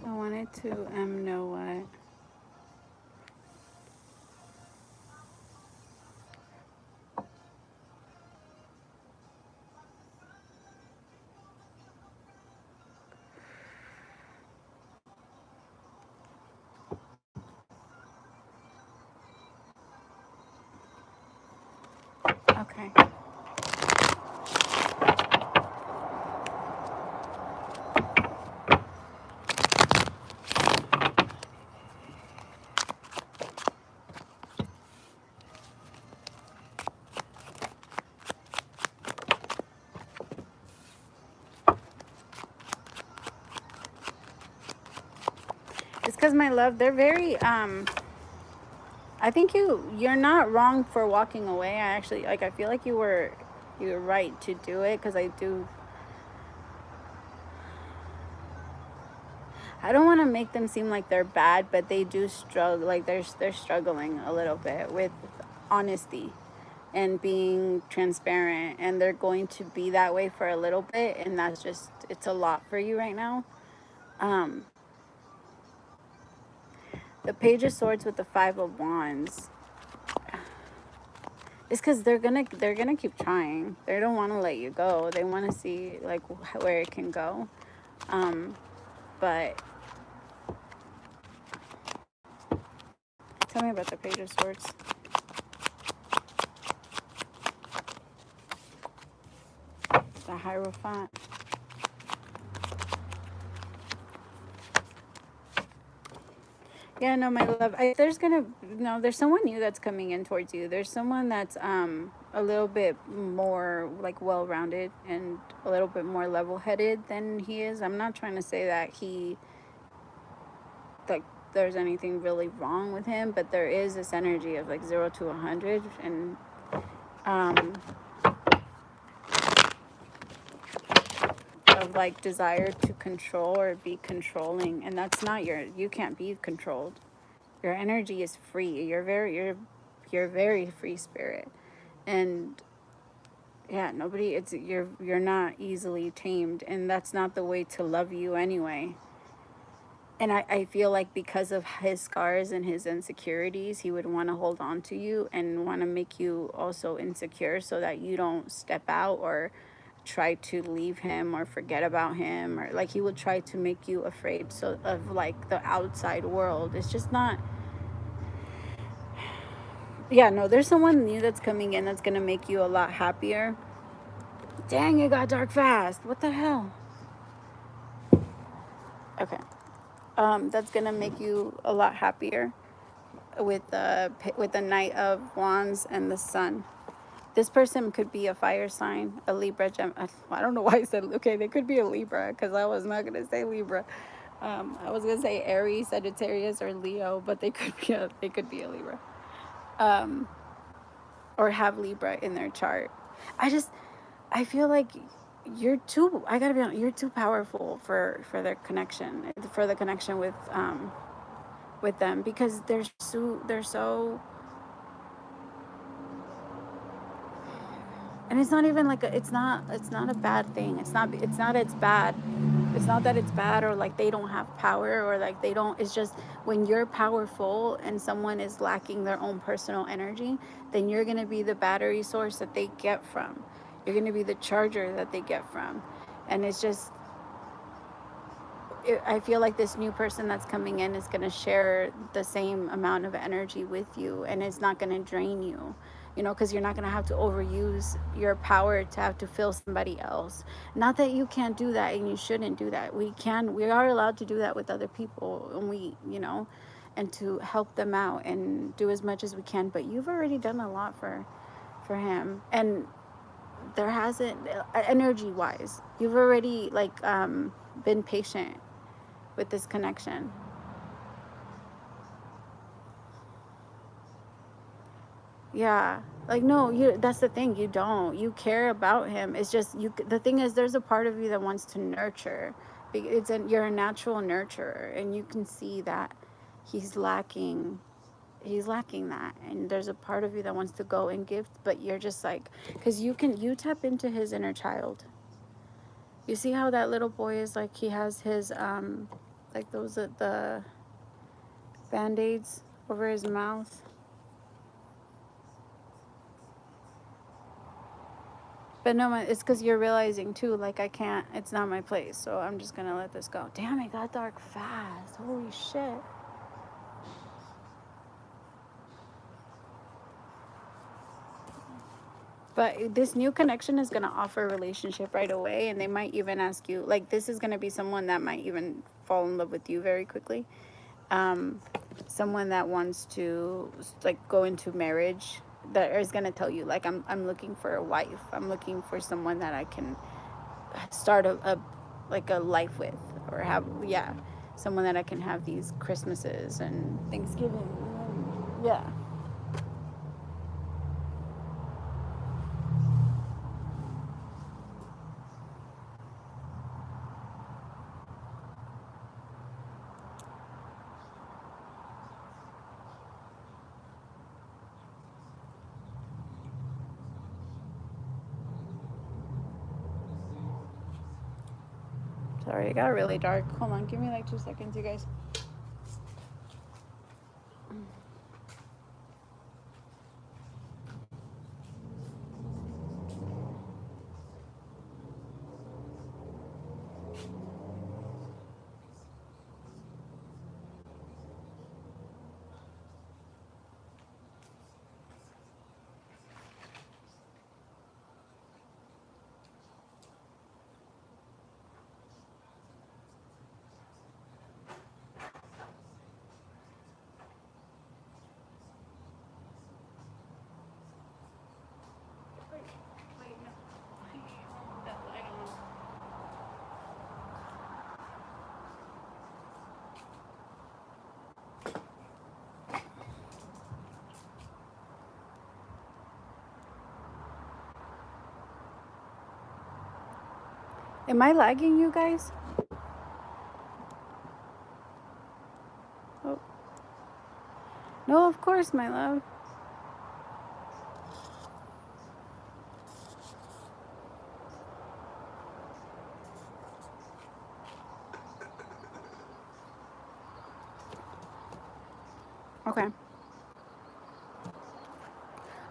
Speaker 1: I wanted to know what. Okay. It's because, my love, they're very I think you're not wrong for walking away. I actually, like, I feel like you're right to do it, because I don't want to make them seem like they're bad, but they do struggle, like they're struggling a little bit with honesty and being transparent, and they're going to be that way for a little bit, and that's just, it's a lot for you right now. um the Page of Swords with the Five of Wands, it's because they're gonna keep trying. They don't want to let you go. They want to see, like, where it can go. But tell me about the Page of Swords. The Hierophant. Yeah, no, my love. There's someone new that's coming in towards you. There's someone that's a little bit more, like, well-rounded and a little bit more level-headed than he is. I'm not trying to say that like, there's anything really wrong with him, but there is this energy of, like, 0 to 100, and um of, like, desire to control or be controlling, and that's not you can't be controlled. Your energy is free. You're very free spirit. And yeah, nobody, you're not easily tamed, and that's not the way to love you anyway. And I feel like because of his scars and his insecurities, he would want to hold on to you and want to make you also insecure, so that you don't step out or try to leave him or forget about him, or, like, he would try to make you afraid so of, like, the outside world. It's just not. Yeah, no, there's someone new that's coming in that's gonna make you a lot happier. Dang, it got dark fast. What the hell? Okay. That's gonna make you a lot happier with the Knight of Wands and the Sun. This person could be a fire sign, a Libra, I don't know why I said, okay, they could be a Libra, because I was not gonna say Libra. I was gonna say Aries, Sagittarius, or Leo, but they could be a Libra. Or have Libra in their chart. I feel like I gotta be honest, you're too powerful for their connection, for the connection with them, because they're so, and it's not even like it's not a bad thing. It's not that it's bad, or like they don't have power, or like they don't. It's just, when you're powerful and someone is lacking their own personal energy, then you're going to be the battery source that they get from. You're going to be the charger that they get from. And it's just, I feel like this new person that's coming in is going to share the same amount of energy with you, and it's not going to drain you, because you're not going to have to overuse your power to have to fill somebody else. Not that you can't do that and you shouldn't do that. We are allowed to do that with other people, and and to help them out and do as much as we can. But you've already done a lot for him, and there hasn't, energy wise, you've already, like, been patient with this connection. Yeah. Like, no, that's the thing, you care about him. It's just, the thing is, there's a part of you that wants to nurture. You're a natural nurturer, and you can see that he's lacking he's lacking that, and there's a part of you that wants to go and give, but you're just like, because you tap into his inner child. You see how that little boy is, like, he has his like, those the band-aids over his mouth. But no, it's because you're realizing too, like, I can't, it's not my place, so I'm just gonna let this go. Damn, it got dark fast. Holy shit. But this new connection is going to offer a relationship right away, and they might even ask you, like, this is going to be someone that might even fall in love with you very quickly. Someone that wants to, like, go into marriage, that is going to tell you, like, I'm looking for a wife. I'm looking for someone that I can start like a life with, or have, yeah, someone that I can have these Christmases and Thanksgiving. Yeah. Sorry, it got really dark. Hold on, give me like 2 seconds, you guys. Am I lagging, you guys? Oh. No, of course, my love. Okay.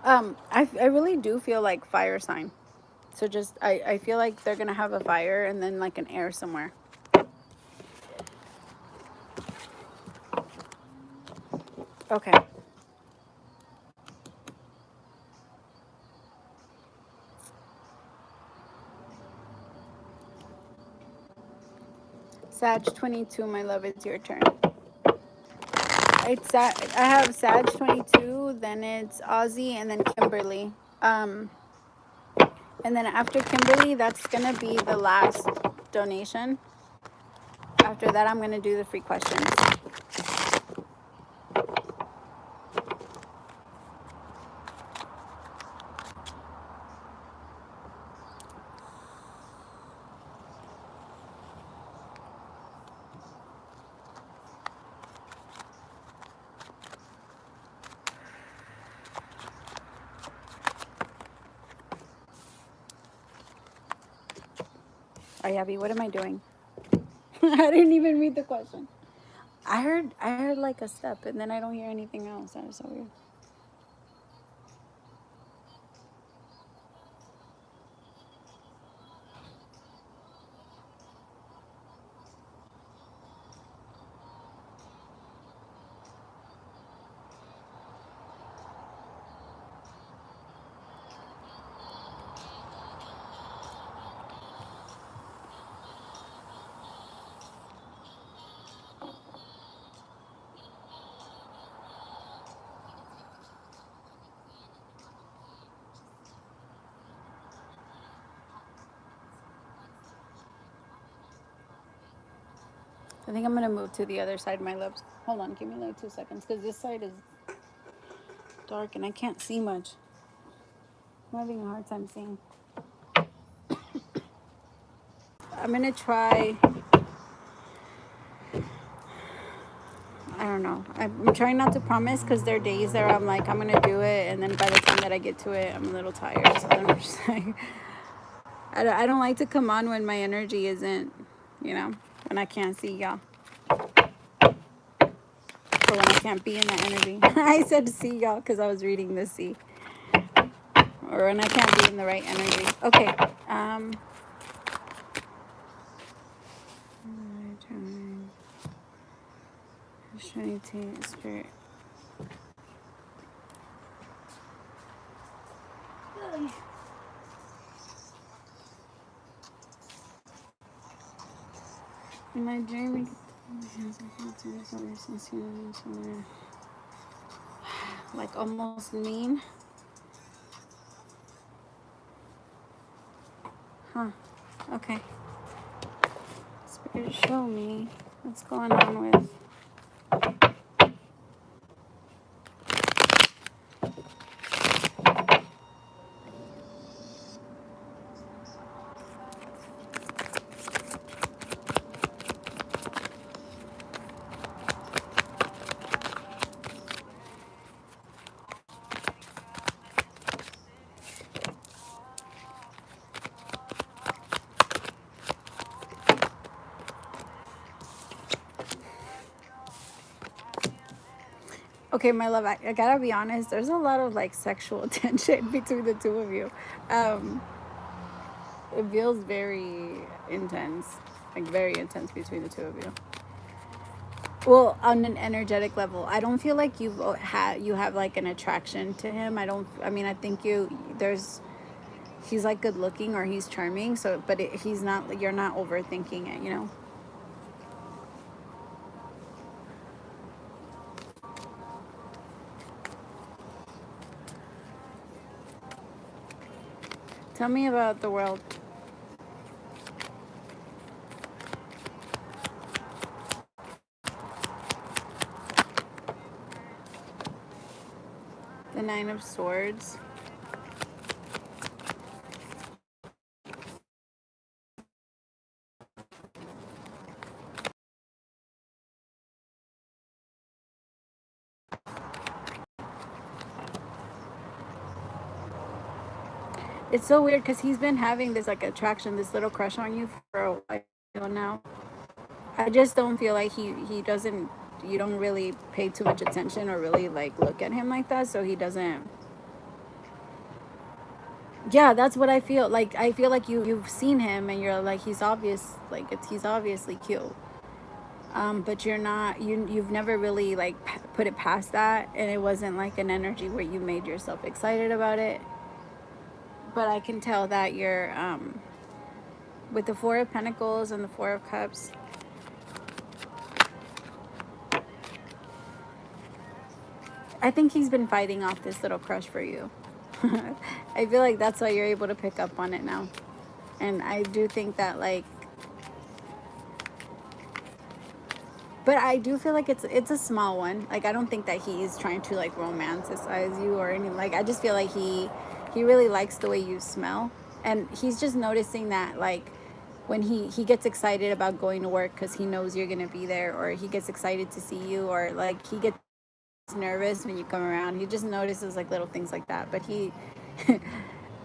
Speaker 1: I really do feel like fire sign. So just, I feel like they're gonna have a fire and then like an air somewhere. Okay. Sag 22, my love, it's your turn. I have Sag 22, then it's Ozzy, and then Kimberly. And then after Kimberly, that's gonna be the last donation. After that, I'm gonna do the free questions. Oh, Abby, what am I doing? I didn't even read the question. I heard like a step, and then I don't hear anything else. That was so weird. I think I'm gonna move to the other side of my lips. Hold on, give me like 2 seconds, because this side is dark and I can't see much. I'm having a hard time seeing. I'm gonna try. I don't know. I'm trying not to promise, because there are days that I'm like, I'm gonna do it, and then by the time that I get to it, I'm a little tired. So then I'm just like, I don't like to come on when my energy isn't, when I can't see y'all. Or when I can't be in that energy. I said see y'all because I was reading the C. Or when I can't be in the right energy. Okay. Trinity, Spirit. my dream. Like almost mean. Huh. Okay. Spirit, show me what's going on with. Okay, my love, I gotta be honest, there's a lot of like sexual tension between the two of you. Um, it feels very intense, like very intense between the two of you. Well, on an energetic level, I don't feel like you have like an attraction to him. I mean, I think he's like good looking or he's charming. So, but he's not, you're not overthinking it, you know? Tell me about the world. The Nine of Swords. It's so weird because he's been having this like attraction, this little crush on you for a while now. I just don't feel like he doesn't. You don't really pay too much attention or really like look at him like that, so he doesn't. Yeah, that's what I feel like. I feel like you've seen him and you're like he's obviously cute. But you're not you've never really like put it past that, and it wasn't like an energy where you made yourself excited about it. But I can tell that you're with the Four of Pentacles and the Four of Cups. I think he's been fighting off this little crush for you. I feel like that's why you're able to pick up on it now. And I do think that like, but I do feel like it's a small one. Like I don't think that he's trying to like romanticize you or anything. Like I just feel like he really likes the way you smell, and he's just noticing that like when he gets excited about going to work because he knows you're gonna be there, or he gets excited to see you, or like he gets nervous when you come around. He just notices like little things like that. But he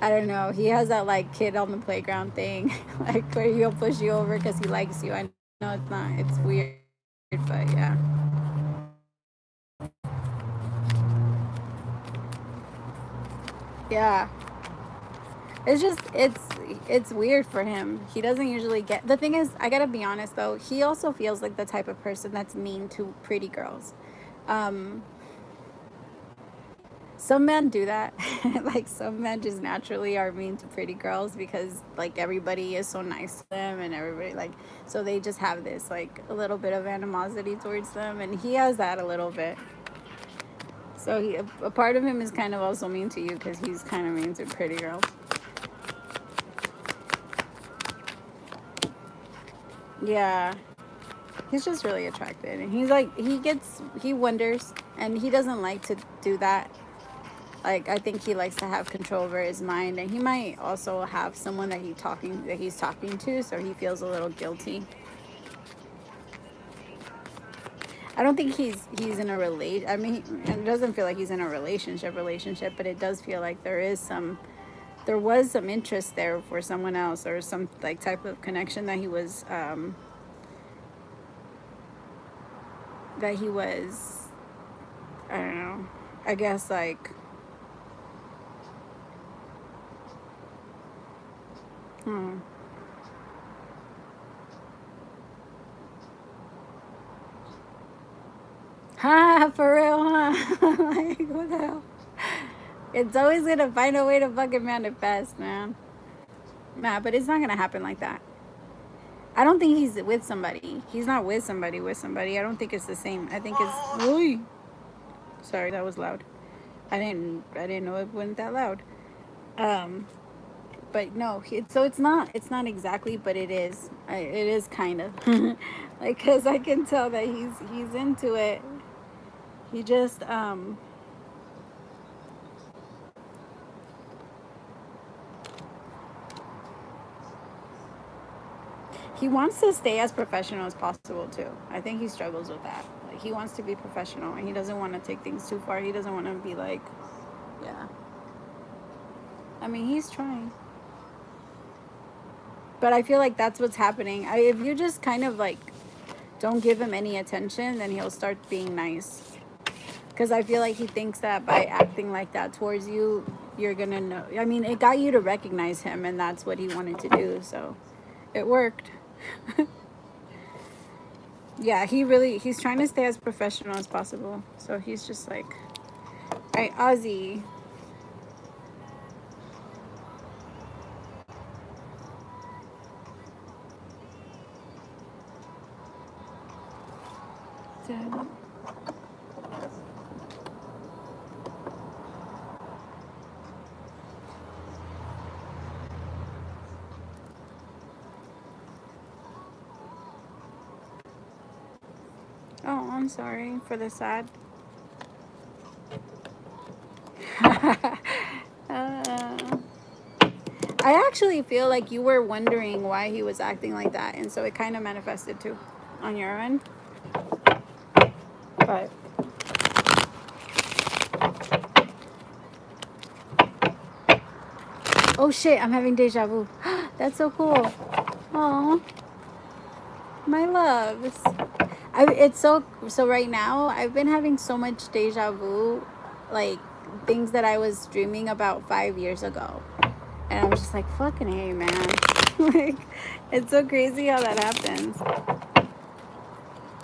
Speaker 1: I don't know, he has that like kid on the playground thing like where he'll push you over because he likes you. I know it's not, it's weird, but yeah. Yeah, it's just it's weird for him. He doesn't usually get, the thing is, I gotta be honest though, he also feels like the type of person that's mean to pretty girls. um some men do that. Like some men just naturally are mean to pretty girls because like everybody is so nice to them, and everybody like, so they just have this like a little bit of animosity towards them, and he has that a little bit. So a part of him is kind of also mean to you because he's kind of mean to pretty girls. Yeah, he's just really attracted, and he's like he wonders, and he doesn't like to do that. Like I think he likes to have control over his mind, and he might also have someone that he's talking to, so he feels a little guilty. I don't think he's in a relate. I mean, it doesn't feel like he's in a relationship, but it does feel like there was some interest there for someone else, or some like type of connection that he was, I don't know, I guess like, hmm. Ha, for real, huh? Like, what the hell? It's always gonna find a way to fucking manifest, man. Nah, but it's not gonna happen like that. I don't think he's with somebody. He's not with somebody. I don't think it's the same. I think it's. Ooh. Sorry, that was loud. I didn't know it wasn't that loud. Um, but no, so it's not exactly, but it is. It is kind of like, because I can tell that he's into it. He just he wants to stay as professional as possible too. I think he struggles with that. Like, he wants to be professional and he doesn't want to take things too far. He doesn't want to be like, yeah. I mean, he's trying. But I feel like that's what's happening. If you just kind of like don't give him any attention, then he'll start being nice. Because I feel like he thinks that by acting like that towards you, you're going to know. I mean, it got you to recognize him, and that's what he wanted to do. So it worked. Yeah, he's trying to stay as professional as possible. So he's just like, all right, Ozzy. Oh, I'm sorry for the sad. uh, I actually feel like you were wondering why he was acting like that, and so it kind of manifested too on your end. But oh shit, I'm having deja vu. That's so cool. Oh, my loves. It's so right now I've been having so much deja vu, like things that I was dreaming about 5 years ago. And I'm just like, fucking hey, man. Like, it's so crazy how that happens.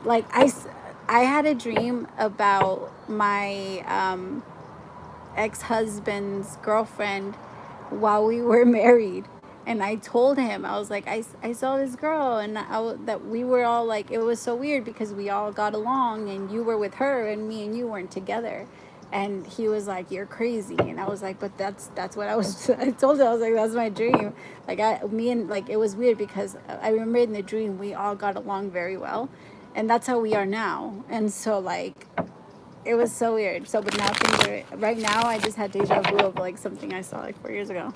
Speaker 1: Like, I had a dream about my ex-husband's girlfriend while we were married. And I told him, I was like, I saw this girl, and that we were all like, it was so weird because we all got along, and you were with her, and me and you weren't together. And he was like, you're crazy. And I was like, but that's what I was. I told him, I was like, that's my dream. Like, it was weird because I remember in the dream we all got along very well, and that's how we are now. And so like, it was so weird. So, but now things are, right now I just had deja vu of like something I saw like 4 years ago.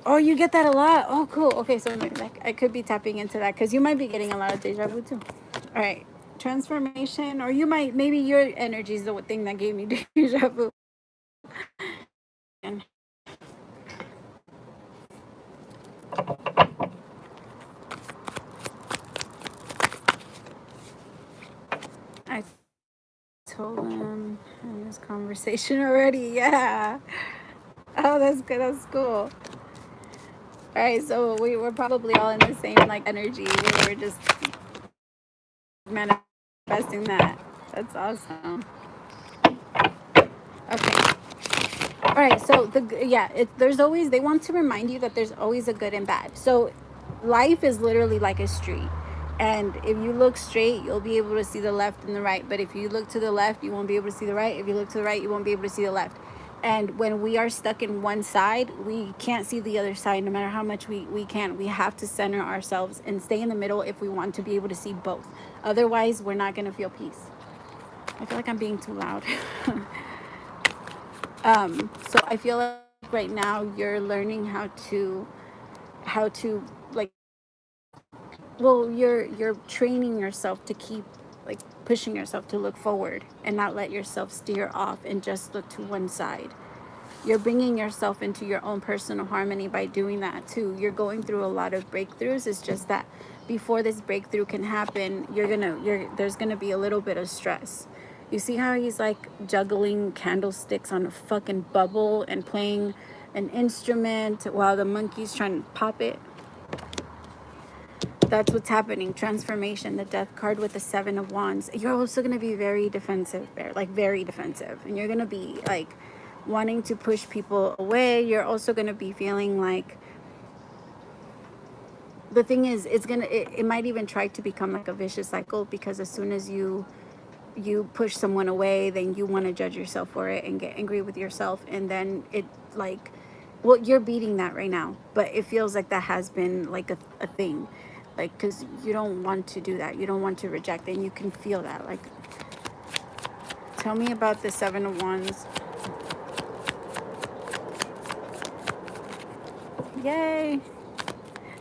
Speaker 1: Oh, you get that a lot? Oh, cool. Okay, so maybe like I could be tapping into that because you might be getting a lot of deja vu too. All right, transformation, or you might, maybe your energy is the thing that gave me deja vu. And I told him in this conversation already. Yeah. Oh, that's good. That's cool. All right, so we were probably all in the same like energy. We were just manifesting that. That's awesome. Okay. All right. So there's always, they want to remind you that there's always a good and bad. So life is literally like a street. And if you look straight, you'll be able to see the left and the right. But if you look to the left, you won't be able to see the right. If you look to the right, you won't be able to see the left. And when we are stuck in one side, we can't see the other side no matter how much we can. We have to center ourselves and stay in the middle if we want to be able to see both. Otherwise, we're not going to feel peace. I feel like I'm being too loud. So I feel like right now you're learning how to like, well, you're training yourself to keep like pushing yourself to look forward and not let yourself steer off and just look to one side. You're bringing yourself into your own personal harmony by doing that too. You're going through a lot of breakthroughs. It's just that before this breakthrough can happen, there's gonna be a little bit of stress. You see how he's like juggling candlesticks on a fucking bubble and playing an instrument while the monkey's trying to pop it? That's what's happening. Transformation, the death card with the 7 of Wands. You're also going to be very defensive, Bear, like very defensive. And you're going to be like wanting to push people away. You're also going to be feeling like the thing is, it might even try to become like a vicious cycle, because as soon as you push someone away, then you want to judge yourself for it and get angry with yourself, and then it, like, well, you're beating that right now, but it feels like that has been like a thing, like, because you don't want to do that, you don't want to reject, and you can feel that. Like, tell me about the 7 of Wands. Yay.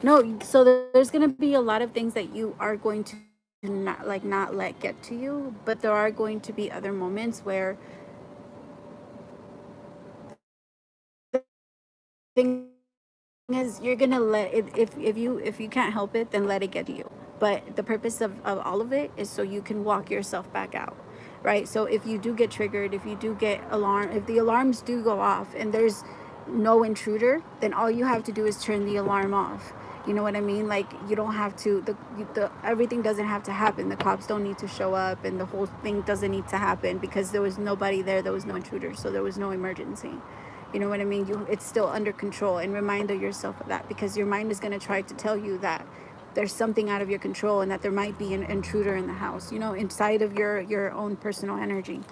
Speaker 1: No, so there's going to be a lot of things that you are going to not let get to you, but there are going to be other moments where thing is, you're gonna let it, if you can't help it, then let it get to you. But the purpose of all of it is so you can walk yourself back out, right? So if you do get triggered, if you do get alarm, if the alarms do go off and there's no intruder, then all you have to do is turn the alarm off. You know what I mean? Like, you don't have to, the everything doesn't have to happen. The cops don't need to show up, and the whole thing doesn't need to happen, because there was nobody there, there was no intruder, so there was no emergency. You know what I mean? It's still under control, and remind yourself of that, because your mind is going to try to tell you that there's something out of your control, and that there might be an intruder in the house, you know, inside of your own personal energy.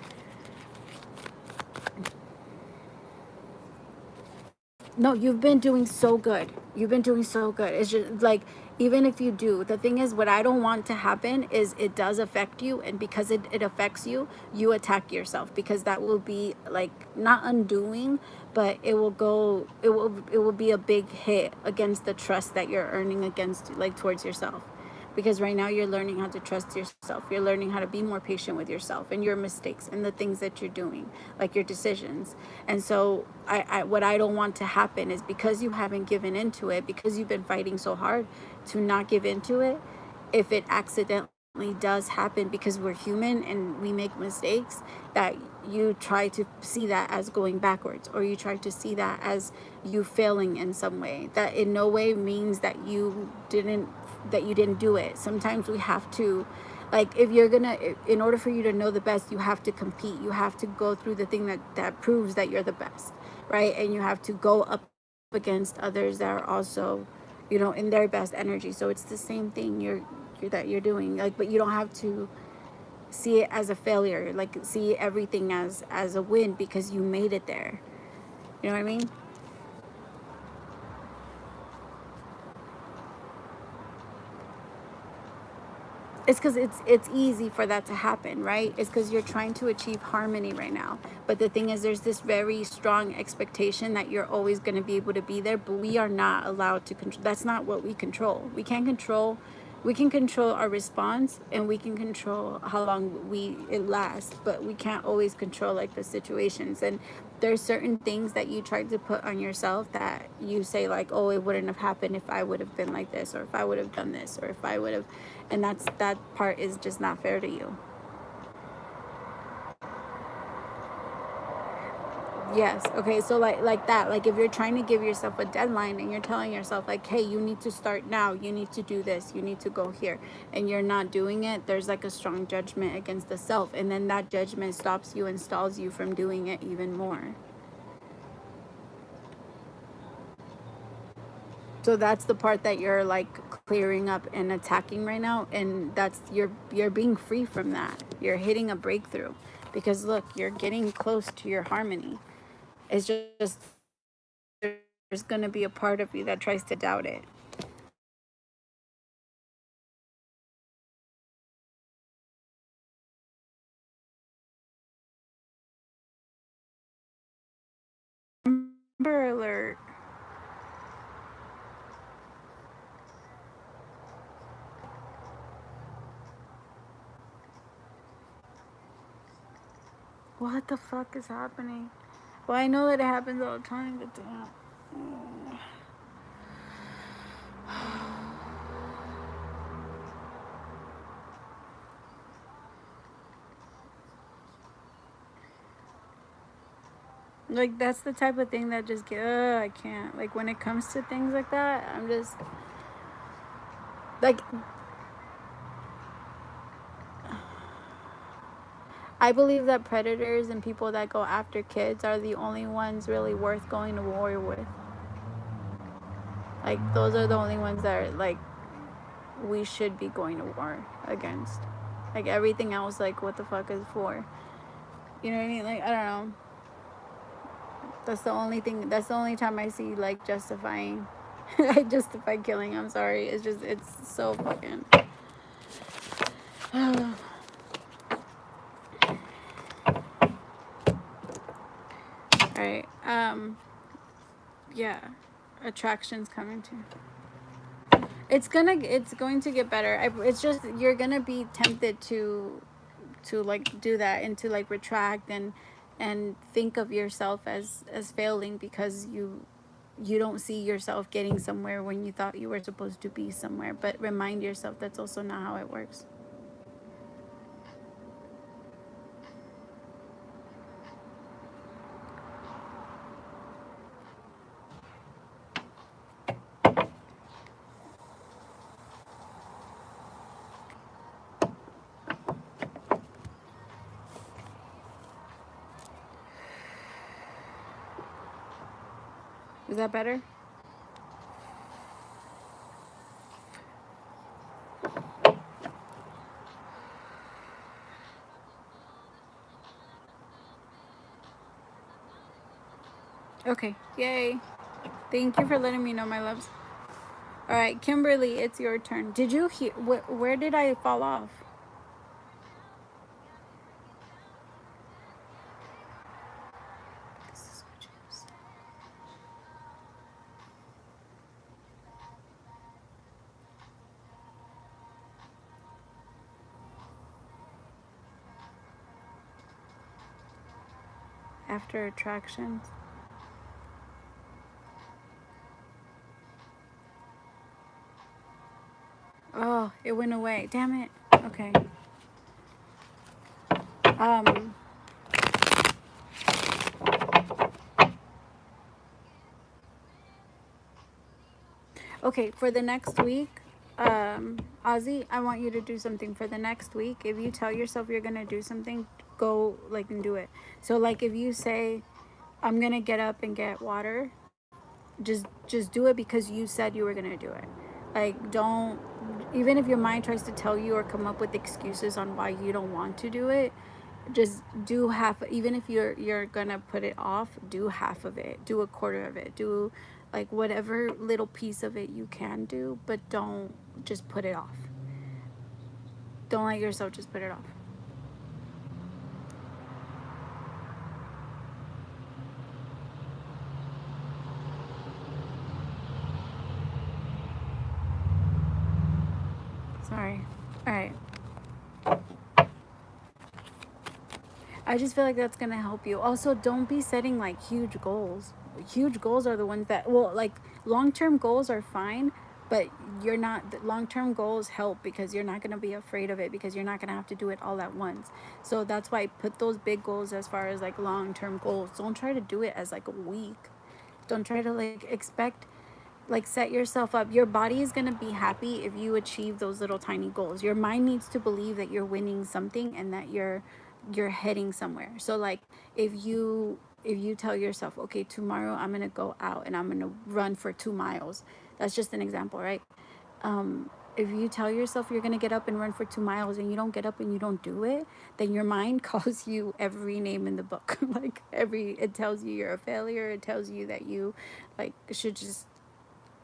Speaker 1: No, you've been doing so good. You've been doing so good. It's just like, even if you do, the thing is, what I don't want to happen is it does affect you. And because it affects you, you attack yourself, because that will be like, not undoing, but it will be a big hit against the trust that you're earning against, like, towards yourself. Because right now you're learning how to trust yourself, you're learning how to be more patient with yourself and your mistakes and the things that you're doing, like your decisions. And so what I don't want to happen is, because you haven't given into it, because you've been fighting so hard to not give into it, if it accidentally does happen, because we're human and we make mistakes, that you try to see that as going backwards, or you try to see that as you failing in some way, that in no way means that you didn't do it. Sometimes we have to, like, if you're gonna, in order for you to know the best, you have to compete, you have to go through the thing that proves that you're the best, right? And you have to go up against others that are also, in their best energy. So it's the same thing that you're doing, like, but you don't have to see it as a failure, like, see everything as a win, because you made it there. You know what I mean? It's because it's easy for that to happen, right? It's because you're trying to achieve harmony right now. But the thing is, there's this very strong expectation that you're always going to be able to be there, but we are not allowed to control. That's not what we control. We can control our response, and we can control how long it lasts, but we can't always control, like, the situations. And there's certain things that you try to put on yourself that you say, like, oh, it wouldn't have happened if I would have been like this, or if I would have done this, or if I would have, and that part is just not fair to you. Yes. Okay. So like that. Like, if you're trying to give yourself a deadline, and you're telling yourself, like, hey, you need to start now. You need to do this. You need to go here, and you're not doing it. There's like a strong judgment against the self, and then that judgment stops you and stalls you from doing it even more. So that's the part that you're, like, clearing up and attacking right now, and that's you're being free from that. You're hitting a breakthrough, because look, you're getting close to your harmony. It's just there's going to be a part of you that tries to doubt it. Amber alert. What the fuck is happening? Well, I know that it happens all the time, but damn. Like, that's the type of thing that just I can't. Like, when it comes to things like that, I'm just like, I believe that predators and people that go after kids are the only ones really worth going to war with. Like, those are the only ones that are, like, we should be going to war against. Like everything else, like what the fuck is for? You know what I mean? Like I don't know. That's the only thing. That's the only time I see like justifying. I justify killing. I'm sorry. It's just it's so fucking. All right. Yeah. Attraction's coming too. It's going to get better. It's just you're gonna be tempted to like do that and to like retract and think of yourself as failing because you don't see yourself getting somewhere when you thought you were supposed to be somewhere. But remind yourself that's also not how it works. Is that better? Okay. Yay. Thank you for letting me know, my loves. All right, Kimberly, it's your turn. Did you hear? Where did I fall off? This is what you said. After attractions. Oh, it went away. Damn it. Okay. Um. Okay, for the next week, Ozzy, I want you to do something for the next week. If you tell yourself you're gonna do something, go like and do it. So like if you say, I'm gonna get up and get water, just do it because you said you were gonna do it. Like don't, even if your mind tries to tell you or come up with excuses on why you don't want to do it, just do half. Even if you're gonna put it off, do half of it, do a quarter of it, do like whatever little piece of it you can do, but don't just put it off. Don't let yourself just put it off. Sorry. All right. I just feel like that's gonna help you. Also, don't be setting like huge goals. Huge goals are the ones that, well, like long-term goals are fine, but you're not, long-term goals help because you're not gonna be afraid of it because you're not gonna have to do it all at once. So that's why I put those big goals as far as like long-term goals. Don't try to do it as like a week. Don't try to like expect, like set yourself up. Your body is going to be happy if you achieve those little tiny goals. Your mind needs to believe that you're winning something and that you're heading somewhere. So like if you tell yourself, okay, tomorrow I'm going to go out and I'm going to run for 2 miles. That's just an example, right? If you tell yourself you're going to get up and run for 2 miles and you don't get up and you don't do it, then your mind calls you every name in the book. Like it tells you you're a failure. It tells you that you like should just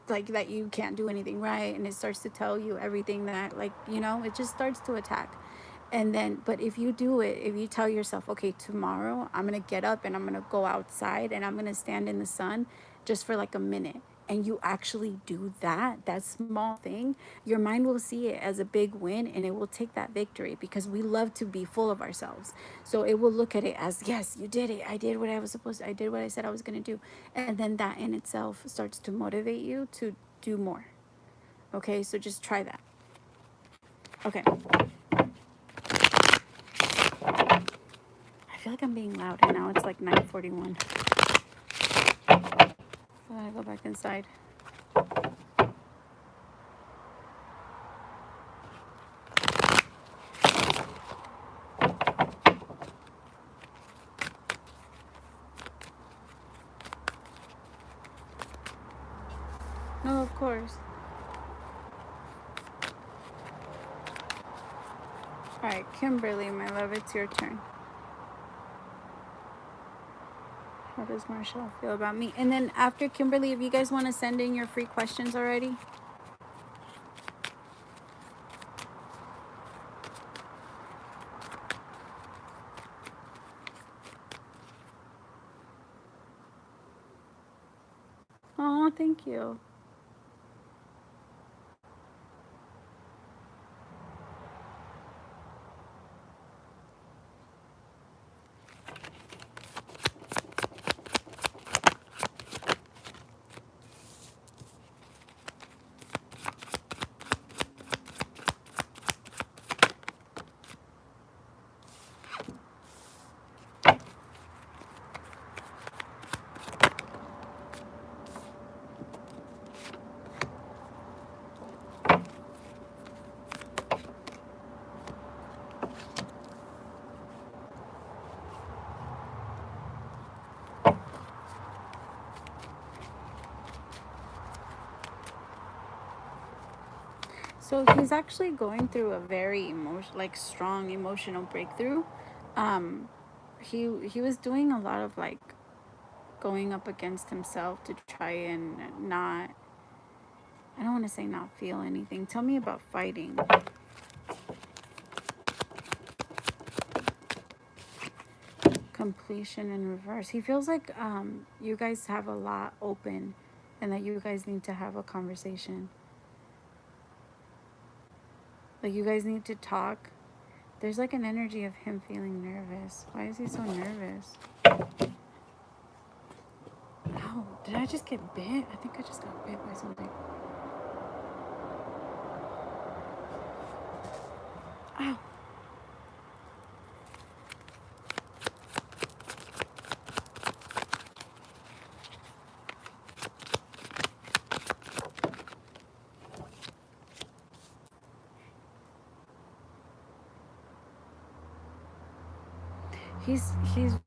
Speaker 1: like that you can't do anything right, and it starts to tell you everything that like it just starts to attack. And then but if you do it, if you tell yourself, okay, tomorrow I'm gonna get up and I'm gonna go outside and I'm gonna stand in the sun just for like a minute, and you actually do that small thing, your mind will see it as a big win and it will take that victory because we love to be full of ourselves. So it will look at it as, yes, you did it. I did what I was supposed to. I did what I said I was going to do. And then that in itself starts to motivate you to do more. Okay, so just try that. Okay. I feel like I'm being loud and now it's like 9:41. So I go back inside. No, of course. right, Kimberly, my love, it's your turn. How does Marshall feel about me? And then after Kimberly, if you guys want to send in your free questions already. Oh, thank you. So he's actually going through a very strong emotional breakthrough. Um, he was doing a lot of like going up against himself to try and not. I don't want to say not feel anything. Tell me about fighting. Completion in reverse. He feels like you guys have a lot open, and that you guys need to have a conversation. Like you guys need to talk. There's like an energy of him feeling nervous. Why is he so nervous? Ow, did I just get bit? I think I just got bit by something. Ow. He's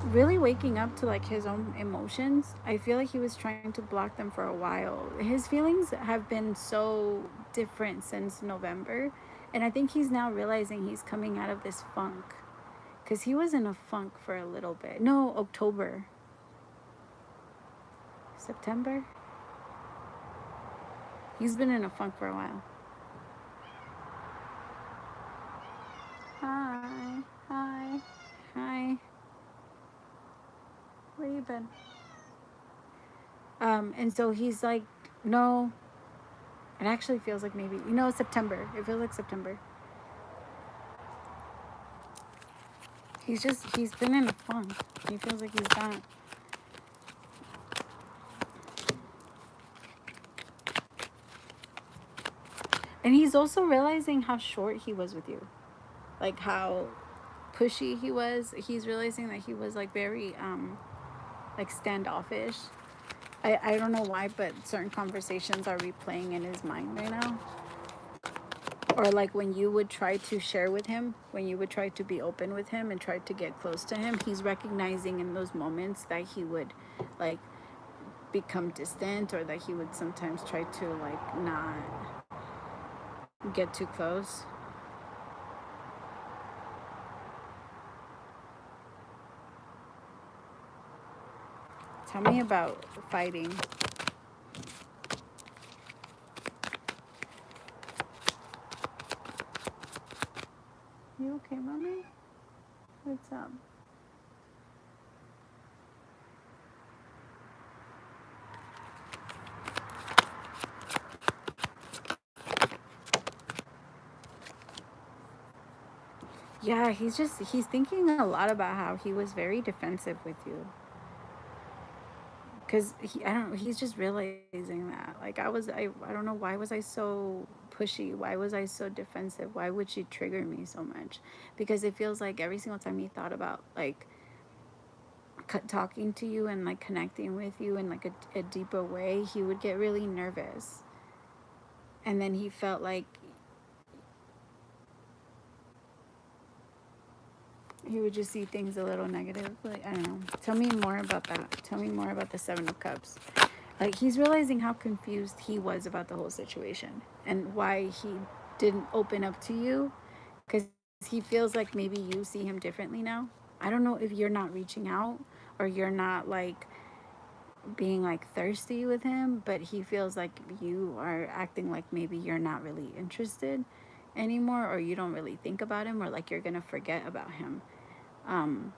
Speaker 1: really waking up to like his own emotions. I feel like he was trying to block them for a while. His feelings have been so different since November, and I think he's now realizing he's coming out of this funk, because he was in a funk for a little bit. No, October, September. He's been in a funk for a while. Hi, hi, hi. Where you been? And so he's like, no, it actually feels like maybe, September. It feels like September. He's been in a funk. He feels like he's got. And he's also realizing how short he was with you. Like how pushy he was. He's realizing that he was like very, like standoffish. I don't know why, but certain conversations are replaying in his mind right now. Or like when you would try to share with him, when you would try to be open with him and try to get close to him, he's recognizing in those moments that he would like become distant, or that he would sometimes try to like not get too close. Tell me about fighting. You okay, mommy? What's up? Yeah, he's thinking a lot about how he was very defensive with you. Because I don't know, he's just realizing that. Like I don't know, why was I so pushy? Why was I so defensive? Why would she trigger me so much? Because it feels like every single time he thought about like talking to you and like connecting with you in like a deeper way, he would get really nervous. And then he felt like he would just see things a little negatively. I don't know. Tell me more about that. Tell me more about the Seven of Cups. Like he's realizing how confused he was about the whole situation and why he didn't open up to you, because he feels like maybe you see him differently now. I don't know if you're not reaching out or you're not like being like thirsty with him, but he feels like you are acting like maybe you're not really interested anymore, or you don't really think about him, or like you're gonna forget about him. Um,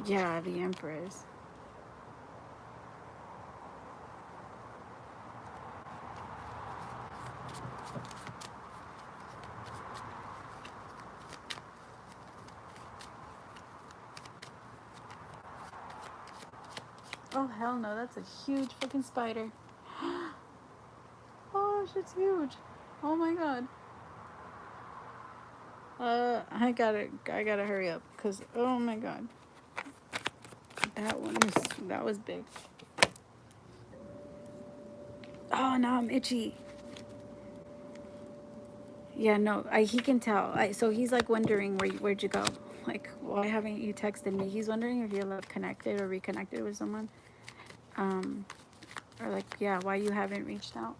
Speaker 1: yeah, the Empress. Oh hell no, that's a huge fucking spider. Oh, shit's huge. Oh my god. I gotta hurry up, cause oh my god, that was big. Oh, now I'm itchy. Yeah, no, he can tell. So he's like wondering where'd you go? Like, why haven't you texted me? He's wondering if you're like connected or reconnected with someone. Um, or like, yeah, why you haven't reached out.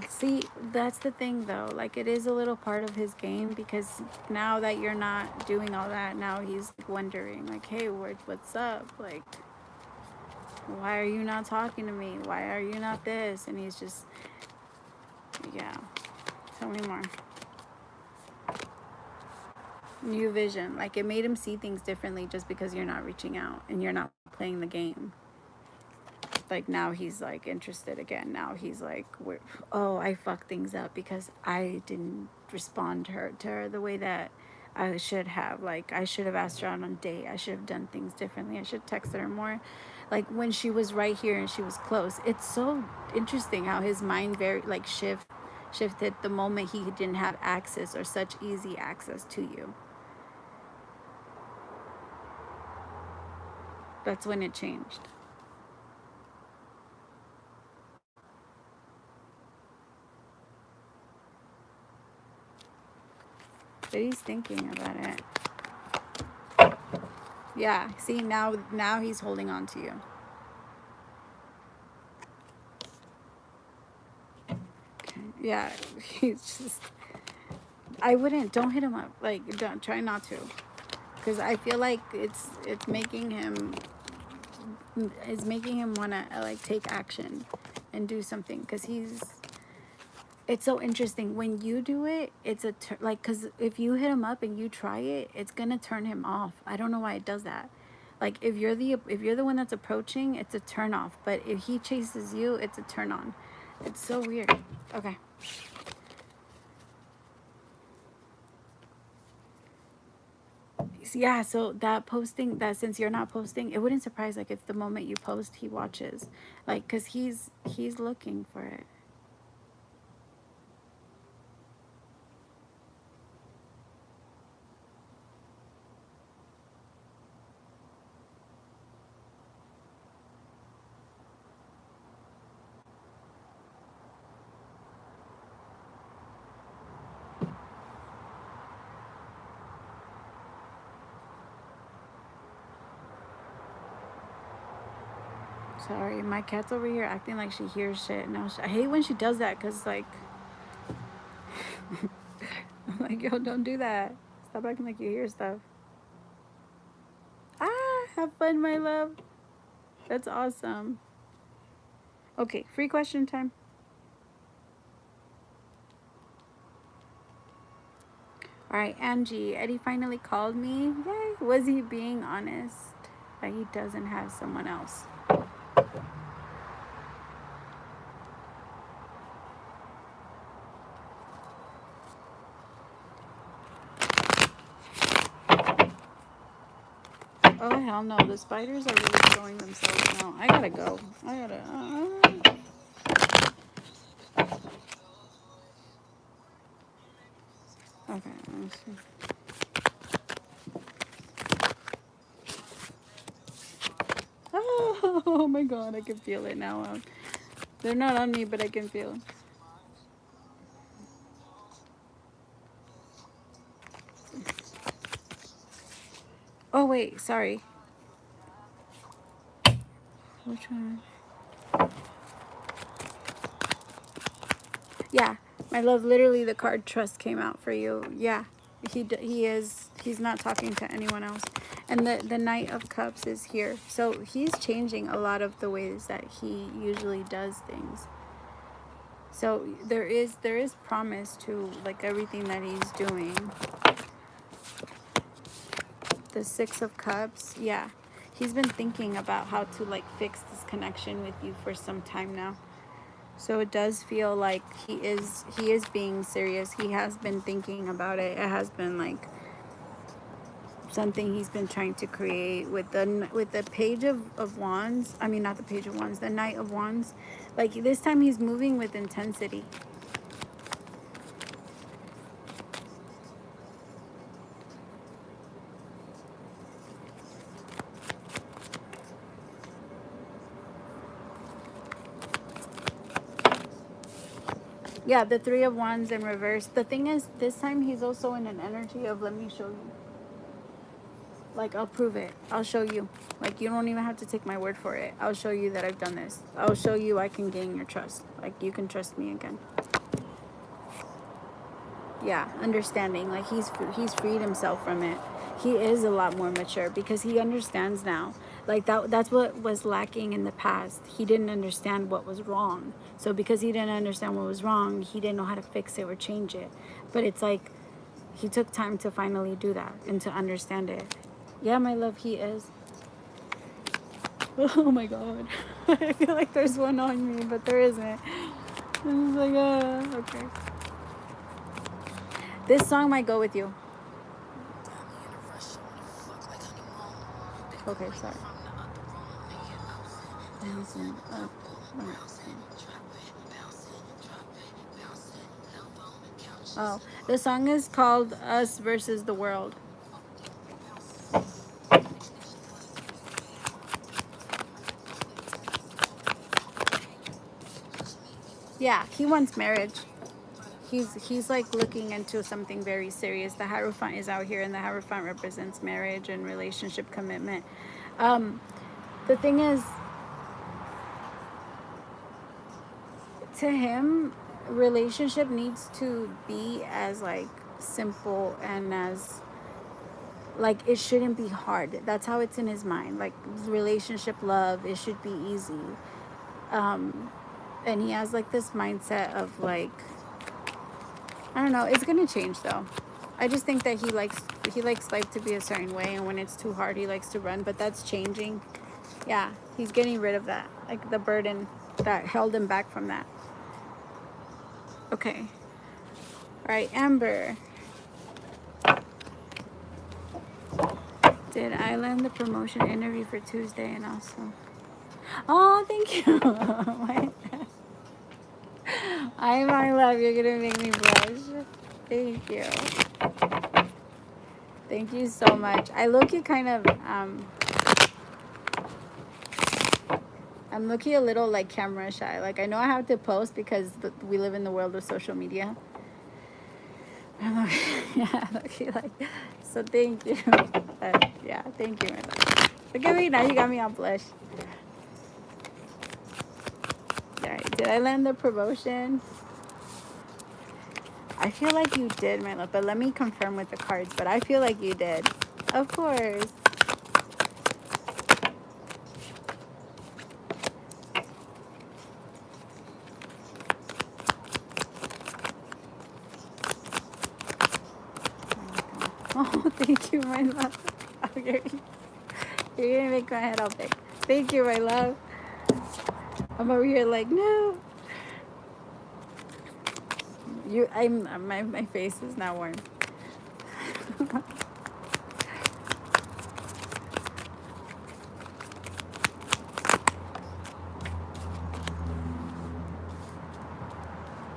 Speaker 1: See, that's the thing though. Like, it is a little part of his game, because now that you're not doing all that, now he's like wondering, like, hey, what's up? Like, why are you not talking to me? Why are you not this? And he's just, yeah. Tell me more. New vision. Like, it made him see things differently just because you're not reaching out and you're not playing the game. Like, now he's like interested again. Now he's like, oh, I fucked things up because I didn't respond to her the way that I should have. Like, I should have asked her out on a date. I should have done things differently. I should have texted her more. Like, when she was right here and she was close. It's so interesting how his mind very like shifted the moment he didn't have access, or such easy access to you. That's when it changed. But he's thinking about it. Yeah, see, now he's holding on to you. Okay. Yeah, he's just, I wouldn't, don't hit him up. Like, don't, try not to. Cuz I feel like it's making him, want to like take action and do something, cuz it's so interesting when you do it. It's like, because if you hit him up and you try it, it's gonna turn him off. I don't know why it does that. Like, if you're the one that's approaching, it's a turn off, but if he chases you, it's a turn on. It's so weird. Okay. Yeah, so that posting, that since you're not posting, it wouldn't surprise, like, if the moment you post he watches, like, because he's looking for it. Sorry, my cat's over here acting like she hears shit. Now I hate when she does that, because, like, I'm like, yo, don't do that. Stop acting like you hear stuff. Ah, have fun, my love. That's awesome. Okay, free question time. All right, Angie. Eddie finally called me. Yay. Was he being honest that he doesn't have someone else? Oh, hell no. The spiders are really showing themselves now. I gotta go. I gotta. Okay, let me see. Oh my god, I can feel it now. They're not on me, but I can feel them. Oh, wait, sorry. Which one? Yeah, my love, literally the card trust came out for you. Yeah, he's not talking to anyone else. And the Knight of Cups is here. So he's changing a lot of the ways that he usually does things. So there is promise to like everything that he's doing. The Six of Cups, yeah. He's been thinking about how to like fix this connection with you for some time now. So it does feel like he is being serious. He has been thinking about it. It has been like something he's been trying to create with the Page of Wands. I mean, not the Page of Wands, the Knight of Wands. Like this time he's moving with intensity. Yeah, the Three of Wands in reverse. The thing is, this time he's also in an energy of, let me show you. Like, I'll prove it. I'll show you. Like, you don't even have to take my word for it. I'll show you that I've done this. I'll show you I can gain your trust. Like, you can trust me again. Yeah, understanding. Like, he's freed himself from it. He is a lot more mature because he understands now. Like, that's what was lacking in the past. He didn't understand what was wrong. So because he didn't understand what was wrong, he didn't know how to fix it or change it. But it's like he took time to finally do that and to understand it. Yeah, my love, he is. Oh my god. I feel like there's one on me, but there isn't. I'm just like, okay. This song might go with you. Okay, sorry. Oh, the song is called Us Versus the World. Yeah, he wants marriage. He's like looking into something very serious. The Hierophant is out here, and the Hierophant represents marriage and relationship commitment. The thing is, to him, relationship needs to be as like simple and as like it shouldn't be hard. That's how it's in his mind. Like relationship, love, it should be easy. And he has like this mindset of like, I don't know, it's gonna change though. I just think that he likes life to be a certain way, and when it's too hard he likes to run, but that's changing. Yeah, he's getting rid of that, like the burden that held him back from that. Okay. All right, Amber. Did I land the promotion interview for Tuesday? And also, oh, thank you. My love, you're gonna make me blush. Thank you. Thank you so much. I look you kind of I'm looking a little like camera shy. Like I know I have to post because we live in the world of social media. Yeah, looking like, so thank you. Yeah, thank you, my love. Look at me now. You got me on blush. All right, did I land the promotion? I feel like you did, my love, but let me confirm with the cards. But I feel like you did. Of course. Oh, thank you, my love. Okay. You're gonna make my head all big. Thank you, my love. I'm over here like, no. My face is not warm.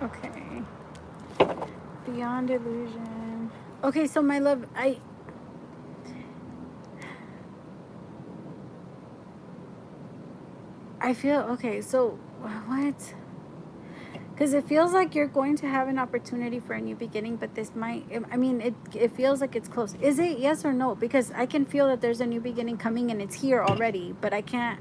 Speaker 1: Okay. Beyond illusion. Okay, so my love, I feel okay. So What? Because it feels like you're going to have an opportunity for a new beginning, but this might, I mean, it feels like it's close. Is it yes or no? Because I can feel that there's a new beginning coming and it's here already, but I can't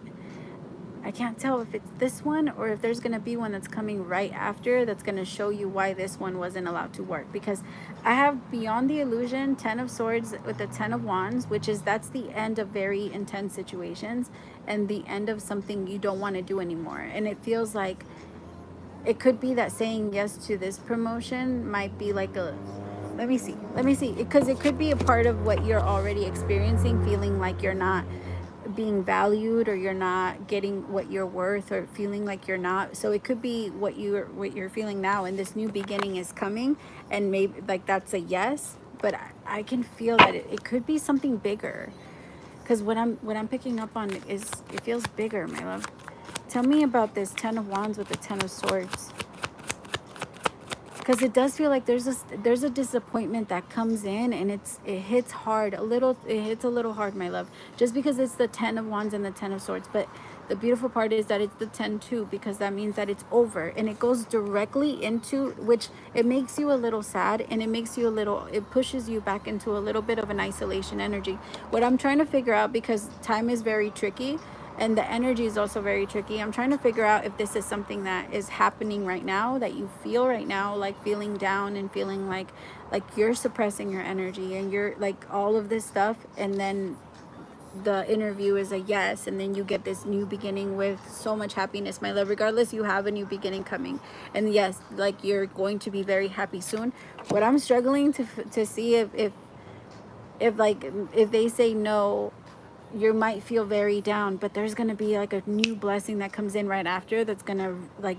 Speaker 1: tell if it's this one or if there's going to be one that's coming right after that's going to show you why this one wasn't allowed to work. Because I have Beyond the Illusion, 10 of Swords with the 10 of Wands, which is that's the end of very intense situations and the end of something you don't want to do anymore. And it feels like it could be that saying yes to this promotion might be like a, let me see, because it could be a part of what you're already experiencing, feeling like you're not being valued or you're not getting what you're worth or feeling like you're not. So it could be what you're feeling now, and this new beginning is coming, and maybe like that's a yes, but I can feel that it could be something bigger, because what I'm picking up on is it feels bigger, my love. Tell me about this 10 of Wands with the 10 of Swords. Because it does feel like there's a disappointment that comes in, and it hits hard a little. It hits a little hard, my love, just because it's the 10 of Wands and the 10 of Swords. But the beautiful part is that it's the 10 too, because that means that it's over, and it goes directly into, which it makes you a little sad, and it pushes you back into a little bit of an isolation energy. What I'm trying to figure out, because time is very tricky and the energy is also very tricky, I'm trying to figure out if this is something that is happening right now, that you feel right now, like feeling down and feeling like you're suppressing your energy and you're like all of this stuff, and then the interview is a yes, and then you get this new beginning with so much happiness, my love. Regardless, you have a new beginning coming, and yes, like you're going to be very happy soon. What I'm struggling to see if like if they say no, you might feel very down, but there's going to be like a new blessing that comes in right after that's going to like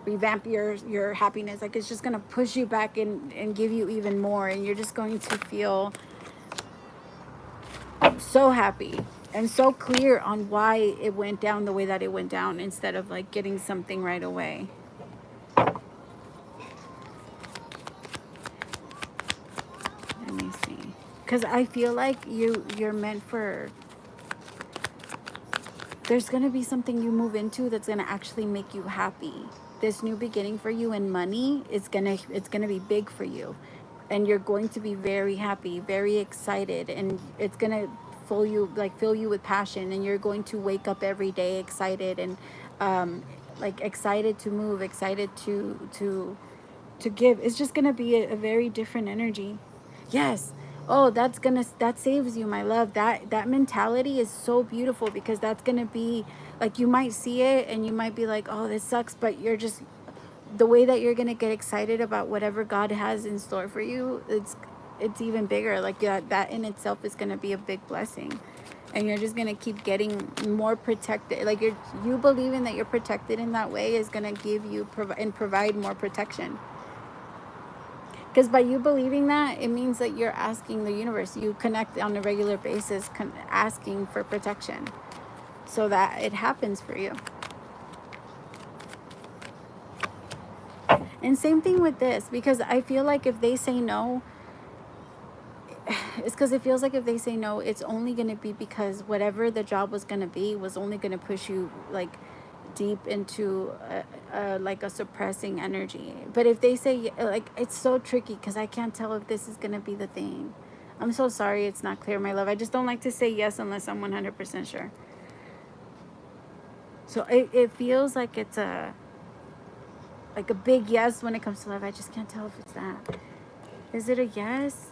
Speaker 1: revamp your happiness. Like it's just going to push you back and give you even more, and you're just going to feel so happy and so clear on why it went down the way that it went down, instead of like getting something right away. Let me see, because I feel like you're meant for, there's going to be something you move into that's going to actually make you happy. This new beginning for you in money is it's going to be big for you, and you're going to be very happy, very excited, and it's going to fill you with passion, and you're going to wake up every day excited and like excited to move, excited to give. It's just gonna be a very different energy. Yes. Oh, that saves you, my love. That mentality is so beautiful, because that's gonna be like, you might see it and you might be like, oh, this sucks, but you're just, the way that you're gonna get excited about whatever God has in store for you, it's even bigger. Like that in itself is gonna be a big blessing, and you're just gonna keep getting more protected. Like you believing that you're protected in that way is gonna give you and provide more protection. Because by you believing that, it means that you're asking the universe, you connect on a regular basis, asking for protection so that it happens for you. And same thing with this, because I feel like if they say no, it's because it feels like if they say no, it's only going to be because whatever the job was going to be was only going to push you like deep into like a suppressing energy. But if they say, like, it's so tricky because I can't tell if this is going to be the thing. I'm so sorry it's not clear, my love. I just don't like to say yes unless I'm 100% sure. So it feels like it's like a big yes when it comes to love. I just can't tell if it's that. Is it a yes?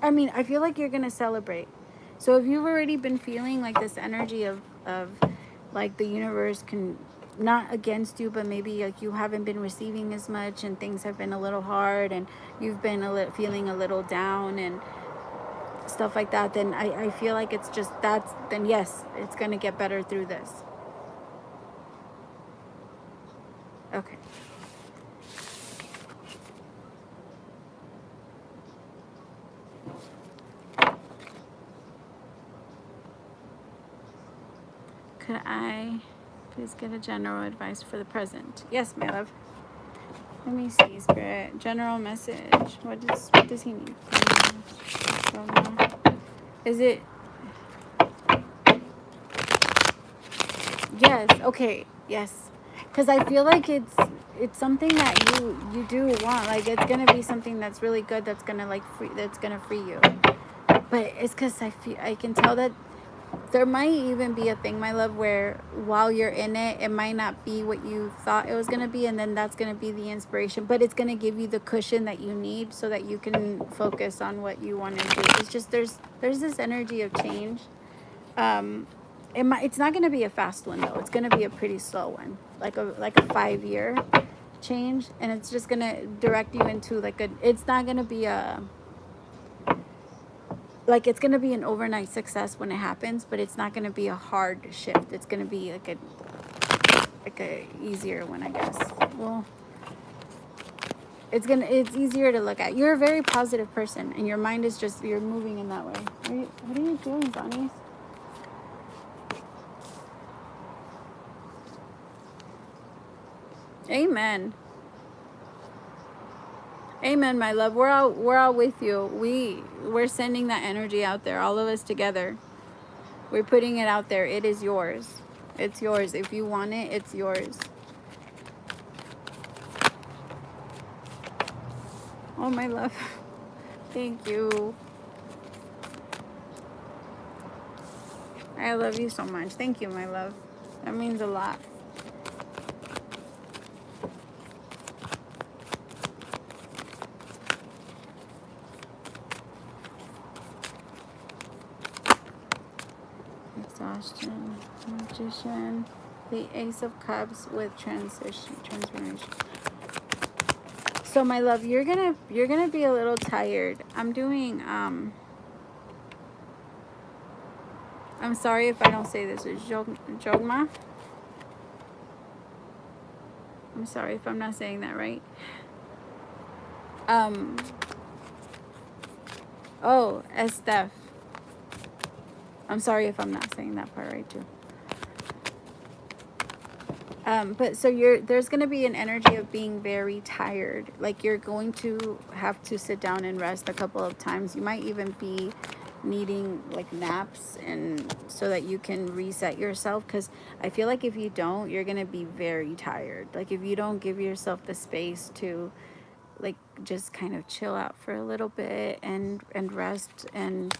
Speaker 1: I mean, I feel like you're going to celebrate. So if you've already been feeling like this energy of like the universe can, not against you, but maybe like you haven't been receiving as much and things have been a little hard and you've been feeling a little down and stuff like that, then I feel like it's just then yes, it's going to get better through this. Okay. Could I Please get a general advice for the present. Yes, my love. Let me see, Spirit. General message. What does he need? Is it? Yes. Okay. Yes. Because I feel like it's something that you do want. Like it's gonna be something that's really good. That's gonna free you. But it's because I can tell that there might even be a thing, my love, where while you're in it, it might not be what you thought it was going to be, and then that's going to be the inspiration, but it's going to give you the cushion that you need so that you can focus on what you want to do. It's just there's this energy of change. It's not going to be a fast one though. It's going to be a pretty slow one, like a 5-year change, and it's just going to direct you into it's not going to be it's going to be an overnight success when it happens, but it's not going to be a hard shift. It's going to be like a easier one, I guess. Well, it's easier to look at. You're a very positive person, and your mind is just, you're moving in that way. What are you doing, Bonnie? Amen. Amen, my love. We're all with you. We're sending that energy out there, all of us together. We're putting it out there. It is yours. It's yours. If you want it, it's yours. Oh, my love. Thank you. I love you so much. Thank you, my love. That means a lot. Exhaustion, Magician, the Ace of Cups with transformation. So, my love, you're gonna be a little tired. I'm doing I'm sorry if I don't say this. It's Jogma. I'm sorry if I'm not saying that right. Oh, Estef. I'm sorry if I'm not saying that part right too. But so there's going to be an energy of being very tired. Like you're going to have to sit down and rest a couple of times. You might even be needing like naps, and so that you can reset yourself, because I feel like if you don't, you're going to be very tired. Like if you don't give yourself the space to like just kind of chill out for a little bit and rest and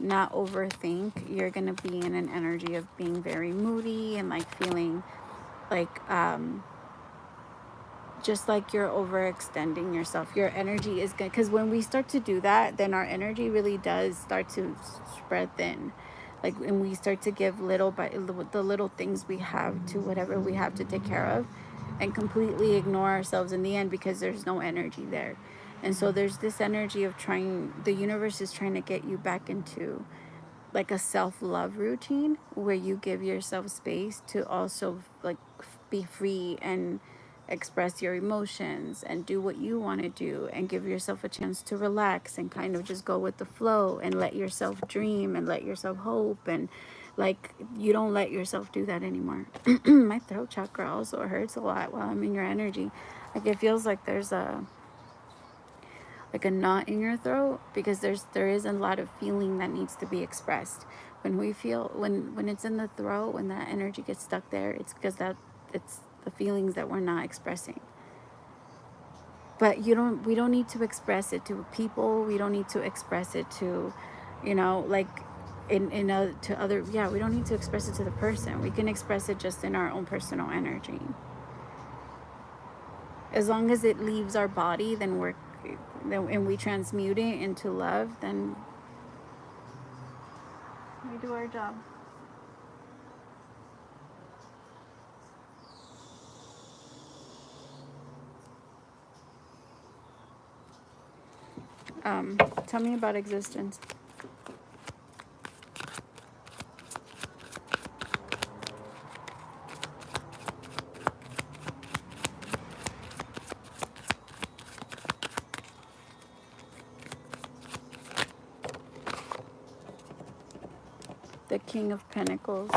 Speaker 1: not overthink, you're going to be in an energy of being very moody and like feeling like just like you're overextending yourself. Your energy is good, because when we start to do that, then our energy really does start to spread thin. Like, and we start to give little by the little things we have to whatever we have to take care of, and completely ignore ourselves in the end because there's no energy there. And so there's this energy of the universe is trying to get you back into like a self-love routine where you give yourself space to also like be free and express your emotions and do what you want to do, and give yourself a chance to relax and kind of just go with the flow and let yourself dream and let yourself hope. And like you don't let yourself do that anymore. My throat chakra also hurts a lot while I'm in your energy. Like it feels like there's a knot in your throat, because there is a lot of feeling that needs to be expressed. When we feel when it's in the throat, when that energy gets stuck there, it's because it's the feelings that we're not expressing. But we don't need to express it to people. We don't need to express it to, like to other, yeah, we don't need to express it to the person. We can express it just in our own personal energy. As long as it leaves our body, and we transmute it into love, then we do our job. Tell me about existence. The King of Pentacles.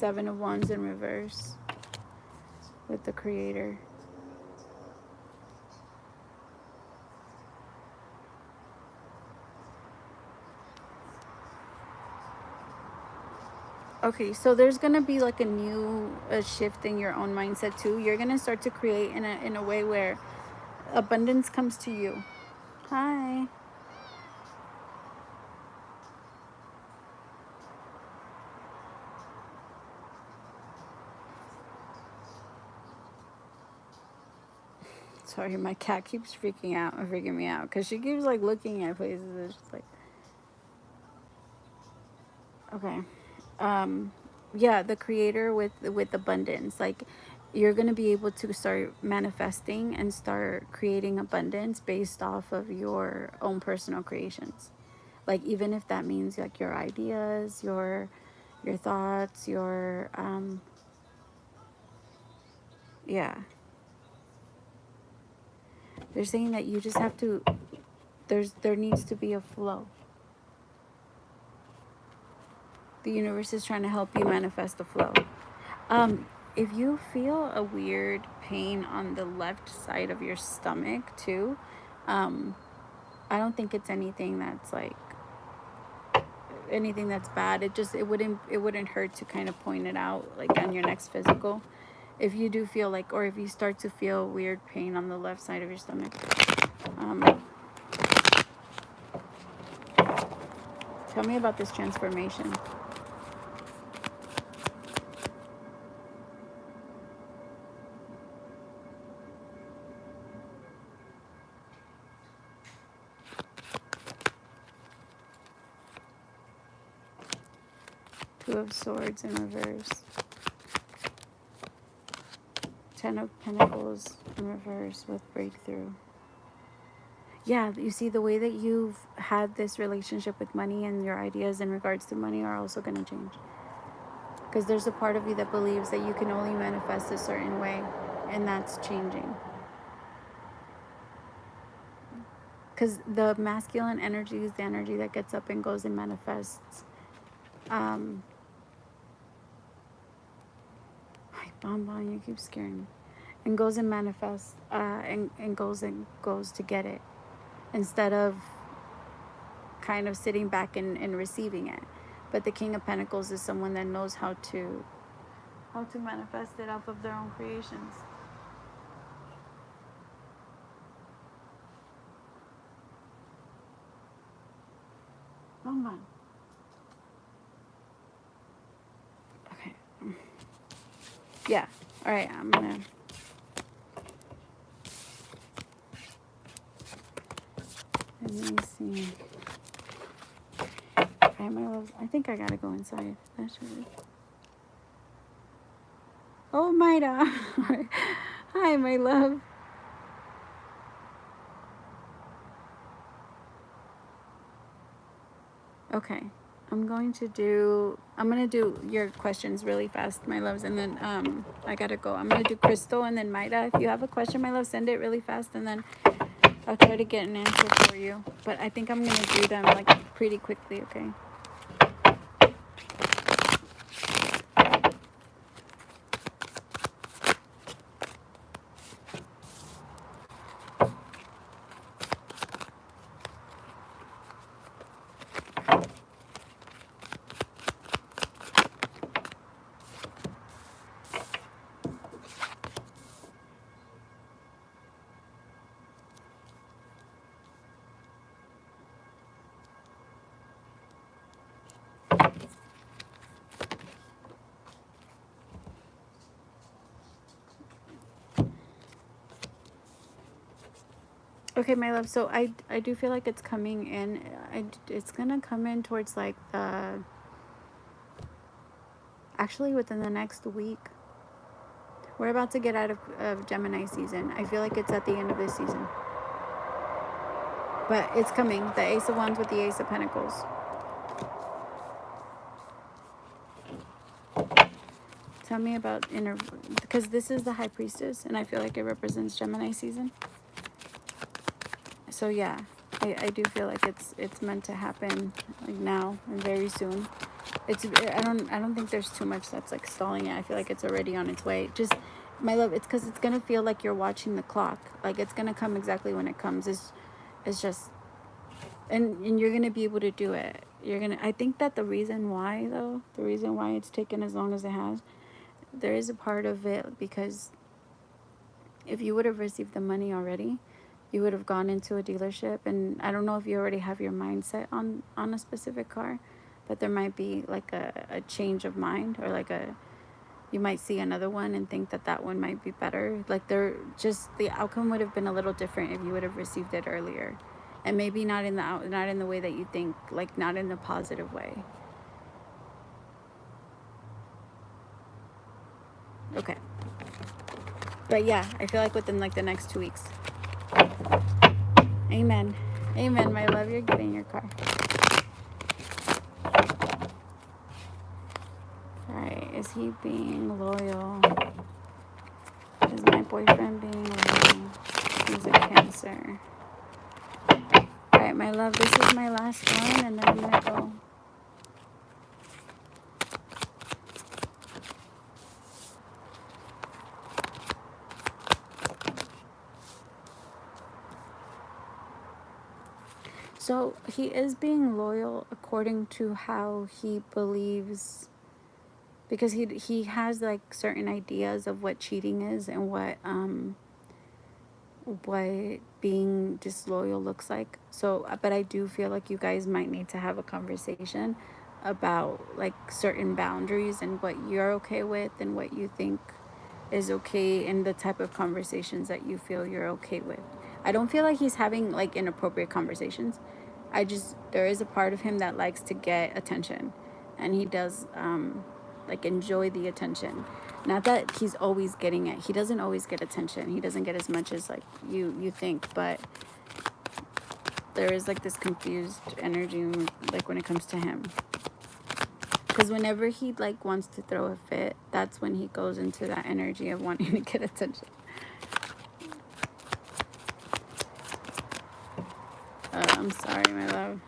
Speaker 1: Seven of Wands in reverse with the Creator. Okay, so there's gonna be like a shift in your own mindset too. You're gonna start to create in a way where abundance comes to you. Hi. Sorry, my cat keeps freaking me out because she keeps like looking at places. It's just like, okay. Yeah, the Creator with abundance. Like, you're gonna be able to start manifesting and start creating abundance based off of your own personal creations. Like, even if that means like your ideas, your thoughts, your yeah. They're saying that you just have to, there needs to be a flow. The universe is trying to help you manifest the flow. If you feel a weird pain on the left side of your stomach too, I don't think it's anything that's like anything that's bad. It wouldn't hurt to kind of point it out like on your next physical. If you do feel like, or if you start to feel weird pain on the left side of your stomach, tell me about this transformation. Two of Swords in reverse. Ten of Pentacles in reverse with breakthrough. Yeah, you see, the way that you've had this relationship with money and your ideas in regards to money are also going to change. Because there's a part of you that believes that you can only manifest a certain way, and that's changing. Because the masculine energy is the energy that gets up and goes and manifests. Hi, Bonbon, you keep scaring me. And goes and manifests, and goes to get it, instead of kind of sitting back and receiving it. But the King of Pentacles is someone that knows how to manifest it off of their own creations. Bonbon. Okay. Yeah. All right. I'm gonna. Let me see. Okay, my love. I think I gotta go inside. That should. Oh, Maida. Hi, my love. Okay. I'm gonna do your questions really fast, my loves, and then I gotta go. I'm gonna do Crystal and then Maida. If you have a question, my love, send it really fast, and then I'll try to get an answer for you. But I think I'm gonna do them like pretty quickly, okay? Okay, my love. So I do feel like it's coming in. It's gonna come in towards like the, actually within the next week. We're about to get out of Gemini season. I feel like it's at the end of this season. But it's coming. The Ace of Wands with the Ace of Pentacles. Tell me about inner, because this is the High Priestess, and I feel like it represents Gemini season. So yeah, I do feel like it's meant to happen like now and very soon. I don't think there's too much that's like stalling it. I feel like it's already on its way. Just, my love, it's because it's gonna feel like you're watching the clock. Like it's gonna come exactly when it comes. It's just, and you're gonna be able to do it. You're gonna, I think that the reason why, though, the reason why it's taken as long as it has, there is a part of it because if you would have received the money already, you would have gone into a dealership. And I don't know if you already have your mindset on a specific car, but there might be like a change of mind, or like a, you might see another one and think that that one might be better. Like they're just, the outcome would have been a little different if you would have received it earlier, and maybe not in the not in the way that you think, like not in the positive way. Okay. But yeah, I feel like within like the next 2 weeks. Amen. Amen, my love. You're getting your car. Alright, is he being loyal? Is my boyfriend being loyal? He's a Cancer. Alright, my love, this is my last one, and then I'm gonna go. So he is being loyal according to how he believes, because he has like certain ideas of what cheating is and what being disloyal looks like. So, but I do feel like you guys might need to have a conversation about like certain boundaries and what you're okay with and what you think is okay, and the type of conversations that you feel you're okay with. I don't feel like he's having like inappropriate conversations. I just, there is a part of him that likes to get attention, and he does like enjoy the attention. Not that he's always getting it. He doesn't always get attention. He doesn't get as much as like you think, but there is like this confused energy like when it comes to him. Because whenever he like wants to throw a fit, that's when he goes into that energy of wanting to get attention. I'm sorry, my love.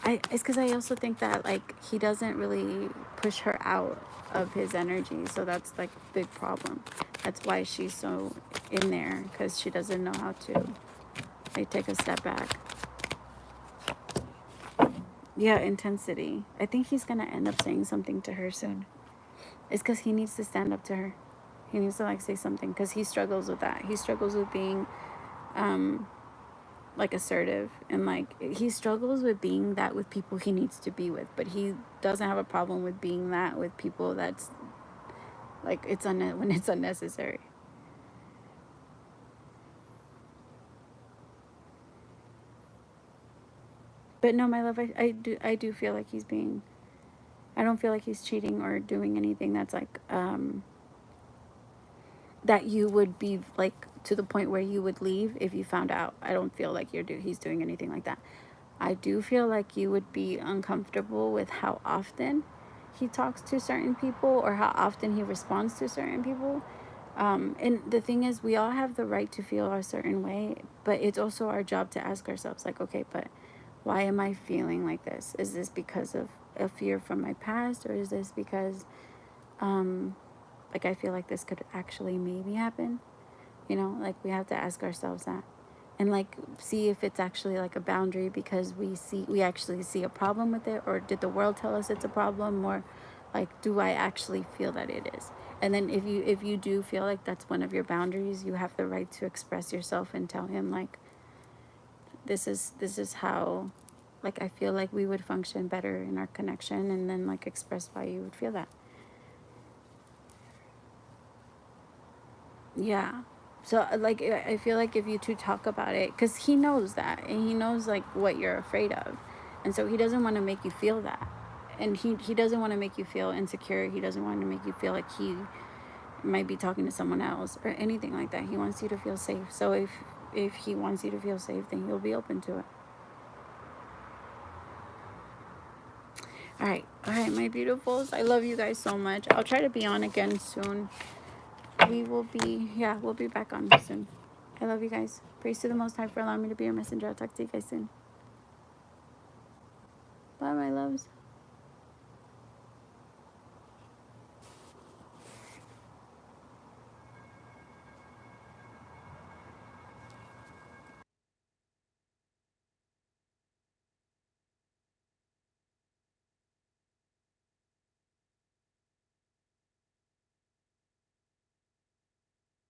Speaker 1: It's because I also think that like he doesn't really push her out of his energy, so that's like a big problem. That's why she's so in there, because she doesn't know how to like take a step back. Yeah, intensity. I think he's gonna end up saying something to her soon. It's because he needs to stand up to her. He needs to like say something, because he struggles with that. He struggles with being like assertive, and like he struggles with being that with people he needs to be with, but he doesn't have a problem with being that with people that's like when it's unnecessary. But no, my love, I do feel like he's being, I don't feel like he's cheating or doing anything that's like that you would be like to the point where you would leave if you found out. I don't feel like he's doing anything like that. I do feel like you would be uncomfortable with how often he talks to certain people or how often he responds to certain people. And the thing is, we all have the right to feel a certain way, but it's also our job to ask ourselves, like, okay, but why am I feeling like this? Is this because of a fear from my past, or is this because, like, I feel like this could actually maybe happen? You know, like, we have to ask ourselves that. And like see if it's actually like a boundary because we actually see a problem with it, or did the world tell us it's a problem, or like do I actually feel that it is? And then if you do feel like that's one of your boundaries, you have the right to express yourself and tell him like, this is how like I feel like we would function better in our connection, and then like express why you would feel that. Yeah. So like I feel like if you two talk about it, because he knows that, and he knows like what you're afraid of, and so he doesn't want to make you feel that, and he doesn't want to make you feel insecure. He doesn't want to make you feel like he might be talking to someone else or anything like that. He wants you to feel safe. So if he wants you to feel safe, then he'll be open to it. All right, my beautifuls. I love you guys so much. I'll try to be on again soon. We'll be back on soon. I love you guys. Praise to the Most High for allowing me to be your messenger. I'll talk to you guys soon. Bye, my loves.